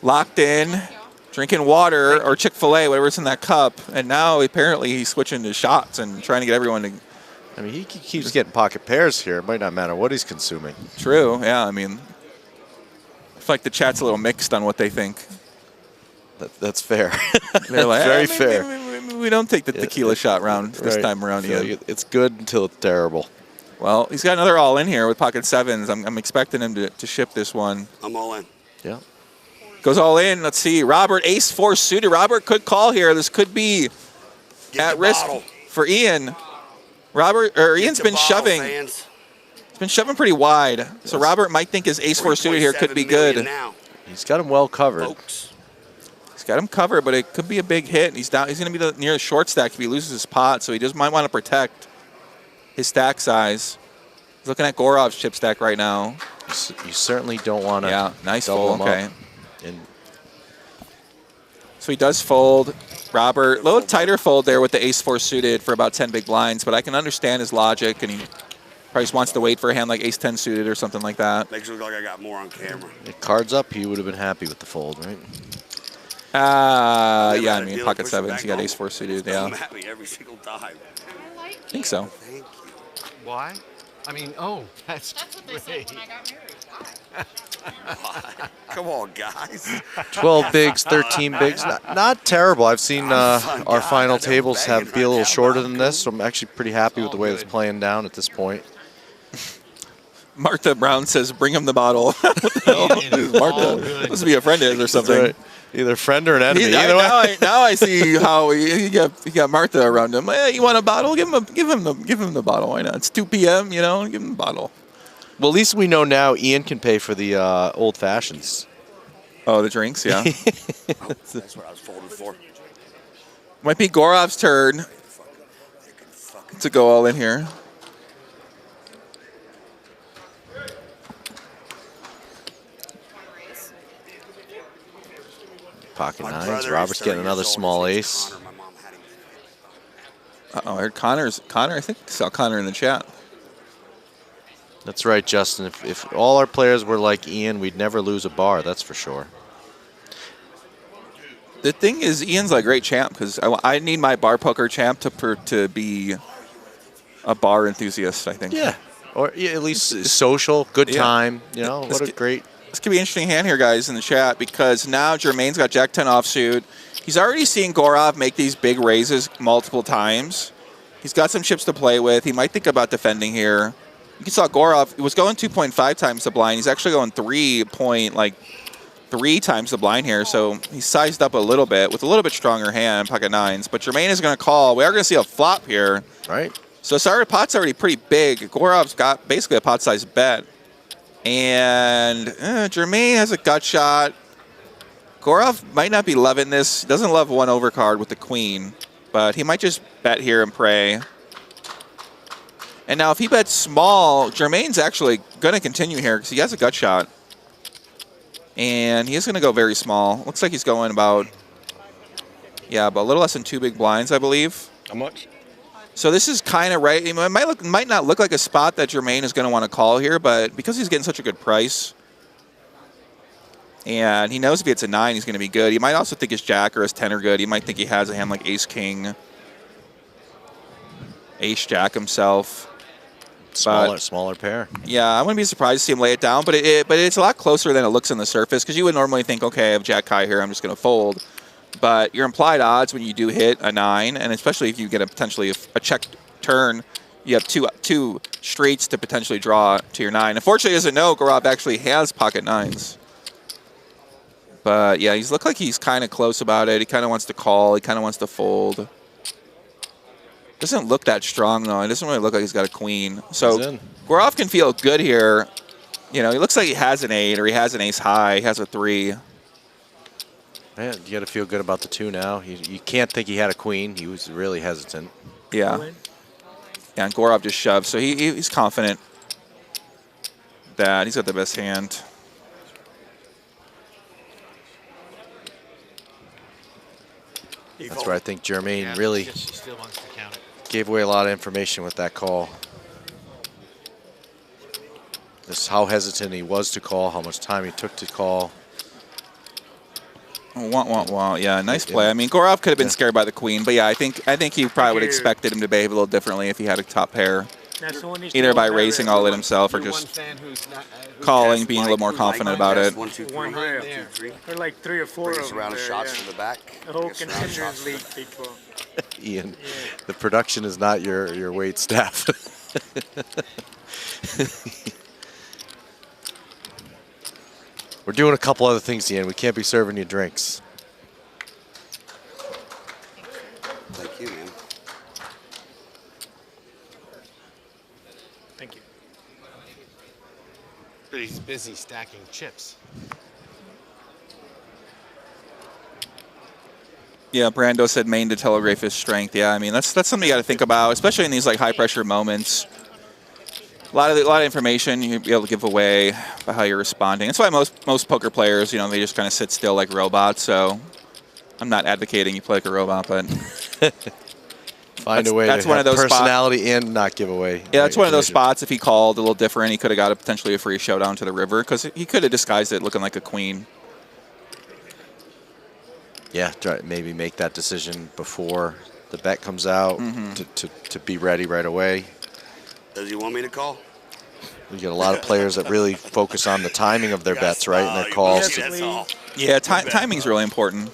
locked in, drinking water or Chick-fil-A, whatever's in that cup, and now apparently he's switching to shots and trying to get everyone to... I mean, he keeps getting pocket pairs here. It might not matter what he's consuming. True, yeah, I mean, I feel like the chat's a little mixed on what they think. That's fair. They're like, very fair. We don't take the tequila shot round this time around here. Like it's good until it's terrible. Well, he's got another all in here with pocket sevens. I'm expecting him to ship this one. I'm all in. Yeah. Goes all in. Let's see. Robert, ace-4 suited. Robert could call here. This could be at risk for Ian. Ian's been shoving. Fans. He's been shoving pretty wide. So Robert might think his ace-4 suited here could be good. He's got him well covered. Folks. He's got him covered, but it could be a big hit. He's down. He's going to be near the short stack if he loses his pot, so he just might want to protect his stack size. He's looking at Gorov's chip stack right now. You certainly don't want to. Yeah, nice double fold. Okay. So he does fold. Robert, a little tighter fold there with the ace-4 suited for about 10 big blinds, but I can understand his logic, and he probably just wants to wait for a hand like ace-10 suited or something like that. Makes it look like I got more on camera. Cards up, he would have been happy with the fold, right? Yeah, I mean, pocket sevens, he got ace-4 suited, yeah. I'm happy every single time. I think so. Thank you. Why? I mean, that's what they said when I got married. Come on, guys. 12 bigs, 13 bigs. Not terrible. I've seen our final tables be a little shorter than this, so I'm actually pretty happy with the way it's playing down at this point. Martha Brown says, bring him the bottle. What the hell? Martha must be a friend of his or something. Right. Either friend or an enemy. Either way. Now I see how he got Martha around him. Hey, you want a bottle? Give him the bottle. Why not? It's 2 p.m. You know, give him the bottle. Well, at least we know now Ian can pay for the old fashions. Oh, the drinks, yeah. That's what I was folding for. Might be Gorov's turn to go all in here. Pocket nines. Robert's getting another small ace. Uh-oh, I heard Connor, I think I saw Connor in the chat. That's right, Justin. If all our players were like Ian, we'd never lose a bar, that's for sure. The thing is, Ian's like a great champ because I need my bar poker champ to be a bar enthusiast, I think. Yeah, or at least social, good time. You know, what a great... This could be an interesting hand here, guys, in the chat, because now Jermaine's got Jack-10 offsuit. He's already seen Gorov make these big raises multiple times. He's got some chips to play with. He might think about defending here. You saw Gorov, he was going 2.5 times the blind. He's actually going 3 times the blind here, so he's sized up a little bit with a little bit stronger hand, pocket nines. But Jermaine is going to call. We are going to see a flop here. Right. So pot's already pretty big. Gorov's got basically a pot-sized bet. And Jermaine has a gut shot. Gorov might not be loving this. He doesn't love one overcard with the queen, but he might just bet here and pray. And now if he bets small, Jermaine's actually going to continue here because he has a gut shot. And he is going to go very small. Looks like he's going about a little less than 2 big blinds, I believe. How much? So this is kind of right. It might not look like a spot that Jermaine is going to want to call here, but because he's getting such a good price, and he knows if he hits a 9, he's going to be good. He might also think his Jack or his 10 are good. He might think he has a hand like Ace-King, Ace-Jack himself. Smaller pair. Yeah, I wouldn't be surprised to see him lay it down, but it's a lot closer than it looks on the surface, because you would normally think, okay, I have Jack high here, I'm just going to fold. But your implied odds when you do hit a 9, and especially if you get potentially a checked turn, you have two straights to potentially draw to your 9. Unfortunately, he doesn't know Gaurav actually has pocket 9s. But yeah, he's looked like he's kind of close about it. He kind of wants to call. He kind of wants to fold. Doesn't look that strong, though. It doesn't really look like he's got a queen. So Gaurav can feel good here. You know, he looks like he has an 8, or he has an ace high. He has a 3. Man, you got to feel good about the 2 now. You can't think he had a queen. He was really hesitant. Yeah. Yeah, and Gaurav just shoved. So he's confident that he's got the best hand. That's where I think Jermaine really gave away a lot of information with that call. Just how hesitant he was to call, how much time he took to call. Wow. Yeah, nice play. I mean, Gaurav could have been scared by the queen, but yeah, I think he probably would have expected him to behave a little differently if he had a top pair. Either by raising all in himself or just calling, being a little more confident about it. One there. There are like 3 or 4 of them. Round of shots from the back. The whole contenders league people. Ian, the production is not your wait staff. We're doing a couple other things, Ian. We can't be serving you drinks. Thank you, man. Thank you. But he's busy stacking chips. Yeah, Brando said main to telegraph his strength. Yeah, I mean, that's something you got to think about, especially in these like high pressure moments. A lot of information you'll be able to give away about how you're responding. That's why most poker players, they just kind of sit still like robots. So I'm not advocating you play like a robot, but find a way to have personality and not give away. Yeah, that's one of those spots. If he called a little different, he could have got potentially a free showdown to the river, because he could have disguised it looking like a queen. Yeah, maybe make that decision before the bet comes out to be ready right away. Does he want me to call? We get a lot of players that really focus on the timing of their bets, right, and their calls. Yeah, timing's really important.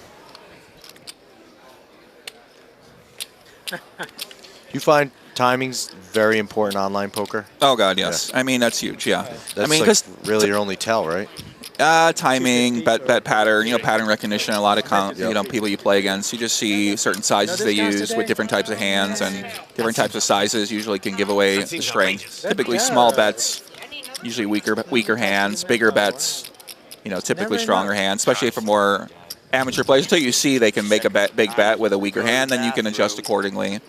You find timing's very important online poker? Oh God, yes. Yeah. I mean, that's huge. Yeah. That's like really your only tell, right? Timing, bet pattern, pattern recognition. A lot of people you play against, you just see certain sizes they use with different types of hands, and different types of sizes usually can give away the strength. Typically small bets, usually weaker hands. Bigger bets, typically stronger hands, especially for more amateur players. Until you see they can make a big bet with a weaker hand, then you can adjust accordingly.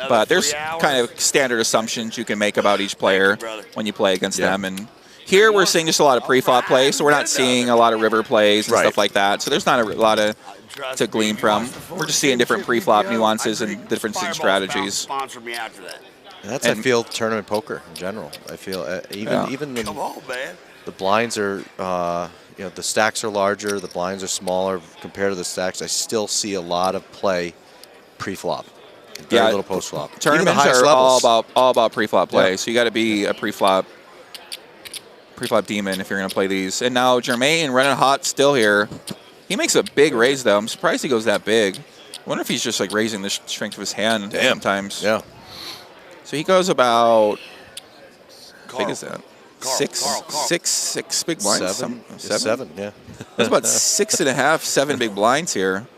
But there's kind of standard assumptions you can make about each player when you play against them. And here we're seeing just a lot of pre-flop plays, so we're not seeing a lot of river plays and stuff like that. So there's not a lot to glean from. We're just seeing different pre-flop nuances and different strategies. That's I feel tournament poker in general. I feel even the blinds are the stacks are larger, the blinds are smaller compared to the stacks. I still see a lot of play pre-flop. Very little post-flop. Tournaments are all about pre-flop play, so you got to be a pre-flop demon if you're going to play these. And now Jermaine running hot still here. He makes a big raise, though. I'm surprised he goes that big. I wonder if he's just like raising the strength of his hand sometimes. Yeah. So he goes about, how big is that? Six big blinds? Seven, yeah. That's about 6.5, 7 big blinds here.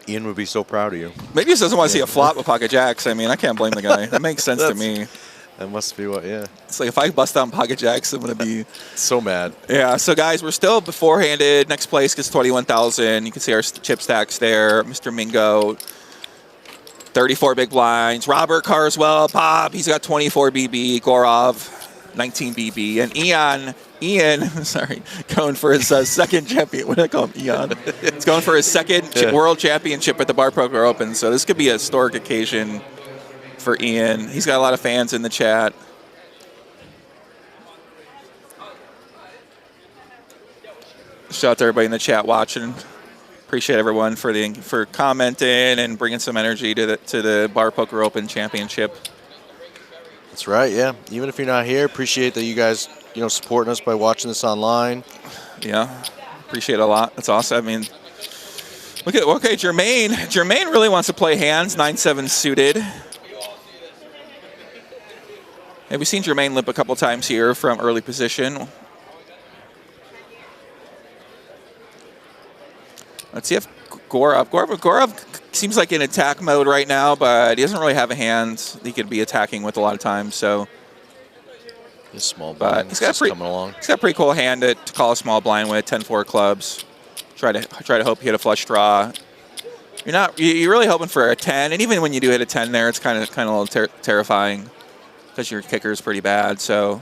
Ian would be so proud of you. Maybe he just doesn't want to see a flop with pocket jacks. I mean, I can't blame the guy. That makes sense to me. That must be what, yeah. It's like if I bust down pocket jacks, I'm going to be so mad. Yeah, so guys, we're still beforehanded. Next place gets 21,000. You can see our chip stacks there. Mr. Mingo, 34 big blinds. Robert Carswell, Bob, he's got 24 BB. Gaurav, 19 BB. And Ian, sorry, going for his second champion. What did I call him? Ian. He's going for his second world championship at the Bar Poker Open. So this could be a historic occasion for Ian. He's got a lot of fans in the chat. Shout out to everybody in the chat watching. Appreciate everyone for commenting and bringing some energy to the Bar Poker Open Championship. That's right, yeah. Even if you're not here, appreciate that you guys, supporting us by watching this online. Yeah, appreciate it a lot. That's awesome. I mean, look at, okay, Jermaine. Jermaine really wants to play hands, 9-7 suited. And we've seen Jermaine limp a couple times here from early position. Let's see if Gorov seems like in attack mode right now, but he doesn't really have a hand he could be attacking with a lot of times. So, this small blind he's got coming along. He's got a pretty cool hand to call a small blind with 10-4 clubs. Try to hope you hit a flush draw. You're really hoping for a 10, and even when you do hit a 10 there, it's kind of a little terrifying because your kicker is pretty bad. So,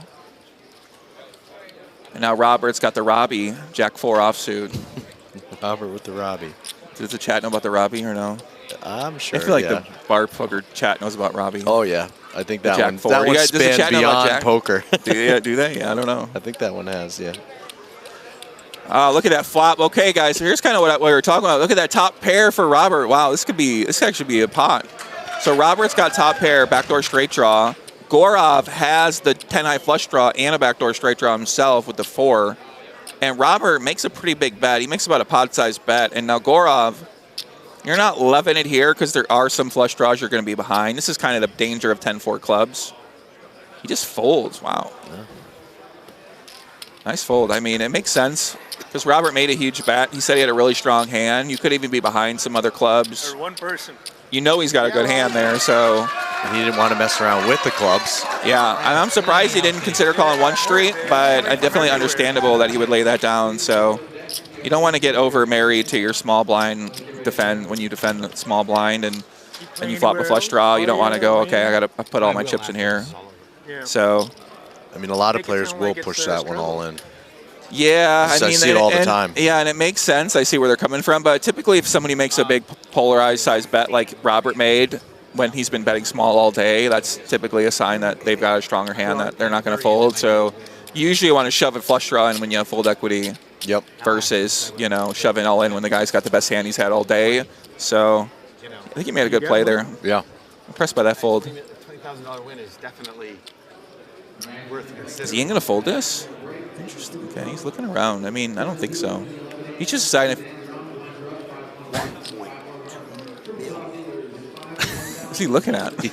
and now Robert's got the Robbie Jack 4 offsuit. Robert with the Robbie. Does the chat know about the Robbie or no? I'm sure. I feel like the bar poker chat knows about Robbie. Oh yeah, I think that Jack one. 4. That one spans beyond poker. Do they? Yeah, I don't know. I think that one has. Yeah. Look at that flop. Okay, guys. So here's kind of what we were talking about. Look at that top pair for Robert. Wow, this could actually be a pot. So Robert's got top pair, backdoor straight draw. Gorov has the 10-high flush draw and a backdoor straight draw himself with the 4. And Robert makes a pretty big bet. He makes about a pot-sized bet. And now Gorov, you're not loving it here because there are some flush draws you're going to be behind. This is kind of the danger of 10-4 clubs. He just folds. Wow. Yeah. Nice fold. I mean, it makes sense because Robert made a huge bet. He said he had a really strong hand. You could even be behind some other clubs. Or one person. You know he's got a good hand there, so. He didn't want to mess around with the clubs. Yeah, I'm surprised he didn't consider calling 1 street, but definitely understandable that he would lay that down. So you don't want to get over married to your small blind defend when you defend the small blind and you flop a flush draw. You don't want to go, okay, I got to put all my chips in here. So. I mean, a lot of players will push that one all in. Yeah, I see it all the time. Yeah, and it makes sense. I see where they're coming from. But typically, if somebody makes a big polarized size bet like Robert made when he's been betting small all day, that's typically a sign that they've got a stronger hand that they're not going to fold. So you usually want to shove a flush draw in when you have fold equity. Yep. Versus, shoving all in when the guy's got the best hand he's had all day. So I think he made a good play there. Yeah. Impressed by that fold. $20,000 win is definitely worth considering. Is Ian going to fold this? Interesting. Okay, he's looking around. I mean, I don't think so. He's just deciding if. What's he looking at? The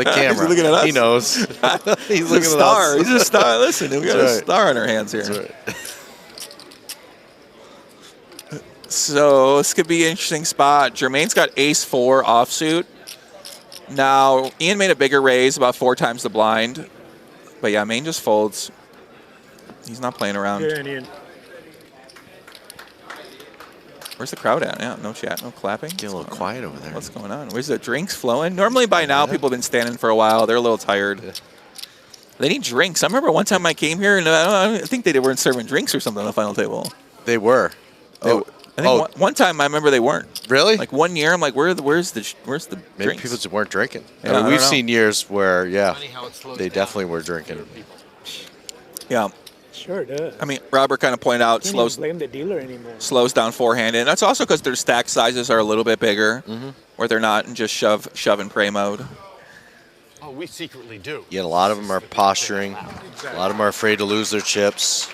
camera. He's looking at us. He knows. He's looking at us. He's a star. Listen, we got a star on our hands here. That's right. So this could be an interesting spot. Jermaine's got ace-4 offsuit. Now, Ian made a bigger raise, about 4 times the blind. But yeah, Maine just folds. He's not playing around. Ian. Where's the crowd at? Yeah, no chat, no clapping. Getting a little quiet over there. What's going on? Where's the drinks flowing? Normally by now, people have been standing for a while. They're a little tired. Yeah. They need drinks. I remember one time I came here, and I think they weren't serving drinks or something on the final table. They were. I think one time I remember they weren't. Really? Like 1 year, I'm like, where's the Maybe drinks? people just weren't drinking. Yeah, I mean, we've seen years where, they definitely were drinking. Yeah. Sure does. I mean, Robert kind of pointed out Can't even blame the dealer anymore. slows down forehand, and that's also because their stack sizes are a little bit bigger, where they're not in just shove and pray mode. Oh, we secretly do. Yeah, a lot of them are posturing. A lot of them are afraid to lose their chips.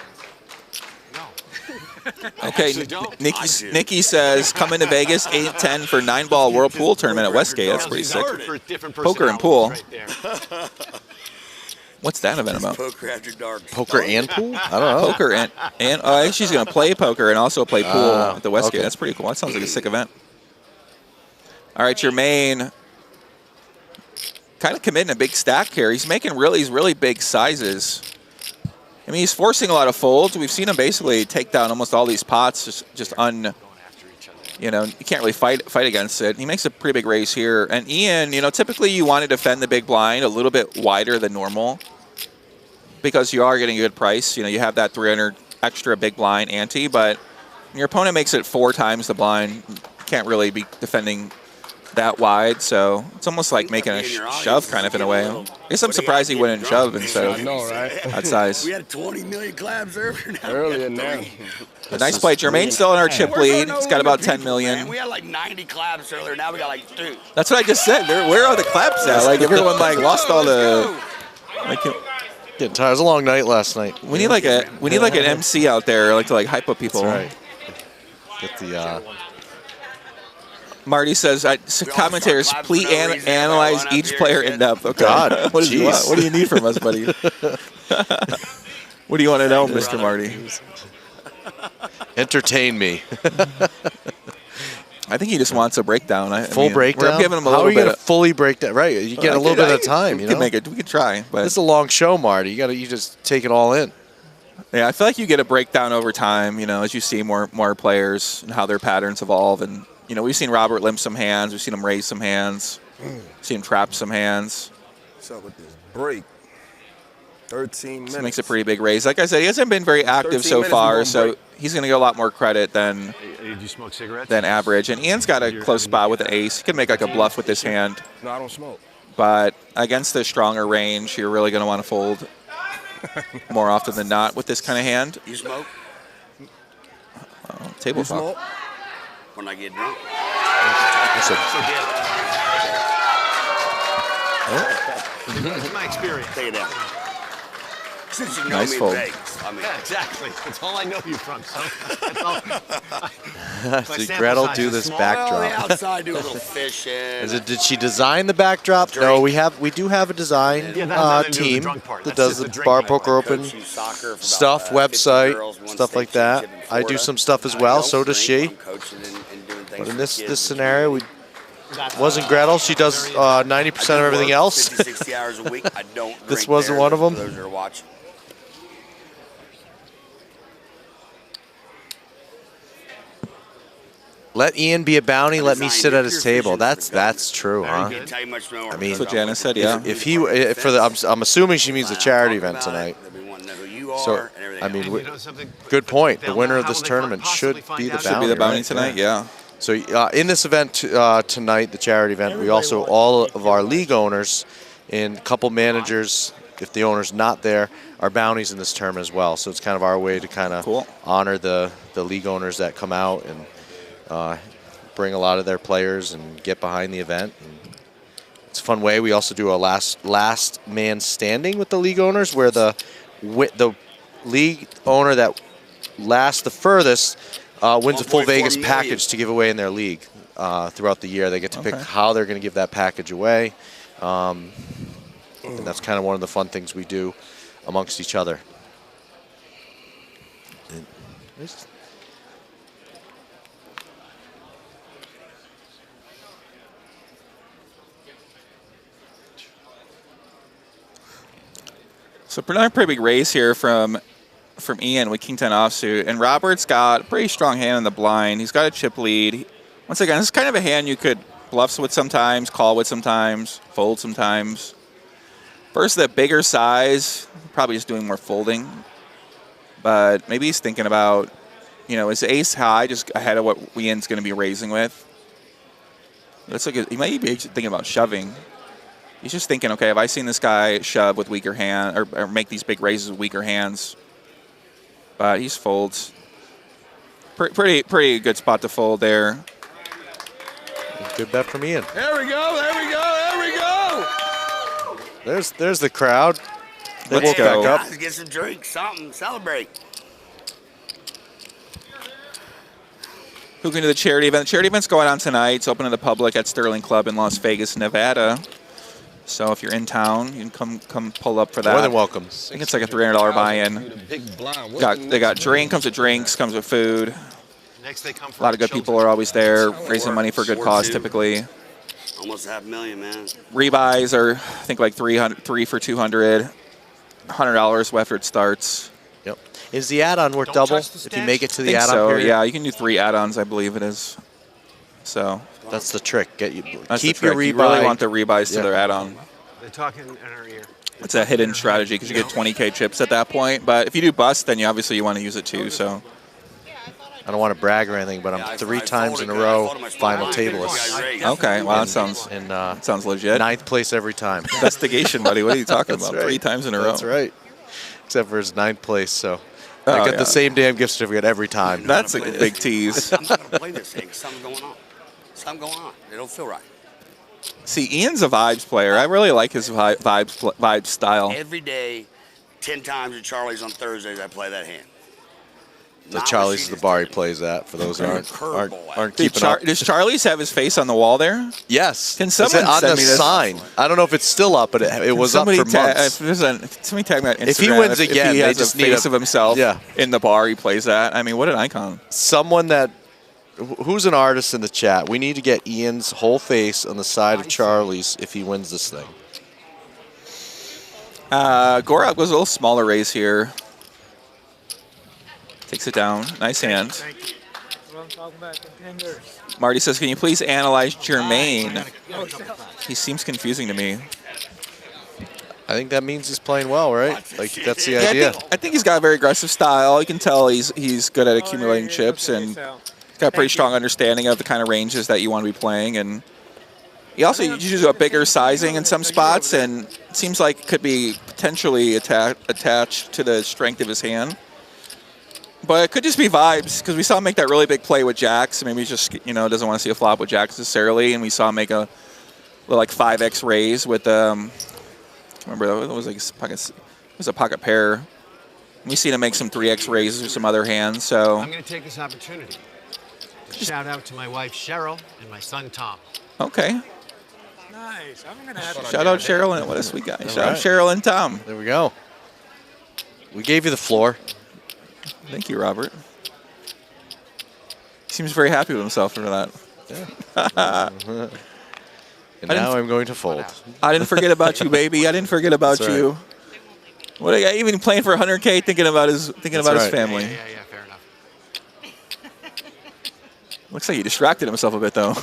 Okay, Nikki says, come into Vegas 8-10 for 9-ball World Pool Tournament at Westgate. That's pretty sick. Poker and pool. What's that event about? Poker after dark. Poker and pool? I don't know. Poker and I think she's going to play poker and also play pool at the Westgate. Okay. That's pretty cool. That sounds like a sick event. All right, Jermaine. Kind of committing a big stack here. He's making really big sizes. I mean, he's forcing a lot of folds. We've seen him basically take down almost all these pots. You can't really fight against it. He makes a pretty big raise here. And Ian, typically you want to defend the big blind a little bit wider than normal because you are getting a good price. You have that 300 extra big blind ante, but your opponent makes it 4 times the blind. You can't really be defending that wide, so it's almost like making a shove kind of in a way. I guess I'm surprised he went and shove instead of that size. We had 20 million claps earlier now. A nice play. Jermaine's still in our chip lead. He's got about 10 million. We had like 90 claps earlier. Now we got like 2. That's what I just said. Where are the claps at? Like everyone lost all the. Getting tired. It was a long night last night. We need like an MC out there, like to like hype up people. That's right. Get the. Marty says, commentators, please analyze each player in depth. Okay. God, what do you need from us, buddy? What do you want to know, Mr. Marty? Entertain me. I think he just wants a breakdown. Full breakdown? We're giving him a How little are you bit. going to fully break that? Right, you get a little bit of time. We can make it. We can try. But this is a long show, Marty. You just take it all in. Yeah, I feel like you get a breakdown over time. As you see more players and how their patterns evolve, and we've seen Robert limp some hands. We've seen him raise some hands. Seen him trap some hands. What's up with this break? 13 minutes. This makes a pretty big raise. Like I said, he hasn't been very active so far, so he's going to get a lot more credit than average. And Ian's got a close spot with an ace. He can make like a bluff with this hand. No, I don't smoke. But against the stronger range, you're really going to want to fold more often than not with this kind of hand. You smoke? Table talk. When I get drunk. That's my experience. Take it down. Since you know Nice me fold. in Vegas. Yeah, exactly. That's all I know you from. So that's all. Did Gretel do this backdrop? Well, the outside do a little fishing. Did she design the backdrop? No, we do have a design team that does the Bar Poker Open stuff, website, stuff like that. I do some stuff as well. So does she. But in this scenario, wasn't Gretel. She does 90% of everything else. 50, 60 hours a week. I don't. This wasn't one of them. For those that are watching. Let Ian be a bounty. Let me sit at his table. That's true, huh? I mean, That's what Janice said. Yeah. I'm assuming she means the charity event tonight. So I mean, good point. The winner of this tournament should be the bounty. Should be the bounty right? tonight. Yeah. So in this event tonight, the charity event, we also all of our league owners and a couple managers, if the owner's not there, are bounties in this tournament as well. So it's kind of our way to kind of honor the league owners that come out and bring a lot of their players and get behind the event. And it's a fun way. We also do a last man standing with the league owners, where the league owner that lasts the furthest wins a full Vegas package to give away in their league throughout the year. They get to pick how they're going to give that package away. And that's kind of one of the fun things we do amongst each other. So another pretty big raise here from Ian with King 10 offsuit, and Robert's got a pretty strong hand in the blind. He's got a chip lead. Once again, this is kind of a hand you could bluff with sometimes, call with sometimes, fold sometimes. Versus that bigger size, probably just doing more folding. But maybe he's thinking about, is ace high just ahead of what Ian's going to be raising with? Looks like he might be thinking about shoving. He's just thinking, okay, have I seen this guy shove with weaker hand or make these big raises with weaker hands? But he's folds. Pretty good spot to fold there. Good bet from Ian. There we go. There we go. There we go. There's the crowd. They Let's woke go. back up. Let's get some drinks, something, celebrate. Who can do the charity event? The charity event's going on tonight. It's open to the public at Sterling Club in Las Vegas, Nevada. So if you're in town, you can come pull up for that. More than welcome. I think it's like a $300 buy-in. They got comes with drinks, comes with food. A lot of good people are always there, raising money for a good cause typically. Almost $500,000, man. Rebuys are, I think, like 3 for $200, $100 after it starts. Yep. Is the add-on worth double if you make it to the add-on period? Yeah, you can do 3 add-ons, I believe it is. So that's the trick. Keep your rebuy. You really want the rebuys to their add-on. They're talking in our ear. It's a hidden strategy because you get 20K chips at that point. But if you do bust, then you obviously want to use it too. So I don't want to brag or anything, but I'm 3 times in a row final tableist. Okay, well that sounds legit. 9th place every time. Investigation, buddy. What are you talking about? Right. 3 times in a row. That's right. Except for his 9th place, so I get the same damn gift certificate every time. That's a big tease. I'm not going to play this thing. Something's going on. Something going on. It don't feel right. See, Ian's a vibes player. I really like his vibe style. Every day, 10 times at Charlie's on Thursdays, I play that hand. The Charlie's is the bar he plays at, for those who aren't keeping up. Does Charlie's have his face on the wall there? Yes. Can someone on send the me this? sign? I don't know if it's still up, but it was up for months. Somebody tag me on Instagram. If he wins again, if he they has just a need face of himself Yeah. in the bar he plays at. I mean, what an icon. Someone that, who's an artist in the chat? We need to get Ian's whole face on the side of Charlie's if he wins this thing. Gorak was a little smaller raise here. Takes it down. Nice hand. Thank you. Well, I'm talking about contenders. Marty says, can you please analyze Jermaine? He seems confusing to me. I think that means he's playing well, right? Like, that's the idea. I think he's got a very aggressive style. You can tell he's good at accumulating chips and got a pretty strong understanding of the kind of ranges that you want to be playing. And he also uses a bigger sizing in some spots, and it seems like it could be potentially attached to the strength of his hand. But it could just be vibes, because we saw him make that really big play with jacks. Maybe he just doesn't want to see a flop with jacks necessarily, and we saw him make a little like 5x raise with remember that was like a pocket pair. We've seen him make some 3x raises with some other hands. So I'm going to take this opportunity to shout out to my wife Cheryl and my son Tom. Okay. Nice. I'm gonna have Shout out Cheryl and what a sweet guy. Shout out Cheryl and Tom. There we go. We gave you the floor. Thank you, Robert. He seems very happy with himself for that. Yeah. And now I'm going to fold. I didn't forget about you, baby. I didn't forget about you. What even playing for 100K, thinking about his family. Yeah, fair enough. Looks like he distracted himself a bit though.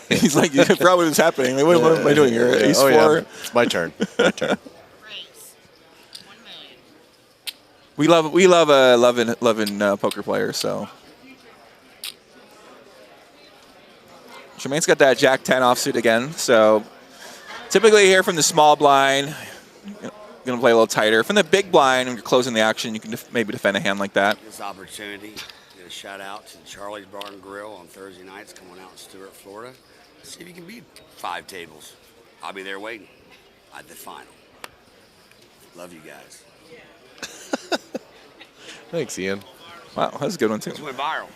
He's like, you forgot what was happening. Like, what am I doing here? Ace 4. Yeah. It's my turn. My turn. We love loving poker players. So Jermaine's got that Jack 10 offsuit again. So typically here from the small blind, you're gonna play a little tighter. From the big blind, when you're closing the action, you can maybe defend a hand like that. This opportunity, a shout out to Charlie's Bar and Grill on Thursday nights, coming out in Stuart, Florida. See if you can beat 5 tables. I'll be there waiting at the final. Love you guys. Thanks, Ian. Wow, that was a good one, too. This went viral.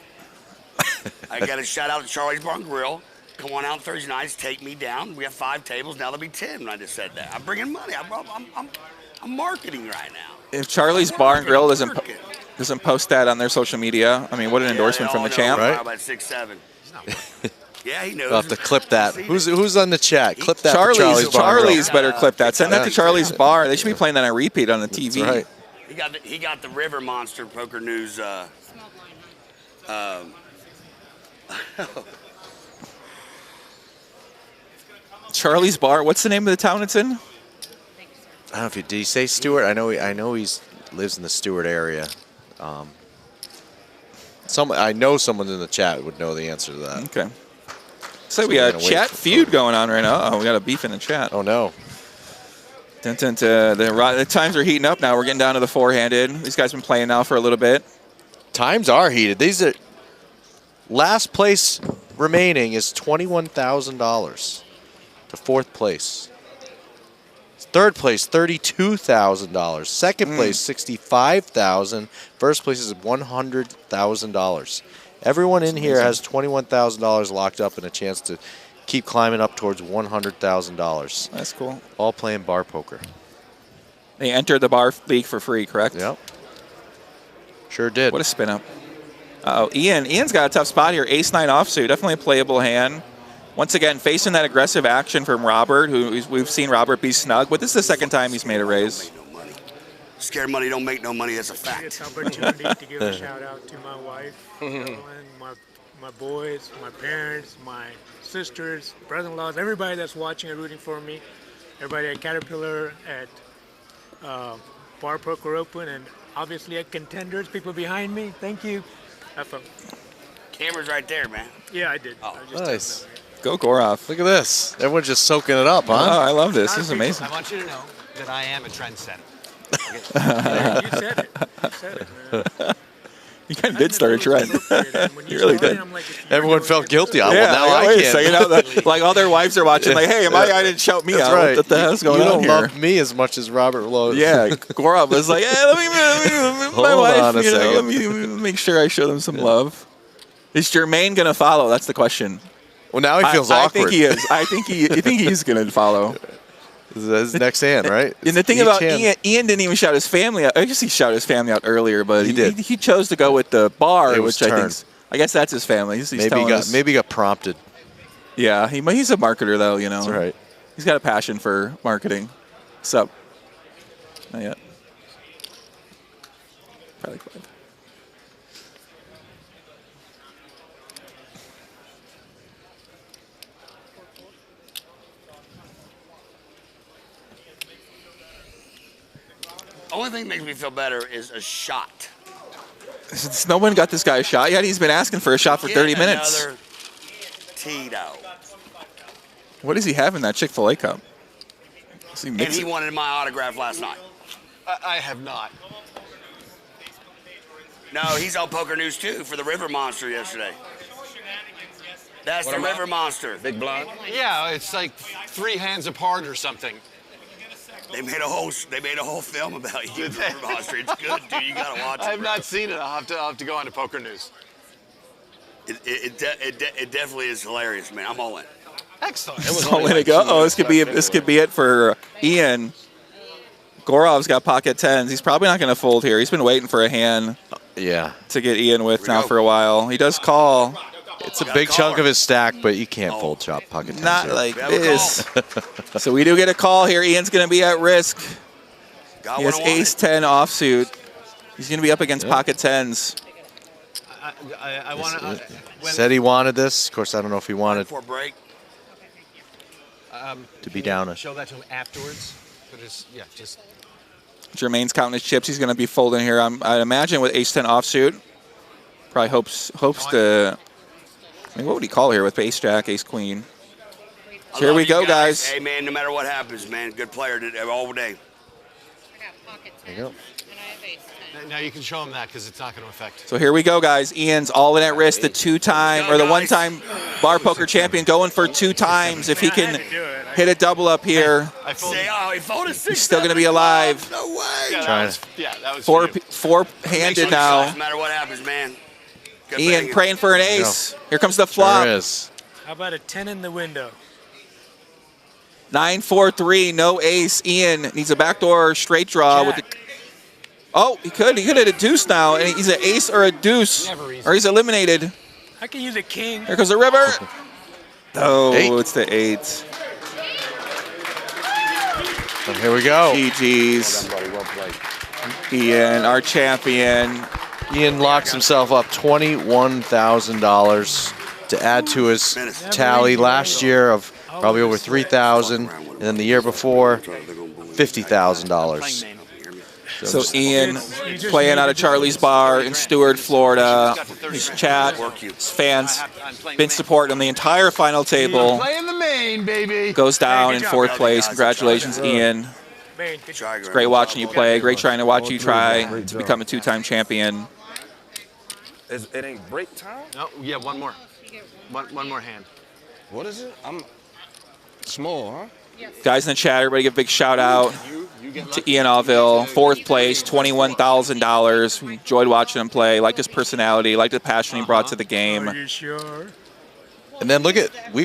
I got a shout out to Charlie's Bar and Grill. Come on out Thursday nights, take me down. We have 5 tables, now there'll be 10 when I just said that. I'm bringing money. I'm marketing right now. If Charlie's Bar and Grill doesn't post that on their social media, I mean, what an endorsement from the champ. Right? About 6'7". Yeah, he knows. We'll have to clip that. Who's on the chat? Clip that. Charlie's better clip that. Send that to Charlie's Bar. They should be playing that on repeat on the TV. That's right. He got the River Monster Poker News. Charlie's Bar. What's the name of the town it's in? I don't know if did he say Stewart? I know he's lives in the Stewart area. I know someone in the chat would know the answer to that. Okay. So we got a chat feud going on right now. Oh, we got a beef in the chat. Oh no. The times are heating up now. We're getting down to the 4-handed. These guys have been playing now for a little bit. Times are heated. These are last place remaining is $21,000 to 4th place. Third place, $32,000. Second place, $65,000. First place is $100,000. Everyone in here has $21,000 locked up and a chance to keep climbing up towards $100,000. That's cool. All playing bar poker. They entered the bar league for free, correct? Yep. Sure did. What a spin up. Uh-oh, Ian's got a tough spot here. Ace-9 offsuit, definitely a playable hand. Once again, facing that aggressive action from Robert, who we've seen Robert be snug, but this is the second time he's made a raise. Scared money don't make no money, that's a fact. It's an opportunity to give a shout out to my wife, my boys, my parents, my sisters, brother-in-laws, everybody that's watching and rooting for me, everybody at Caterpillar, at Bar Poker Open, and obviously at Contenders, people behind me. Thank you. Have fun. Camera's right there, man. Yeah, I did. Oh, nice. Go Goroff. Look at this. Everyone's just soaking it up, huh? Oh, I love this. This is amazing. I want you to know that I am a trendsetter. You said it. You said it, man. You kind of did start a trend. You really did. Everyone felt guilty. Well, now like, I wait a can't. second, like all their wives are watching, like, hey, I didn't shout me That's out. right. What the hell's going you on don't here? love me as much as Robert loves. Yeah, Gorov was like, hey, let me my Hold wife, on a second. let me make sure I show them some love. Is Jermaine going to follow? That's the question. Well, now he feels I awkward. think he is. I think he's going to follow. This is his next hand, right? And the thing Each about hand. Ian didn't even shout his family out. I guess he shouted his family out earlier, but He did. He chose to go with the bar, It was which turned. I guess that's his family. He's telling us. Maybe he got prompted. Yeah, he's a marketer though. You know, That's right. He's got a passion for marketing. What's up? Not yet. Probably 5. Only thing that makes me feel better is a shot. No one got this guy a shot yet. He's been asking for a shot for 30 minutes. Another Tito. What does he have in that Chick-fil-A cup? Does he And mix he it? wanted my autograph last night. I have not. No, he's on Poker News too for the River Monster yesterday. That's What the am I? River Monster. Big blind? Yeah, it's like 3 hands apart or something. They made a whole film about you, the River Monster. It's good, dude. You gotta watch it. I have not seen it. I'll have to go on to Poker News. It definitely is hilarious, man. I'm all in. Excellent. So way to go. Oh, this could be it for Ian. Gorov's got pocket 10s. He's probably not going to fold here. He's been waiting for a hand. Yeah. To get Ian with now for a while. He does call. It's a big chunk of his stack, but you can't fold chop pocket 10s. Not here. like this. So we do get a call here. Ian's going to be at risk. He has ace 10 offsuit. He's going to be up against pocket 10s. I want to. Said he wanted this. Of course, I don't know if he wanted For break. to be down. Show that to him afterwards. But it's, yeah, just. Jermaine's counting his chips. He's going to be folding here. I'd imagine with ace 10 offsuit. Probably hopes to. I mean, what would he call here with ace jack, ace queen? So here we go, guys. Hey, man, no matter what happens, man, good player all day. There you go. Now you can show him that because it's not going to affect. So here we go, guys. Ian's all in at risk, the one-time bar poker champion, going for 2 times. If he can hit a double up here, he's still going to be alive. No way. Yeah, that was Four-handed now. No matter what happens, man. Good Ian betting. praying for an ace. Here comes the flop. Sure is. How about a 10 in the window? 9-4-3, no ace. Ian needs a backdoor straight draw with the. Oh, he could hit a deuce now, and he's an ace or a deuce, or he's eliminated. I can use a king. Here comes the river. Oh, 8. it's the 8. So here we go. GG's. Ian, our champion. Ian locks himself up $21,000 to add to his tally last year of probably over $3,000, and then the year before, $50,000. So Ian playing out of Charlie's Bar in Stewart, Florida. His chat, his fans, been supporting him the entire final table. Playing the main, baby. Goes down in 4th place. Congratulations, Ian. It's great watching you play. Great trying to watch you try to become a 2-time champion. It ain't break time? No, yeah, one more. One more hand. What is it? I'm small, huh? Guys in the chat, everybody give a big shout out to Ian Allville. 4th place, $21,000. We enjoyed watching him play. Liked his personality. Liked the passion he brought to the game. Are you sure? And then look at, we're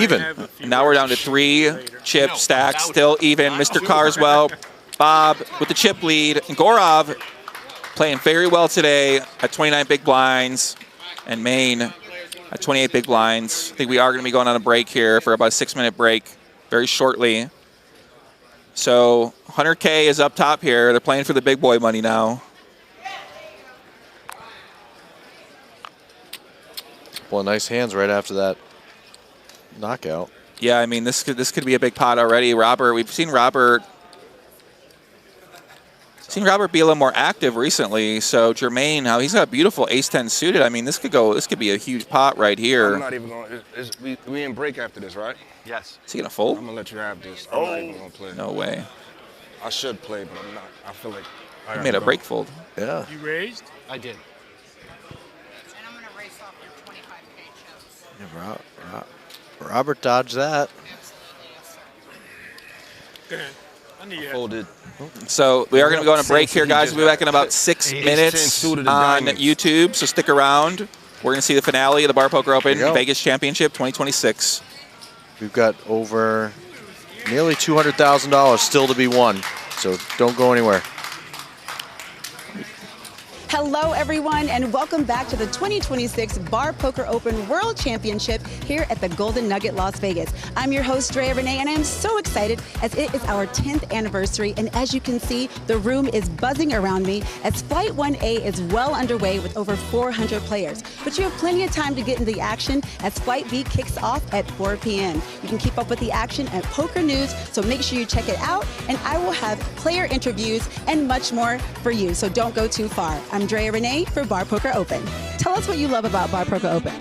even. And now we're down to 3 chip stacks, still even. Mr. Carswell, Bob with the chip lead, and Gorov playing very well today at 29 big blinds, and Maine at 28 big blinds. I think we are going to be going on a break here for about a 6-minute break very shortly. So 100K is up top here. They're playing for the big boy money now. Well, nice hands right after that knockout. Yeah, I mean, this could be a big pot already. Robert, we've seen Robert be a little more active recently. So Jermaine, how he's got a beautiful ace-10 suited. I mean, this could be a huge pot right here. I'm not even going to. We in break after this, right? Yes. Is he going to fold? I'm going to let you have this. I'm not even going to play. No way. I should play, but I'm not. I feel like He made a break fold. Yeah. You raised? I did. Yeah, Robert dodged that. Folded. So we are going to go on a break here, guys. We'll be back in about 6 minutes on YouTube, so stick around. We're going to see the finale of the Bar Poker Open Vegas Championship 2026. We've got over nearly $200,000 still to be won, so don't go anywhere. Hello, everyone, and welcome back to the 2026 Bar Poker Open World Championship here at the Golden Nugget, Las Vegas. I'm your host, Drea Renee, and I am so excited as it is our 10th anniversary. And as you can see, the room is buzzing around me as Flight 1A is well underway with over 400 players. But you have plenty of time to get into the action as Flight B kicks off at 4 p.m. You can keep up with the action at Poker News, so make sure you check it out. And I will have player interviews and much more for you, so don't go too far. I'm Drea Renee for Bar Poker Open. Tell us what you love about Bar Poker Open.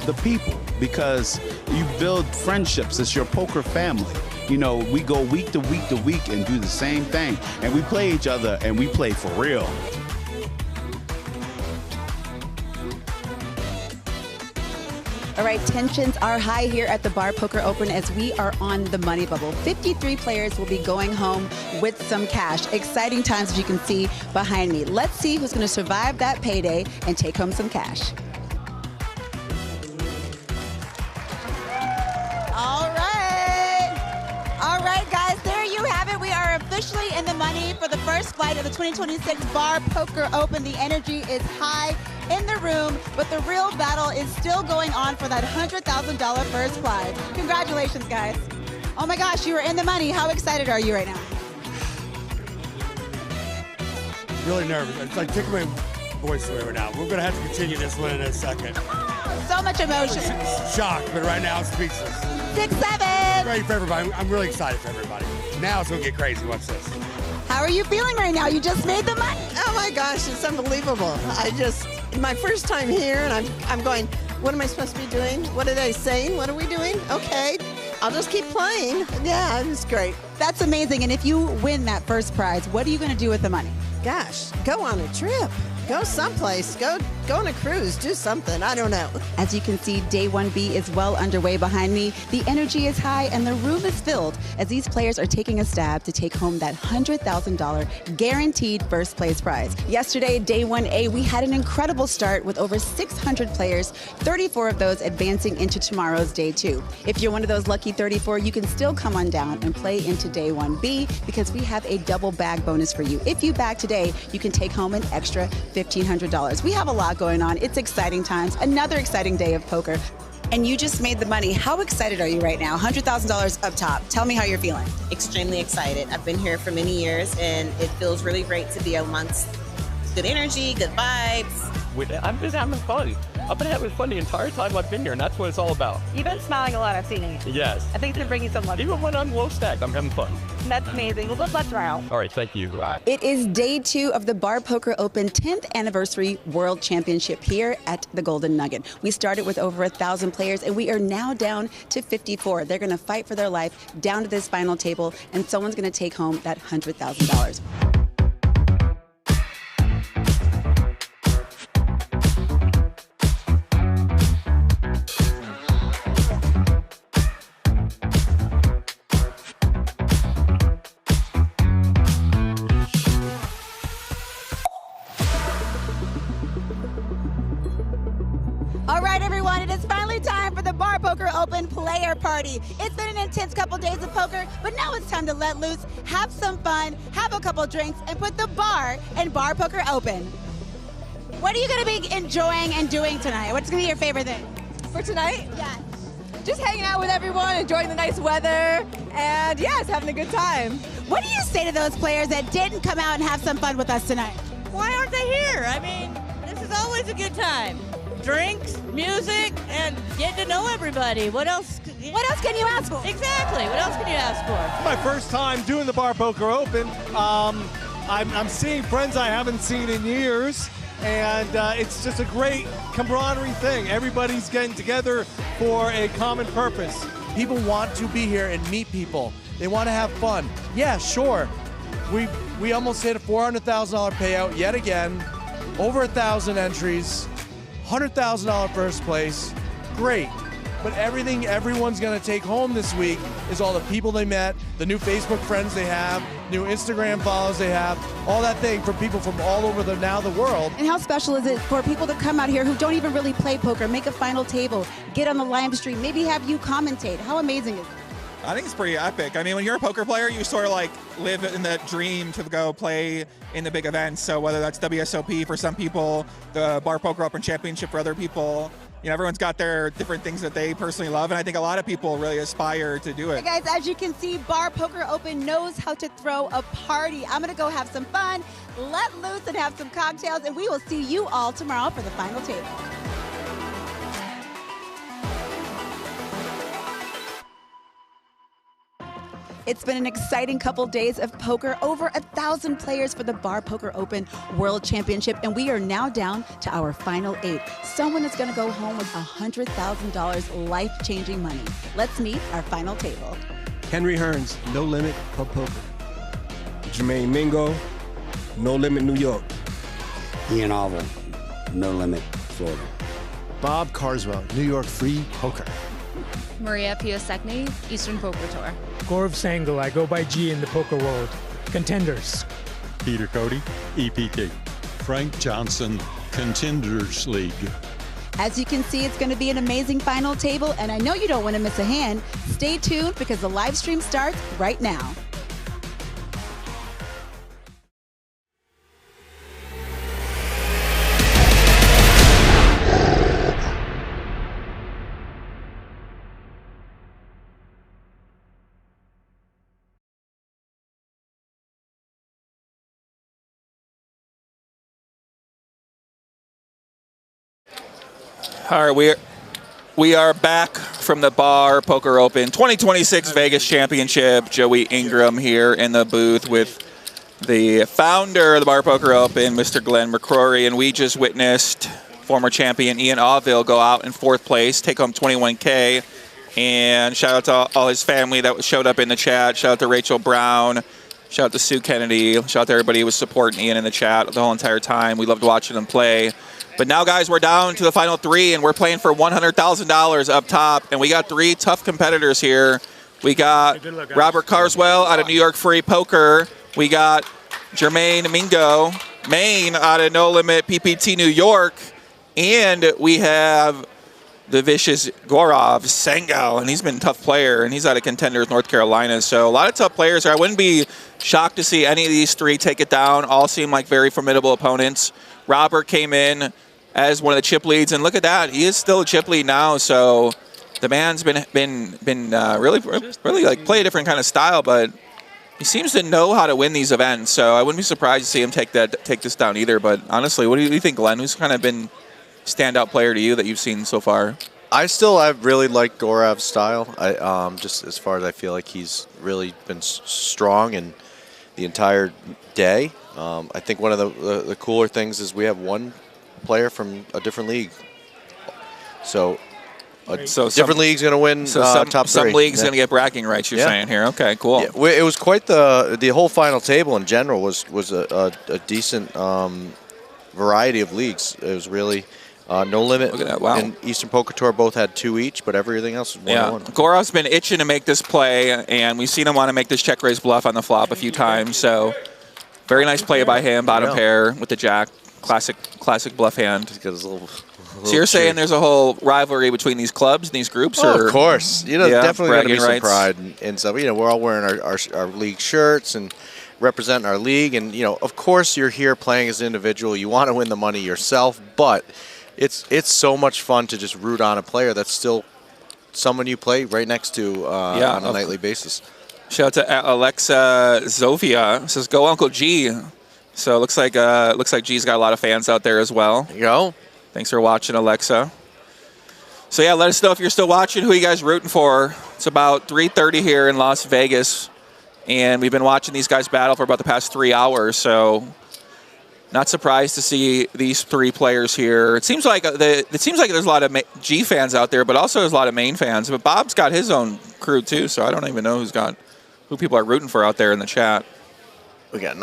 The people, because you build friendships. It's your poker family. You know, we go week to week to week and do the same thing. And we play each other, and we play for real. All right, tensions are high here at the Bar Poker Open as we are on the money bubble. 53 players will be going home with some cash. Exciting times, as you can see behind me. Let's see who's going to survive that payday and take home some cash. All right, guys, there you have it. We are officially in the money for the first flight of the 2026 Bar Poker Open. The energy is high in the room, but the real battle is still going on for that $100,000 first prize. Congratulations, guys. Oh my gosh, you are in the money. How excited are you right now? Really nervous. It's like taking my voice away right now. We're going to have to continue this one in a second. So much emotion. Shocked, but right now I'm speechless. 6-7. Great for everybody. I'm really excited for everybody. Now it's going to get crazy. Watch this. How are you feeling right now? You just made the money. Oh my gosh, it's unbelievable. My first time here, and I'm going, what am I supposed to be doing? What are they saying? What are we doing? Okay, I'll just keep playing. Yeah, it's great. That's amazing. And if you win that first prize, what are you going to do with the money? Gosh, go on a trip. Go someplace. Go on a cruise. Do something. I don't know. As you can see, Day 1B is well underway behind me. The energy is high and the room is filled as these players are taking a stab to take home that $100,000 guaranteed first place prize. Yesterday, Day 1A, we had an incredible start with over 600 players, 34 of those advancing into tomorrow's Day 2. If you're one of those lucky 34, you can still come on down and play into Day 1B because we have a double bag bonus for you. If you bag today, you can take home an extra $1,500. We have a lot going on. It's exciting times. Another exciting day of poker. And you just made the money. How excited are you right now? $100,000 up top. Tell me how you're feeling. Extremely excited. I've been here for many years, and it feels really great to be amongst good energy, good vibes. I've been having fun. I've been having fun the entire time I've been here, and that's what it's all about. You've been smiling a lot, I've seen it. Yes. I think they're bringing some luck. Even when I'm low stacked, I'm having fun. That's amazing. Well, good luck tomorrow. All right, thank you. Bye. It is Day 2 of the Bar Poker Open 10th Anniversary World Championship here at the Golden Nugget. We started with over 1,000 players, and we are now down to 54. They're going to fight for their life down to this final table, and someone's going to take home that $100,000. All right, everyone, it is finally time for the Bar Poker Open Player Party. It's been an intense couple days of poker, but now it's time to let loose, have some fun, have a couple drinks, and put the bar and Bar Poker Open. What are you going to be enjoying and doing tonight? What's going to be your favorite thing? For tonight? Yeah. Just hanging out with everyone, enjoying the nice weather, and yes, having a good time. What do you say to those players that didn't come out and have some fun with us tonight? Why aren't they here? I mean, this is always a good time. Drinks, music, and get to know everybody. What else can you ask for? Exactly. What else can you ask for? My first time doing the Bar Poker Open. I'm seeing friends I haven't seen in years, and it's just a great camaraderie thing. Everybody's getting together for a common purpose. People want to be here and meet people. They want to have fun. Yeah, sure. We almost hit a $400,000 payout yet again. Over 1,000 entries. $100,000 first place. Great. But everything everyone's going to take home this week is all the people they met, the new Facebook friends they have, new Instagram follows they have, all that thing from people from all over the world. And how special is it for people to come out here who don't even really play poker, make a final table, get on the live stream, maybe have you commentate? How amazing is it? I think it's pretty epic. I mean, when you're a poker player, you sort of like live in that dream to go play in the big events. So whether that's WSOP for some people, the Bar Poker Open Championship for other people, you know, everyone's got their different things that they personally love, and I think a lot of people really aspire to do it. Hey guys, as you can see, Bar Poker Open knows how to throw a party. I'm gonna go have some fun, let loose, and have some cocktails, and we will see you all tomorrow for the final table. It's been an exciting couple days of poker. Over 1,000 players for the Bar Poker Open World Championship, and we are now down to our final 8. Someone is going to go home with $100,000 life-changing money. Let's meet our final table. Henry Hearns, No Limit for Poker. Jermaine Mingo, No Limit New York. Ian Oliver, No Limit Florida. Bob Carswell, New York Free Poker. Maria Piosecni, Eastern Poker Tour. Gaurav Sangal, I go by G in the poker world. Contenders. Peter Cody, EPT. Frank Johnson, Contenders League. As you can see, it's going to be an amazing final table, and I know you don't want to miss a hand. Stay tuned because the live stream starts right now. All right, we are back from the Bar Poker Open 2026 Vegas Championship. Joey Ingram here in the booth with the founder of the Bar Poker Open, Mr. Glenn McCrory, and we just witnessed former champion Ian Auville go out in 4th place, take home $21K. And shout out to all his family that showed up in the chat. Shout out to Rachel Brown. Shout out to Sue Kennedy. Shout out to everybody who was supporting Ian in the chat the whole entire time. We loved watching him play. But now, guys, we're down to the final 3, and we're playing for $100,000 up top. And we got 3 tough competitors here. We got Robert Carswell out of New York Free Poker. We got Jermaine Mingo, Maine, out of No Limit PPT New York. And we have the vicious Gaurav Sangal, and he's been a tough player, and he's out of Contenders, North Carolina. So a lot of tough players here. I wouldn't be shocked to see any of these 3 take it down. All seem like very formidable opponents. Robert came in as one of the chip leads, and look at that, he is still a chip lead now. So the man's been really like play a different kind of style, but he seems to know how to win these events. So I wouldn't be surprised to see him take this down either. But honestly, what do you think, Glenn? Who's kind of been standout player to you that you've seen so far? I really like Gaurav's style. Just as far as I feel like he's really been strong in the entire day. I think one of the cooler things is we have one player from a different league. So different league's going to win top 3. Some leagues going to get bragging rights, you're saying here. Okay, cool. Yeah, it was quite the whole final table in general was a decent variety of leagues. It was really No Limit and Eastern Poker Tour both had 2 each, but everything else was 1-1. Gaurav's been itching to make this play, and we've seen him want to make this check raise bluff on the flop a few times. So very nice play by him, bottom pair with the jack. Classic bluff hand. He's got his little so you're saying there's a whole rivalry between these clubs and these groups? Oh, of course. Definitely going to be some pride and stuff. We're all wearing our league shirts and representing our league. And, of course you're here playing as an individual. You want to win the money yourself, but it's so much fun to just root on a player that's still someone you play right next to on a nightly basis. Shout out to Alexa Zovia. It says, go Uncle G. So it looks like G's got a lot of fans out there as well. There you go. Thanks for watching, Alexa. So yeah, let us know if you're still watching. Who are you guys rooting for? It's about 3:30 here in Las Vegas, and we've been watching these guys battle for about the past 3 hours. So not surprised to see these 3 players here. It seems like there's a lot of G fans out there, but also there's a lot of Maine fans. But Bob's got his own crew too, so I don't even know who people are rooting for out there in the chat. We got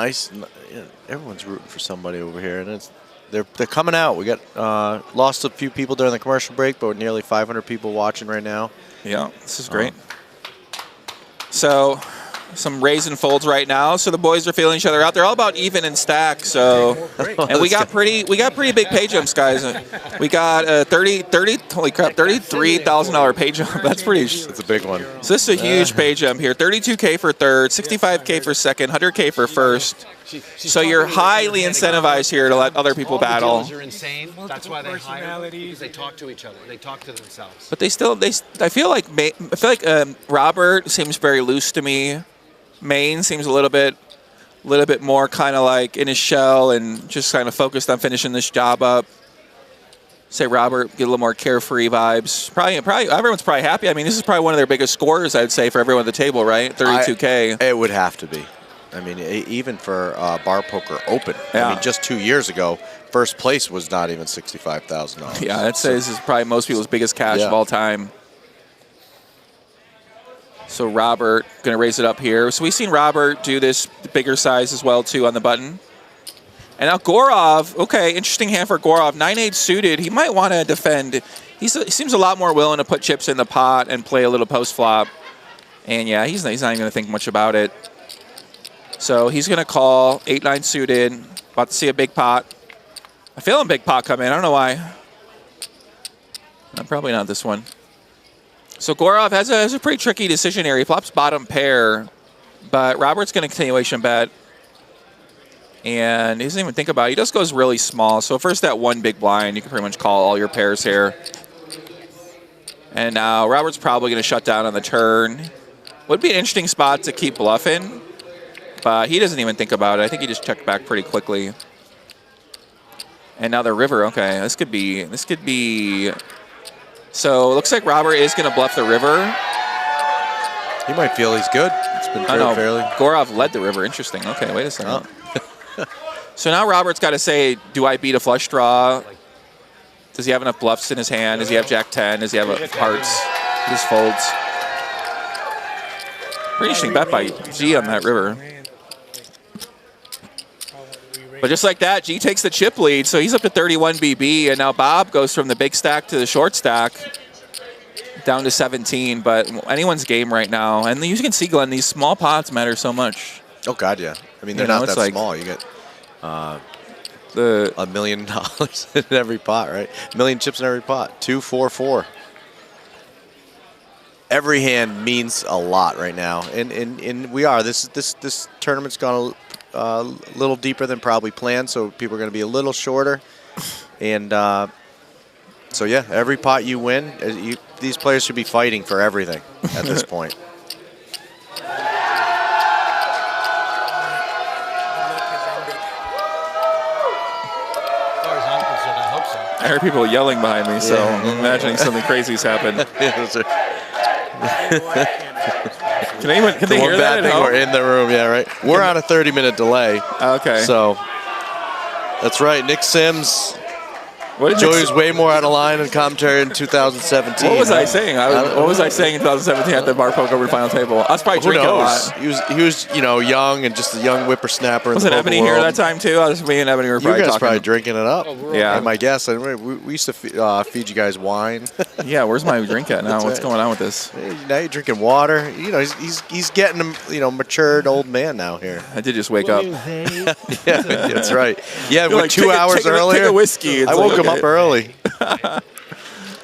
everyone's rooting for somebody over here, and they're coming out. We got lost a few people during the commercial break, but we're nearly 500 people watching right now. Yeah, this is great. So some raise and folds right now. So the boys are feeling each other out. They're all about even and stack. So, and we got pretty big pay jumps, guys. We got holy crap, $33,000 pay jump. That's pretty. That's a big one. So this is a huge pay jump here. $32K for third, $65K for second, $100K for first. So you're highly incentivized here to let other people battle. All the dealers are insane. That's why they hire, because they talk to each other. They talk to themselves. But I feel like Robert seems very loose to me. Maine seems a little bit more kind of like in his shell and just kind of focused on finishing this job up. Say Robert, get a little more carefree vibes. Probably everyone's probably happy. I mean, this is probably one of their biggest scores, I'd say, for everyone at the table, right? $32K. It would have to be. I mean, even for Bar Poker Open. Yeah. I mean, just 2 years ago, first place was not even $65,000. Yeah, I'd say this is probably most people's biggest cash of all time. So Robert going to raise it up here. So we've seen Robert do this bigger size as well, too, on the button. And now Gorov, okay, interesting hand for Gorov. 9-8 suited. He might want to defend. He seems a lot more willing to put chips in the pot and play a little post flop. And, yeah, he's not even going to think much about it. So he's going to call 8-9 suited. About to see a big pot. I feel a big pot come in. I don't know why. Probably not this one. So Gorov has a pretty tricky decision here. He flops bottom pair, but Robert's going to continuation bet. And he doesn't even think about it. He just goes really small. So first that one big blind, you can pretty much call all your pairs here. And now Robert's probably going to shut down on the turn. Would be an interesting spot to keep bluffing, but he doesn't even think about it. I think he just checked back pretty quickly. And now the river. Okay, this could be. So it looks like Robert is going to bluff the river. He might feel he's good. It's been fairly. Gorov led the river. Interesting. Okay, wait a second. So now Robert's got to say, do I beat a flush draw? Does he have enough bluffs in his hand? Does he have Jack 10? Does he have hearts? He just folds. Pretty interesting bet by G on that river. But just like that, G takes the chip lead, so he's up to 31 BB, and now Bob goes from the big stack to the short stack down to 17, but anyone's game right now. And you can see, Glenn, these small pots matter so much. Oh, God, yeah. I mean, they're not that small. You get $1 million in every pot, right? $1 million chips in every pot. 2, 4, 4. Every hand means a lot right now, and we are. This tournament's gone a little deeper than probably planned, so people are going to be a little shorter. And so, yeah, every pot you win, these players should be fighting for everything at this point. I heard people yelling behind me, so I'm imagining something crazy's happened. Can they hear that? We're in the room, yeah, right. We're on a 30-minute delay. Okay. So that's right. Nick Sims. Joey's way more out of line in commentary in 2017. What was I saying? What was I saying in 2017 at the Bar Poker Open final table? I was probably drinking a lot. He was, young and just a young whippersnapper. Wasn't Ebony here that time too? I was me and Ebony were probably talking. Probably drinking it up. Yeah, my guess. We used to feed you guys wine. Yeah, where's my drink at now? What's going on with this? Now you're drinking water. He's getting matured old man now here. I did just wake up. Yeah, that's right. Yeah, like, 2 hours earlier. Take a whiskey. I woke him up early.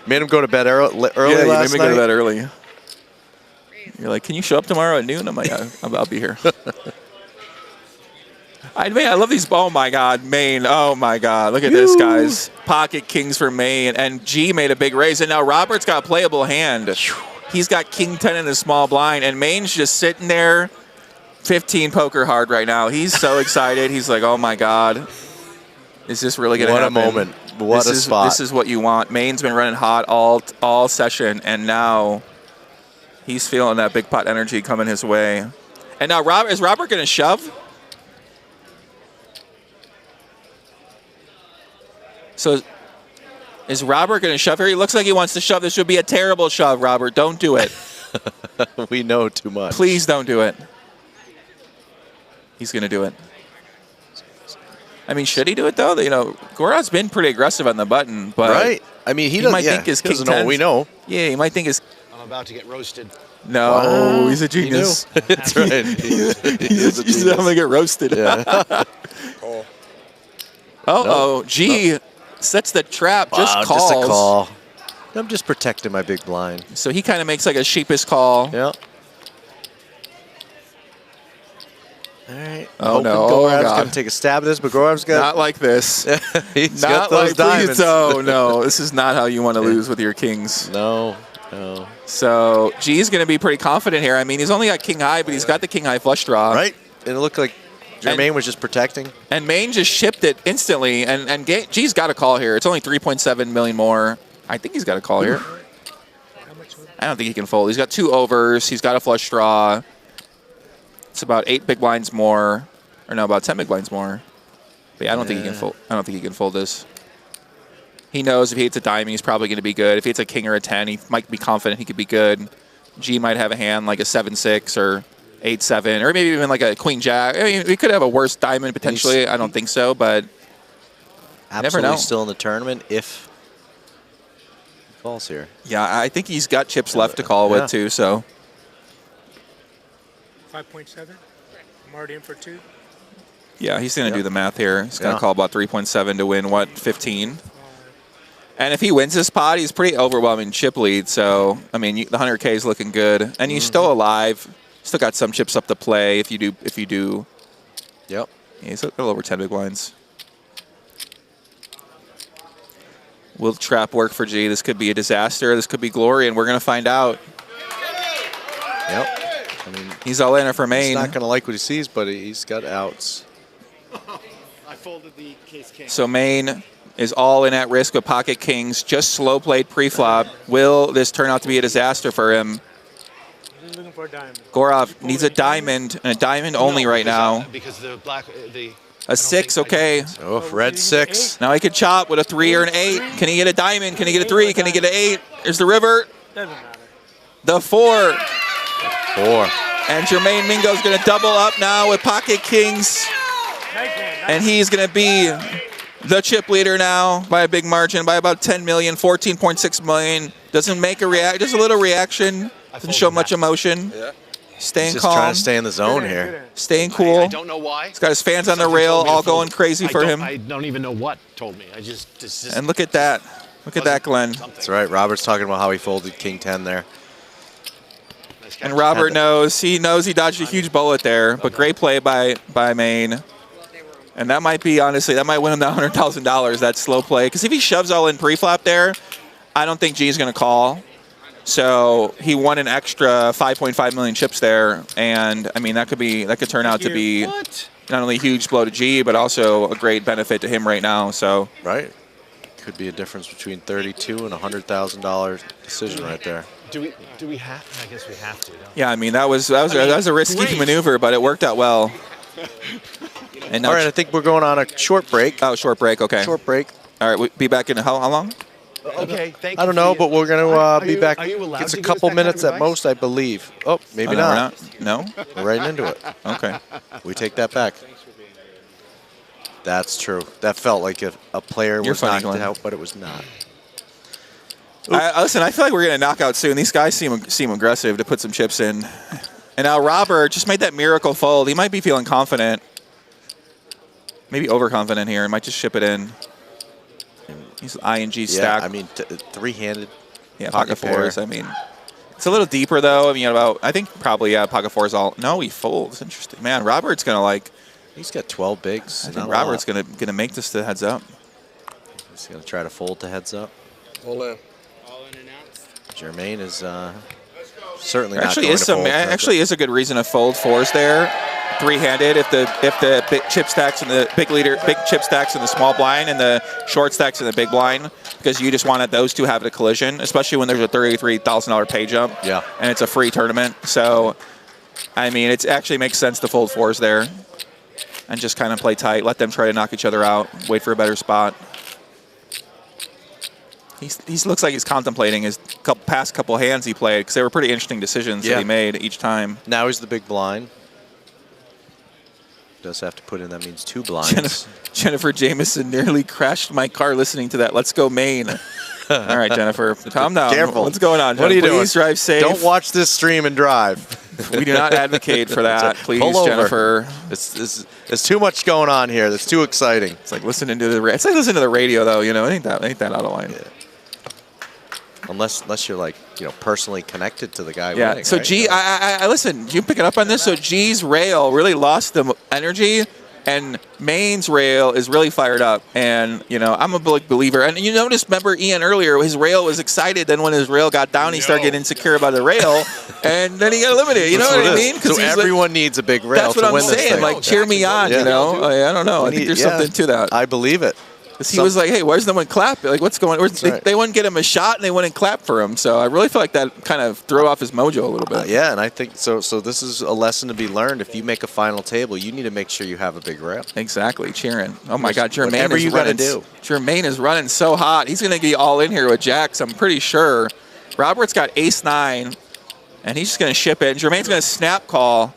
Made him go to bed early last night. Yeah, you made me go to bed early. You're like, can you show up tomorrow at noon? I'm like, I'll be here. I love these. Oh, my God, Maine. Oh, my God. Look at this, guys. Pocket kings for Maine. And G made a big raise. And now Robert's got a playable hand. He's got king 10 in the small blind. And Maine's just sitting there 15 poker hard right now. He's so excited. He's like, oh, my God. Is this really going to happen? What a moment. What a spot. This is what you want. Maine's been running hot all session, and now he's feeling that big pot energy coming his way. And now is Robert going to shove? So is Robert going to shove here? He looks like he wants to shove. This would be a terrible shove, Robert. Don't do it. We know too much. Please don't do it. He's going to do it. I mean, should he do it though? You know, Gorov's been pretty aggressive on the button, but right. I mean, he might think his king doesn't know what we know. Yeah, he might think his. I'm about to get roasted. No, he's a genius. That's right. He's I'm gonna get roasted. Yeah. G sets the trap. Just calls. Just a call. I'm just protecting my big blind. So he kind of makes like a sheepish call. Yeah. All right. Oh no! Gorov's gonna take a stab at this, but Gorov's got not like this. He's not got those like diamonds. Oh no! This is not how you want to lose with your kings. No. So G's gonna be pretty confident here. I mean, he's only got king high, but he's got the king high flush draw. Right. And it looked like Jermaine was just protecting. And Maine just shipped it instantly. And G's got a call here. It's only 3.7 million more. I think he's got a call here. I don't think he can fold. He's got 2 overs. He's got a flush draw. It's about 8 big blinds more, or no, about 10 big blinds more. But yeah, I don't think he can fold. I don't think he can fold this. He knows if he hits a diamond, he's probably going to be good. If he hits a king or a 10, he might be confident he could be good. G might have a hand like a 7-6 or 8-7, or maybe even like a queen jack. I mean, we could have a worse diamond potentially. I don't think so, but absolutely never know. Still in the tournament if he falls here. Yeah, I think he's got chips left to call with too. So 5.7. I'm already in for 2. yeah, he's going to do the math here. He's going to call about 3.7 to win, what, 15? And if he wins this pot, he's pretty overwhelming chip lead. So, I mean, the 100K is looking good. And he's still alive. Still got some chips up to play if you do. Yep. Yeah, he's got a little over 10 big blinds. Will the trap work for G? This could be a disaster. This could be glory, and we're going to find out. Yep. I mean, he's all in it for Maine. He's not going to like what he sees, but he's got outs. I folded the case king. So Maine is all in at risk with pocket kings, just slow played pre-flop. Will this turn out to be a disaster for him? He's looking for a diamond. Gorov needs a diamond, and a diamond only right now. Because the black, A 6, okay. Oh, red 6. Now he could chop with a 3 or an 8. Can he get a diamond? Can he get a 3? Can he get an 8? There's the river. Doesn't matter. The 4. 4. And Jermaine Mingo's going to double up now with pocket kings. And he's going to be the chip leader now by a big margin, by about 10 million, 14.6 million. Doesn't make a react, just a little reaction. Doesn't show much emotion. Yeah. Staying He's just calm. trying to stay in the zone here. Staying cool. I don't know why. He's got his fans on the rail, all going crazy for him. I don't even know what told me. Just And look at that. Look at that, Glenn. That's right. Robert's talking about how he folded king 10 there. And Robert knows. He knows he dodged a huge bullet there, but great play by Maine. And that might be, honestly, that might win him that $100,000, that slow play. Because if he shoves all in pre-flop there, I don't think G's going to call. So he won an extra 5.5 million chips there. And, I mean, that could turn out to be not only a huge blow to G, but also a great benefit to him right now. So right. Could be a difference between 32 and $100,000 decision right there. Do we have? I guess we have to. Yeah, I mean, that was a risky maneuver, but it worked out well. And all right, I think we're going on a short break. Oh, short break, okay. Short break. All right, we'll be back in how long? Okay, thank you. I don't know, but we're going to be back. It's a couple minutes at most, I believe. Oh, maybe not. No? We're right into it. Okay. We take that back. That's true. That felt like a player was knocked out, but it was not. Listen, I feel like we're going to knock out soon. These guys seem aggressive to put some chips in. And now Robert just made that miracle fold. He might be feeling confident. Maybe overconfident here. He might just ship it in. He's ING stack. Yeah, I mean, three-handed. Yeah, pocket fours. I mean, it's a little deeper, though. I mean, I think probably, pocket fours all. No, he folds. Interesting. Man, Robert's going to like. He's got 12 bigs. I think Robert's going to make this to heads up. He's going to try to fold to heads up. All in. Jermaine is certainly not actually going to fold. Actually is a good reason to fold fours there, three-handed. If the big chip stacks and the big chip stacks in the small blind and the short stacks in the big blind, because you just wanted those two have a collision, especially when there's a $33,000 pay jump. Yeah. And it's a free tournament, so I mean it actually makes sense to fold fours there, and just kind of play tight, let them try to knock each other out, wait for a better spot. He looks like he's contemplating his past couple hands he played, because they were pretty interesting decisions that he made each time. Now he's the big blind. does have to put in, that means 2 blinds. Jennifer Jameson nearly crashed my car listening to that. Let's go Maine. All right, Jennifer, calm down. Careful. What's going on, Jennifer? What are you doing? Please drive safe. Don't watch this stream and drive. We do not advocate for that. Please, Pull over. Jennifer. There's too much going on here. That's too exciting. It's like listening to the radio, though. You know, ain't that out of line. Yeah. Unless you're like, personally connected to the guy Yeah. winning. So right? G, I listen. You pick it up on this. So G's rail really lost the energy, and Maine's rail is really fired up. And I'm a big believer. And you notice, remember Ian earlier, his rail was excited. Then when his rail got down, he started getting insecure about the rail, and then he got eliminated. You know what I mean? So everyone needs a big rail. That's what I'm saying. Like, cheer me on. Yeah. I don't know. I think there's something to that. I believe it. He was like, hey, where's no one clap? Like, what's going on? They wouldn't get him a shot, and they wouldn't clap for him. So I really feel like that kind of threw off his mojo a little bit. Yeah, and I think so this is a lesson to be learned. If you make a final table, you need to make sure you have a big rail. Exactly, cheering. Oh, my God, Jermaine Whatever you got to do. Jermaine is running so hot. He's going to get all in here with jacks, I'm pretty sure. Robert's got ace-9, and he's just going to ship it. And Jermaine's going to snap call.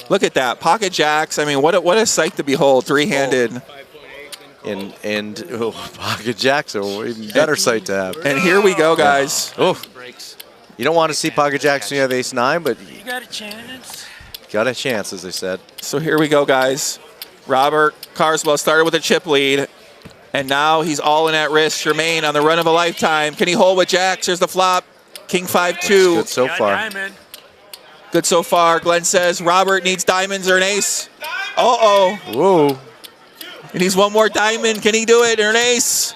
Look at that. Pocket jacks. I mean, what a sight to behold, three-handed. And pocket jacks are an even better sight to have. And here we go, guys. Oh, you don't want to see pocket jacks when you have ace-9, but You got a chance. got a chance, as they said. So here we go, guys. Robert Carswell started with a chip lead, and now he's all in at risk. Jermaine on the run of a lifetime. Can he hold with jacks? Here's the flop. King 5-2. Good so far. Good so far. Glenn says Robert needs diamonds or an ace. Uh-oh. Whoa. He needs one more diamond. Can he do it? Or an ace?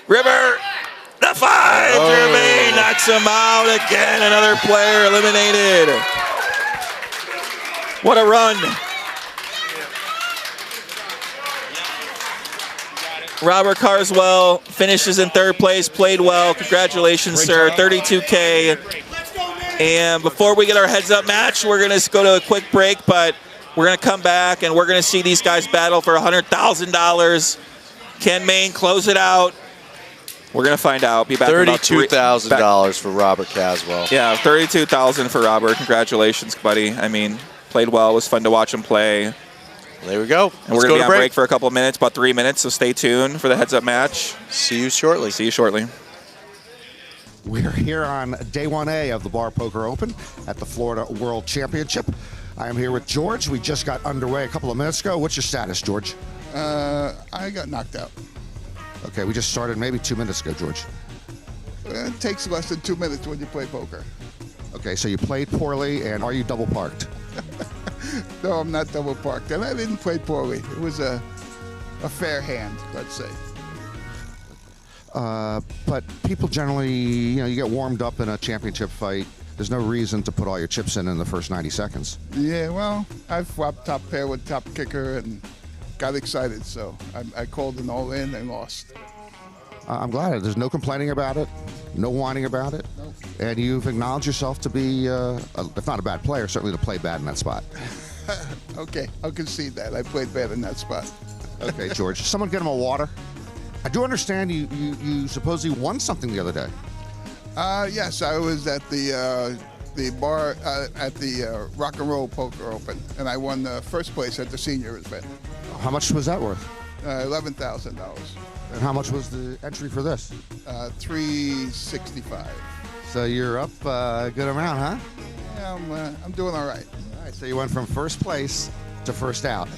River. The 5. Jermaine knocks him out again. Another player eliminated. What a run. Robert Carswell finishes in 3rd place. Played well. Congratulations, sir. 32K. And before we get our heads-up match, we're going to go to a quick break, but we're going to come back, and we're going to see these guys battle for $100,000. Can Maine close it out? We're going to find out. Be back in about $32,000 for Robert Caswell. Yeah, $32,000 for Robert. Congratulations, buddy. I mean, played well. It was fun to watch him play. There we go. And we're going to be on break for a couple of minutes, about 3 minutes, so stay tuned for the heads-up match. See you shortly. See you shortly. We're here on day 1A of the Bar Poker Open at the Florida World Championship. I am here with George. We just got underway a couple of minutes ago. What's your status, George? I got knocked out. Okay, we just started maybe 2 minutes ago, George. It takes less than 2 minutes when you play poker. Okay, so you played poorly, and are you double parked? No, I'm not double parked, and I didn't play poorly. It was a fair hand, let's say. But people generally, you get warmed up in a championship fight. There's no reason to put all your chips in the first 90 seconds. Yeah, well, I flopped top pair with top kicker and got excited, so I called an all-in and lost. I'm glad. There's no complaining about it, no whining about it, Nope. And you've acknowledged yourself to be, if not a bad player, certainly to play bad in that spot. Okay, I'll concede that. I played bad in that spot. Okay, George. Someone get him a water. I do understand you supposedly won something the other day. Yes, I was at the bar at the Rock and Roll Poker Open, and I won first place at the senior event. How much was that worth? $11,000. And how much was the entry for this? $365. So you're up a good amount, huh? Yeah, I'm doing all right. All right, so you went from first place to first out.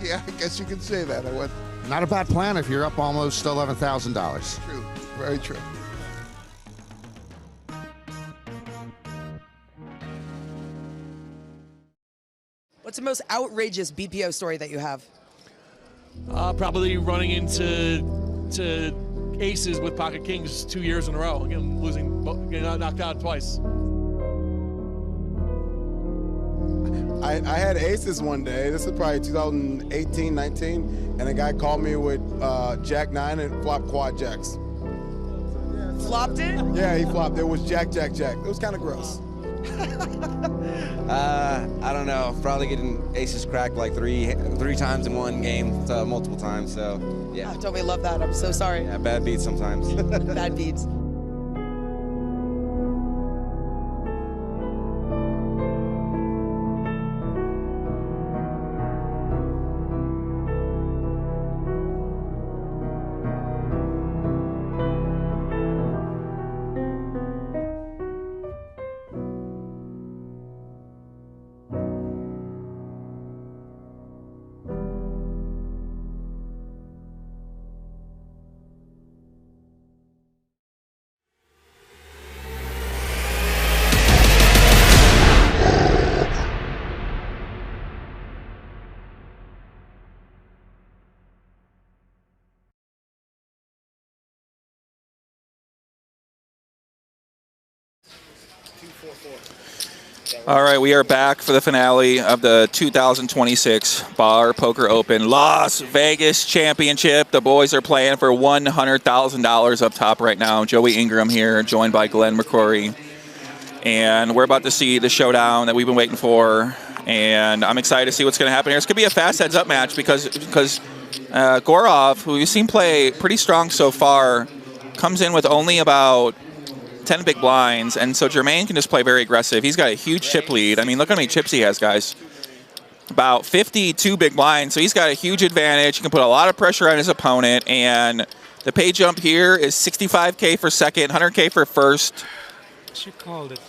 Yeah, I guess you could say that. I went. Not a bad plan if you're up almost $11,000. True, very true. What's the most outrageous BPO story that you have? Probably running into aces with pocket kings 2 years in a row. Again, getting knocked out twice. I had aces one day. This is probably 2018, 19, and a guy called me with Jack 9 and flopped quad jacks. Flopped it? Yeah, he flopped. It was Jack, Jack, Jack. It was kind of gross. I don't know. Probably getting aces cracked like three times in one game, multiple times. So yeah. Oh, don't we love that? I'm so sorry. Yeah, bad beats sometimes. Bad beats. All right, we are back for the finale of the 2026 Bar Poker Open Las Vegas Championship. The boys are playing for $100,000 up top right now. Joey Ingram here, joined by Glenn McCrory. And we're about to see the showdown that we've been waiting for. And I'm excited to see what's going to happen here. It's going to be a fast heads-up match because Gorov, who you've seen play pretty strong so far, comes in with only about 10 big blinds, and so Jermaine can just play very aggressive. He's got a huge chip lead. I mean, look how many chips he has, guys. About 52 big blinds, so he's got a huge advantage. He can put a lot of pressure on his opponent, and the pay jump here is $65K for second, $100K for first. She called it.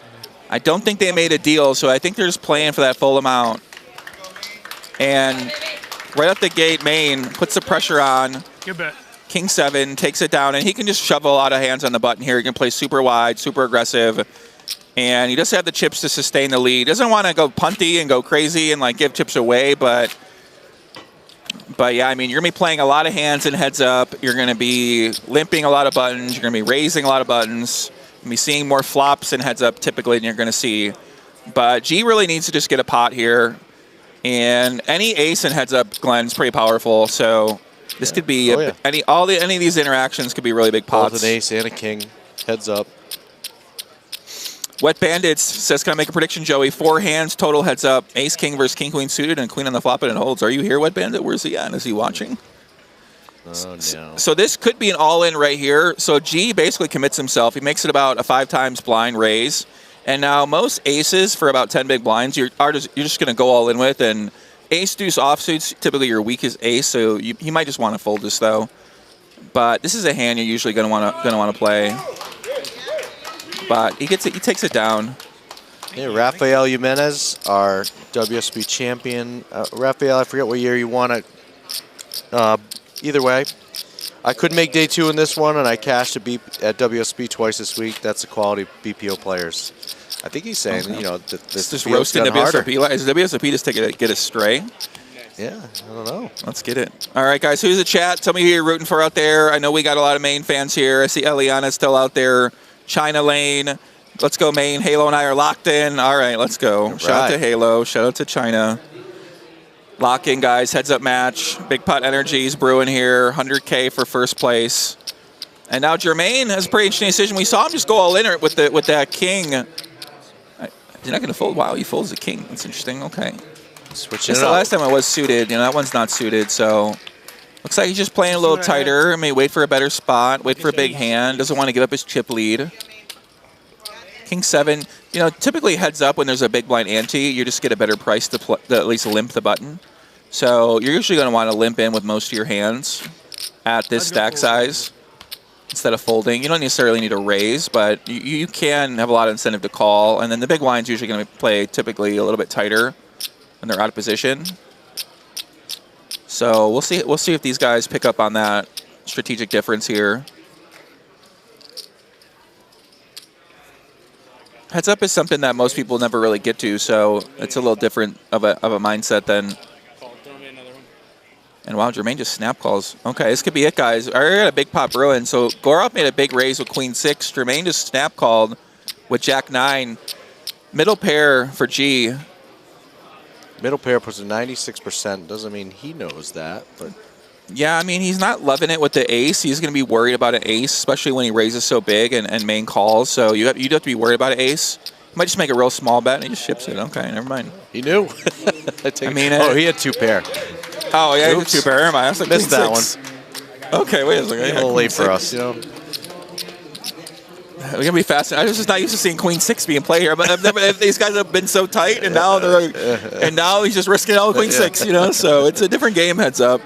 I don't think they made a deal, so I think they're just playing for that full amount. And right off the gate, Maine puts the pressure on. Good bet. King 7 takes it down, and he can just shove a lot of hands on the button here. He can play super wide, super aggressive, and he does have the chips to sustain the lead. He doesn't want to go punty and go crazy and like give chips away, but yeah, I mean, you're going to be playing a lot of hands and heads up. You're going to be limping a lot of buttons. You're going to be raising a lot of buttons. You're going to be seeing more flops and heads up typically than you're going to see. But G really needs to just get a pot here, and any ace and heads up, Glenn, is pretty powerful, so this could be any of these interactions could be really big pots. Both an ace and a king, heads up. Wet Bandits says, can I make a prediction, Joey? 4 hands total heads up. Ace King versus King Queen suited and Queen on the flop and it holds. Are you here, Wet Bandit? Where's he at? Is he watching? Oh, no. So this could be an all-in right here. So G basically commits himself. He makes it about a 5 times blind raise. And now most aces for about 10 big blinds, you're just going to go all in with, and ace deuce offsuits typically your weakest ace, so you might just want to fold this though. But this is a hand you're usually going to want to play. But he takes it down. Hey, Rafael Jimenez, our WSB champion. Rafael, I forget what year you won it. Either way, I couldn't make day 2 in this one, and I cashed at WSB twice this week. That's the quality of BPO players. I think he's saying, you know, this just roasting WSOP. Is WSOP just get a stray? Yeah, I don't know. Let's get it. All right, guys, who's the chat? Tell me who you're rooting for out there. I know we got a lot of Maine fans here. I see Eliana still out there. China Lane. Let's go, Maine. Halo and I are locked in. All right, let's go. Shout out to Halo. Shout out to China. Lock in, guys. Heads up match. Big pot energies brewing here. 100K for first place. And now Jermaine has a pretty interesting decision. We saw him just go all in with that king. He's not going to fold. Wow, he folds the king. That's interesting. Okay. Switching it the up. last time it was suited. You know, that one's not suited, so looks like he's just playing a little tighter. May wait for a better spot. Wait for a big hand. Doesn't want to give up his chip lead. King 7. You know, typically heads up when there's a big blind ante. You just get a better price to at least limp the button. So you're usually going to want to limp in with most of your hands at this stack size instead of folding. You don't necessarily need to raise, but you can have a lot of incentive to call. And then the big blind's usually going to play typically a little bit tighter when they're out of position. So we'll see if these guys pick up on that strategic difference here. Heads up is something that most people never really get to, so it's a little different of a mindset than. And wow, Jermaine just snap calls. Okay, this could be it, guys. I already got a big pot brewing. So Gorov made a big raise with Queen 6. Jermaine just snap called with Jack 9. Middle pair for G. Middle pair puts a 96%. Doesn't mean he knows that, but. Yeah, I mean, he's not loving it with the ace. He's going to be worried about an ace, especially when he raises so big and main calls. So you'd have to be worried about an ace. He might just make a real small bet and he just ships it. Okay, never mind. He knew. I mean, he had 2 pair. Oh, yeah, he had 2 pair. I was like, missed that one. Okay, wait a second. A little late for us, you know. We're going to be fast. I was just not used to seeing Queen 6 being played here, but these guys have been so tight, and now he's just risking all Queen 6, you know. So it's a different game, heads up.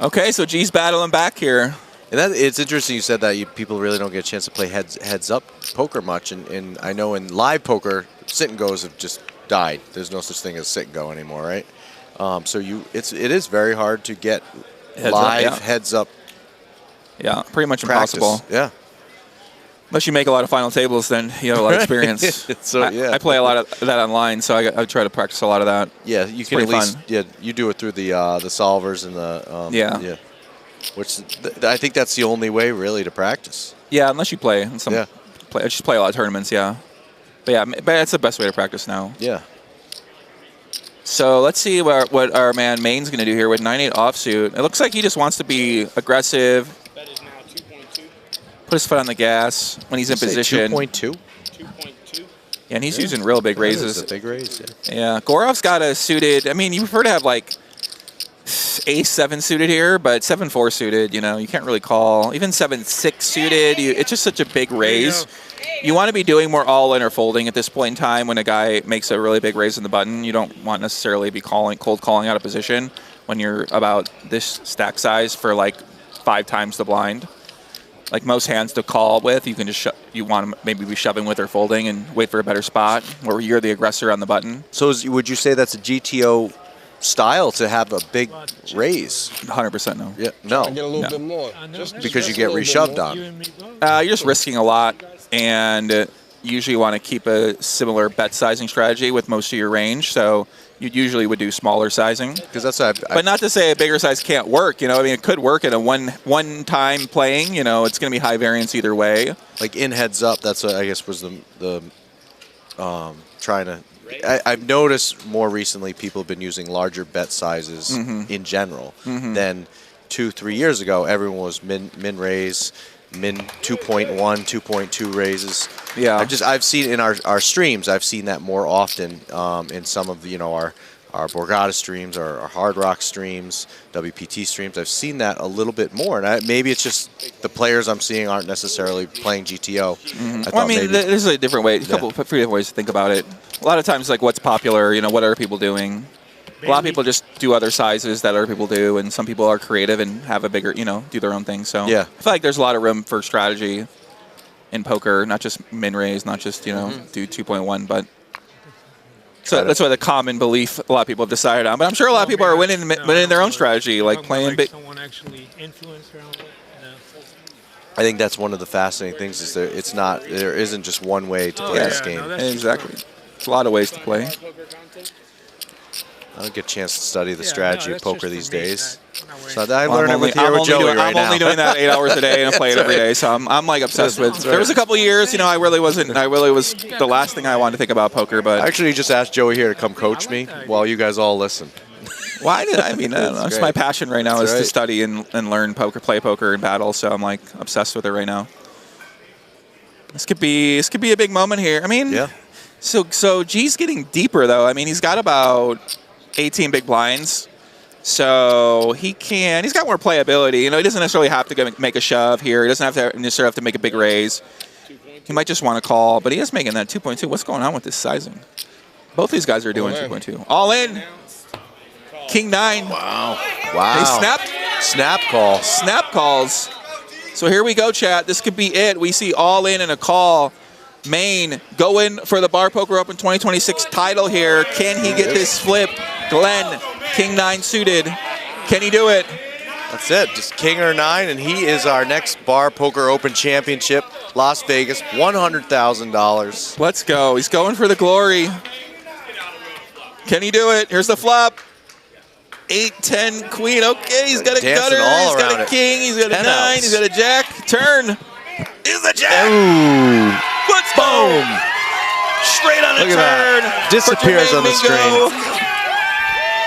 Okay, so G's battling back here. And it's interesting you said that people really don't get a chance to play heads up poker much. And I know in live poker, sit and goes have just died. There's no such thing as sit and go anymore, right? So it is very hard to get heads up. Yeah, pretty much practice. Impossible. Yeah. Unless you make a lot of final tables, then you have a lot of experience. I play a lot of that online, so I try to practice a lot of that. Yeah, you can at least you do it through the solvers and the which I think that's the only way really to practice. Yeah, unless you play. I just play a lot of tournaments. Yeah. But yeah, but that's the best way to practice now. Yeah. So let's see what our man Maine's going to do here with 9-8 offsuit. It looks like he just wants to be aggressive. Put his foot on the gas when he's in position. 2.2? 2.2. Yeah, and he's using real big raises. That is a big raise, yeah. Gorov's got a suited. I mean, you prefer to have like ace-7 suited here, but 7-4 suited, you know, you can't really call. Even 7-6 suited, it's just such a big raise. You want to be doing more all-in or folding at this point in time when a guy makes a really big raise in the button. You don't want necessarily be cold calling out of position when you're about this stack size for like 5 times the blind. Like most hands to call with, you can just you want to maybe be shoving with or folding and wait for a better spot where you're the aggressor on the button. So would you say that's a GTO style to have a big raise? 100% no. Yeah, no. Get a little bit more. Because you get reshoved on. You're just risking a lot, and you usually want to keep a similar bet sizing strategy with most of your range. So you usually would do smaller sizing. Because that's what but not to say a bigger size can't work. You know, I mean, it could work in a one time playing. You know, it's going to be high variance either way. Like in heads up, that's what I guess was the trying to. I've noticed more recently people have been using larger bet sizes in general than 2-3 years ago. Everyone was min raise, min 2.1, 2.2 raises. Yeah, I've seen in our streams. I've seen that more often in some of our Borgata streams, our Hard Rock streams, WPT streams. I've seen that a little bit more, and maybe it's just the players I'm seeing aren't necessarily playing GTO. I mean, there's a different way, three different ways to think about it. A lot of times, like what's popular, you know, what are people doing? A lot of people just do other sizes that other people do, and some people are creative and have a bigger, you know, do their own thing. So yeah, I feel like there's a lot of room for strategy in poker, not just min raise, not just, you know, do 2.1, but. So that's why the common belief a lot of people have decided on. But I'm sure a lot of people are winning their own strategy, like playing big. Someone actually influenced around it. I think that's one of the fascinating things is there isn't just one way to play this game. Exactly. There's a lot of ways to play. I don't get a chance to study the strategy of poker these days. So I learned it with Joey right now. I'm only doing that 8 hours a day and I play it every day. So I'm like obsessed with. There was a couple of years, you know, I really was the last thing I wanted to think about poker. But I actually just asked Joey here to come coach me while you guys all listen. Why did I mean? I don't know. It's my passion right now is to study and learn poker, play poker, and battle. So I'm like obsessed with it right now. This could be a big moment here. I mean, yeah. So G's getting deeper though. I mean, he's got about 18 big blinds. So he's got more playability. You know, he doesn't necessarily have to make a shove here. He doesn't necessarily have to make a big raise. He might just want to call, but he is making that 2.2. What's going on with this sizing? Both these guys are doing 2.2. All in. King 9. Wow. They snapped. Snap call. Snap calls. So here we go, chat. This could be it. We see all in and a call. Maine going for the Bar Poker Open 2026 title here. Can he get this flip? Glenn, King 9 suited. Can he do it? That's it. Just King or 9, and he is our next Bar Poker Open Championship, Las Vegas, $100,000. Let's go. He's going for the glory. Can he do it? Here's the flop. 8-10 queen. Okay, he's got a gutter. He's got a king. He's got a 9. He's got a jack. Turn. Is the jack. Ooh. Let's boom. Straight on a turn. Disappears on the screen.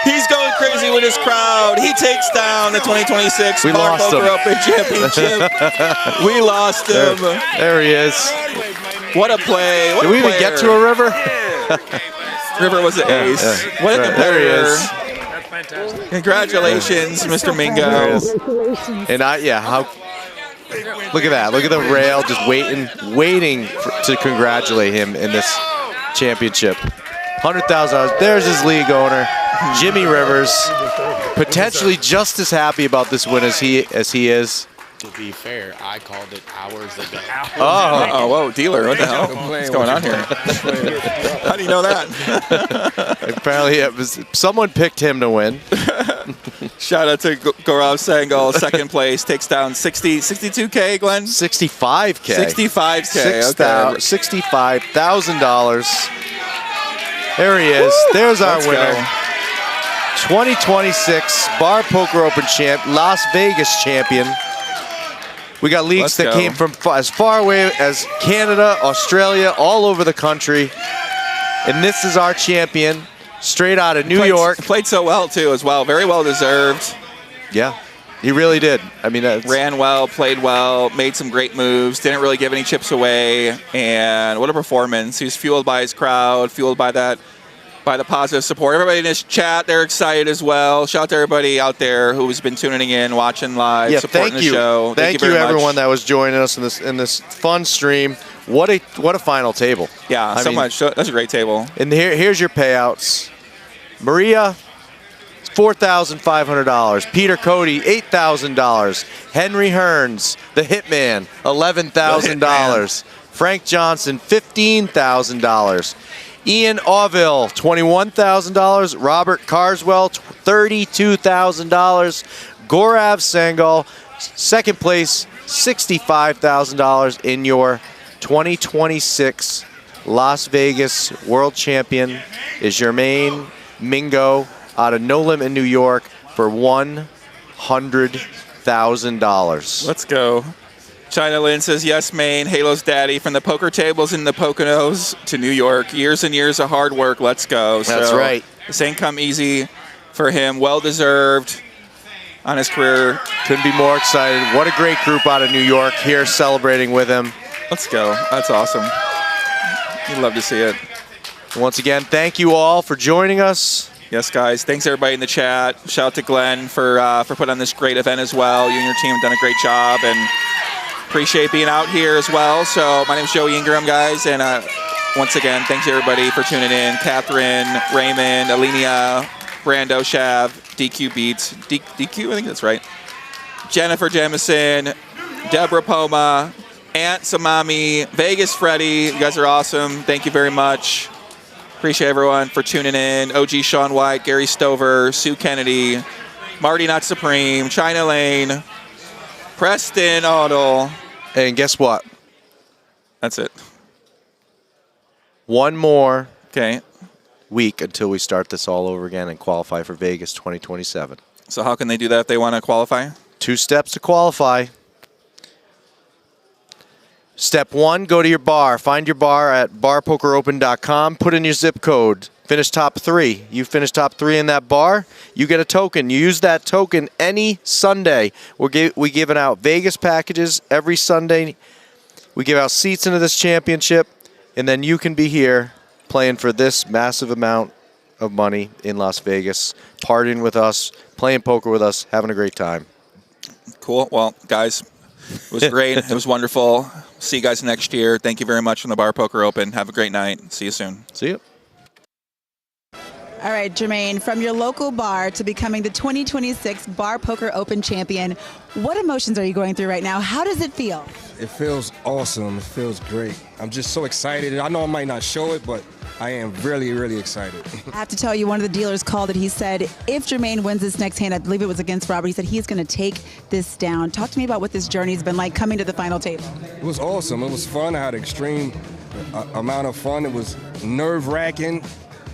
He's going crazy with his crowd. He takes down the 2026 Bar Poker Open Championship. We lost him. There he is. What a play. Did we even get to a river? River was an ace. Yeah. What a competitor. There he is. That's fantastic. Congratulations, Mr. Mingo. And look at that. Look at the rail just waiting to congratulate him in this championship. $100,000. There's his league owner, Jimmy Rivers, potentially just as happy about this win as he is. To be fair, I called it hours ago. Oh, whoa, dealer. What the hell? What's going on here? How do you know that? Apparently, someone picked him to win. Shout out to Gaurav Sangal, second place, takes down 62K, Glenn? 65K. 65K, okay. $65,000. There he is. There's our winner. 2026 Bar Poker Open champ, Las Vegas champion. We got leagues that came from as far away as Canada, Australia, all over the country. And this is our champion, straight out of New York. Played so well, too, as well. Very well deserved. Yeah, he really did. I mean, ran well, played well, made some great moves, didn't really give any chips away. And what a performance. He was fueled by his crowd, fueled by that, by the positive support. Everybody in this chat, they're excited as well. Shout out to everybody out there who's been tuning in, watching live, supporting the show. Thank you, everyone that was joining us in this fun stream. What a final table. Yeah, I mean, much. That's a great table. And here's your payouts. Maria, $4,500. Peter Cody, $8,000. Henry Hearns, the Hitman, $11,000. Frank Johnson, $15,000. Ian Auville, $21,000. Robert Carswell, $32,000. Gaurav Sangal, second place, $65,000 in your 2026 Las Vegas World Champion is Jermaine Mingo out of No Limit, New York for $100,000. Let's go. China Lynn says, yes, Maine, Halo's daddy, from the poker tables in the Poconos to New York. Years and years of hard work. Let's go. That's right. This ain't come easy for him. Well-deserved on his career. Couldn't be more excited. What a great group out of New York here celebrating with him. Let's go. That's awesome. You'd love to see it. Once again, thank you all for joining us. Yes, guys. Thanks, everybody in the chat. Shout out to Glenn for putting on this great event as well. You and your team have done a great job, and appreciate being out here as well. So my name is Joey Ingram, guys, and once again, thanks everybody for tuning in. Catherine, Raymond, Alenia, Brando, Shav, DQ Beats, DQ, I think that's right. Jennifer Jamison, Deborah Poma, Aunt Samami, Vegas Freddy. You guys are awesome. Thank you very much. Appreciate everyone for tuning in. OG Sean White, Gary Stover, Sue Kennedy, Marty Not Supreme, China Lane, Preston Odell. And guess what? That's it. One more week until we start this all over again and qualify for Vegas 2027. So how can they do that if they want to qualify? 2 steps to qualify. Step 1, go to your bar. Find your bar at barpokeropen.com. Put in your zip code. Finish top 3. You finish top 3 in that bar, you get a token. You use that token any Sunday. We giving out Vegas packages every Sunday. We give out seats into this championship, and then you can be here playing for this massive amount of money in Las Vegas, partying with us, playing poker with us, having a great time. Cool. Well, guys, it was great. It was wonderful. See you guys next year. Thank you very much from the Bar Poker Open. Have a great night. See you soon. See you. All right, Jermaine, from your local bar to becoming the 2026 Bar Poker Open champion, what emotions are you going through right now? How does it feel? It feels awesome. It feels great. I'm just so excited. I know I might not show it, but I am really, really excited. I have to tell you, one of the dealers called it. He said, if Jermaine wins this next hand, I believe it was against Robert, he said he's going to take this down. Talk to me about what this journey's been like coming to the final table. It was awesome. It was fun. I had an extreme amount of fun. It was nerve-wracking.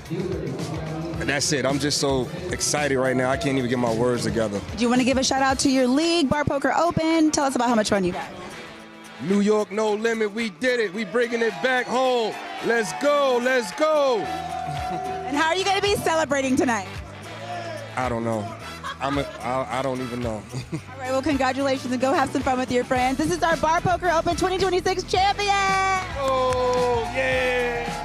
And that's it. I'm just so excited right now. I can't even get my words together. Do you want to give a shout out to your league, Bar Poker Open? Tell us about how much fun you had. New York, No Limit. We did it. We bringing it back home. Let's go. Let's go. And how are you going to be celebrating tonight? I don't know. I don't even know. All right, well, congratulations, and go have some fun with your friends. This is our Bar Poker Open 2026 champion. Oh, yeah.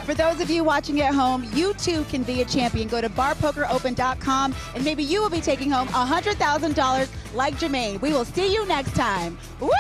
For those of you watching at home, you too can be a champion. Go to barpokeropen.com, and maybe you will be taking home $100,000 like Jermaine. We will see you next time. Woo!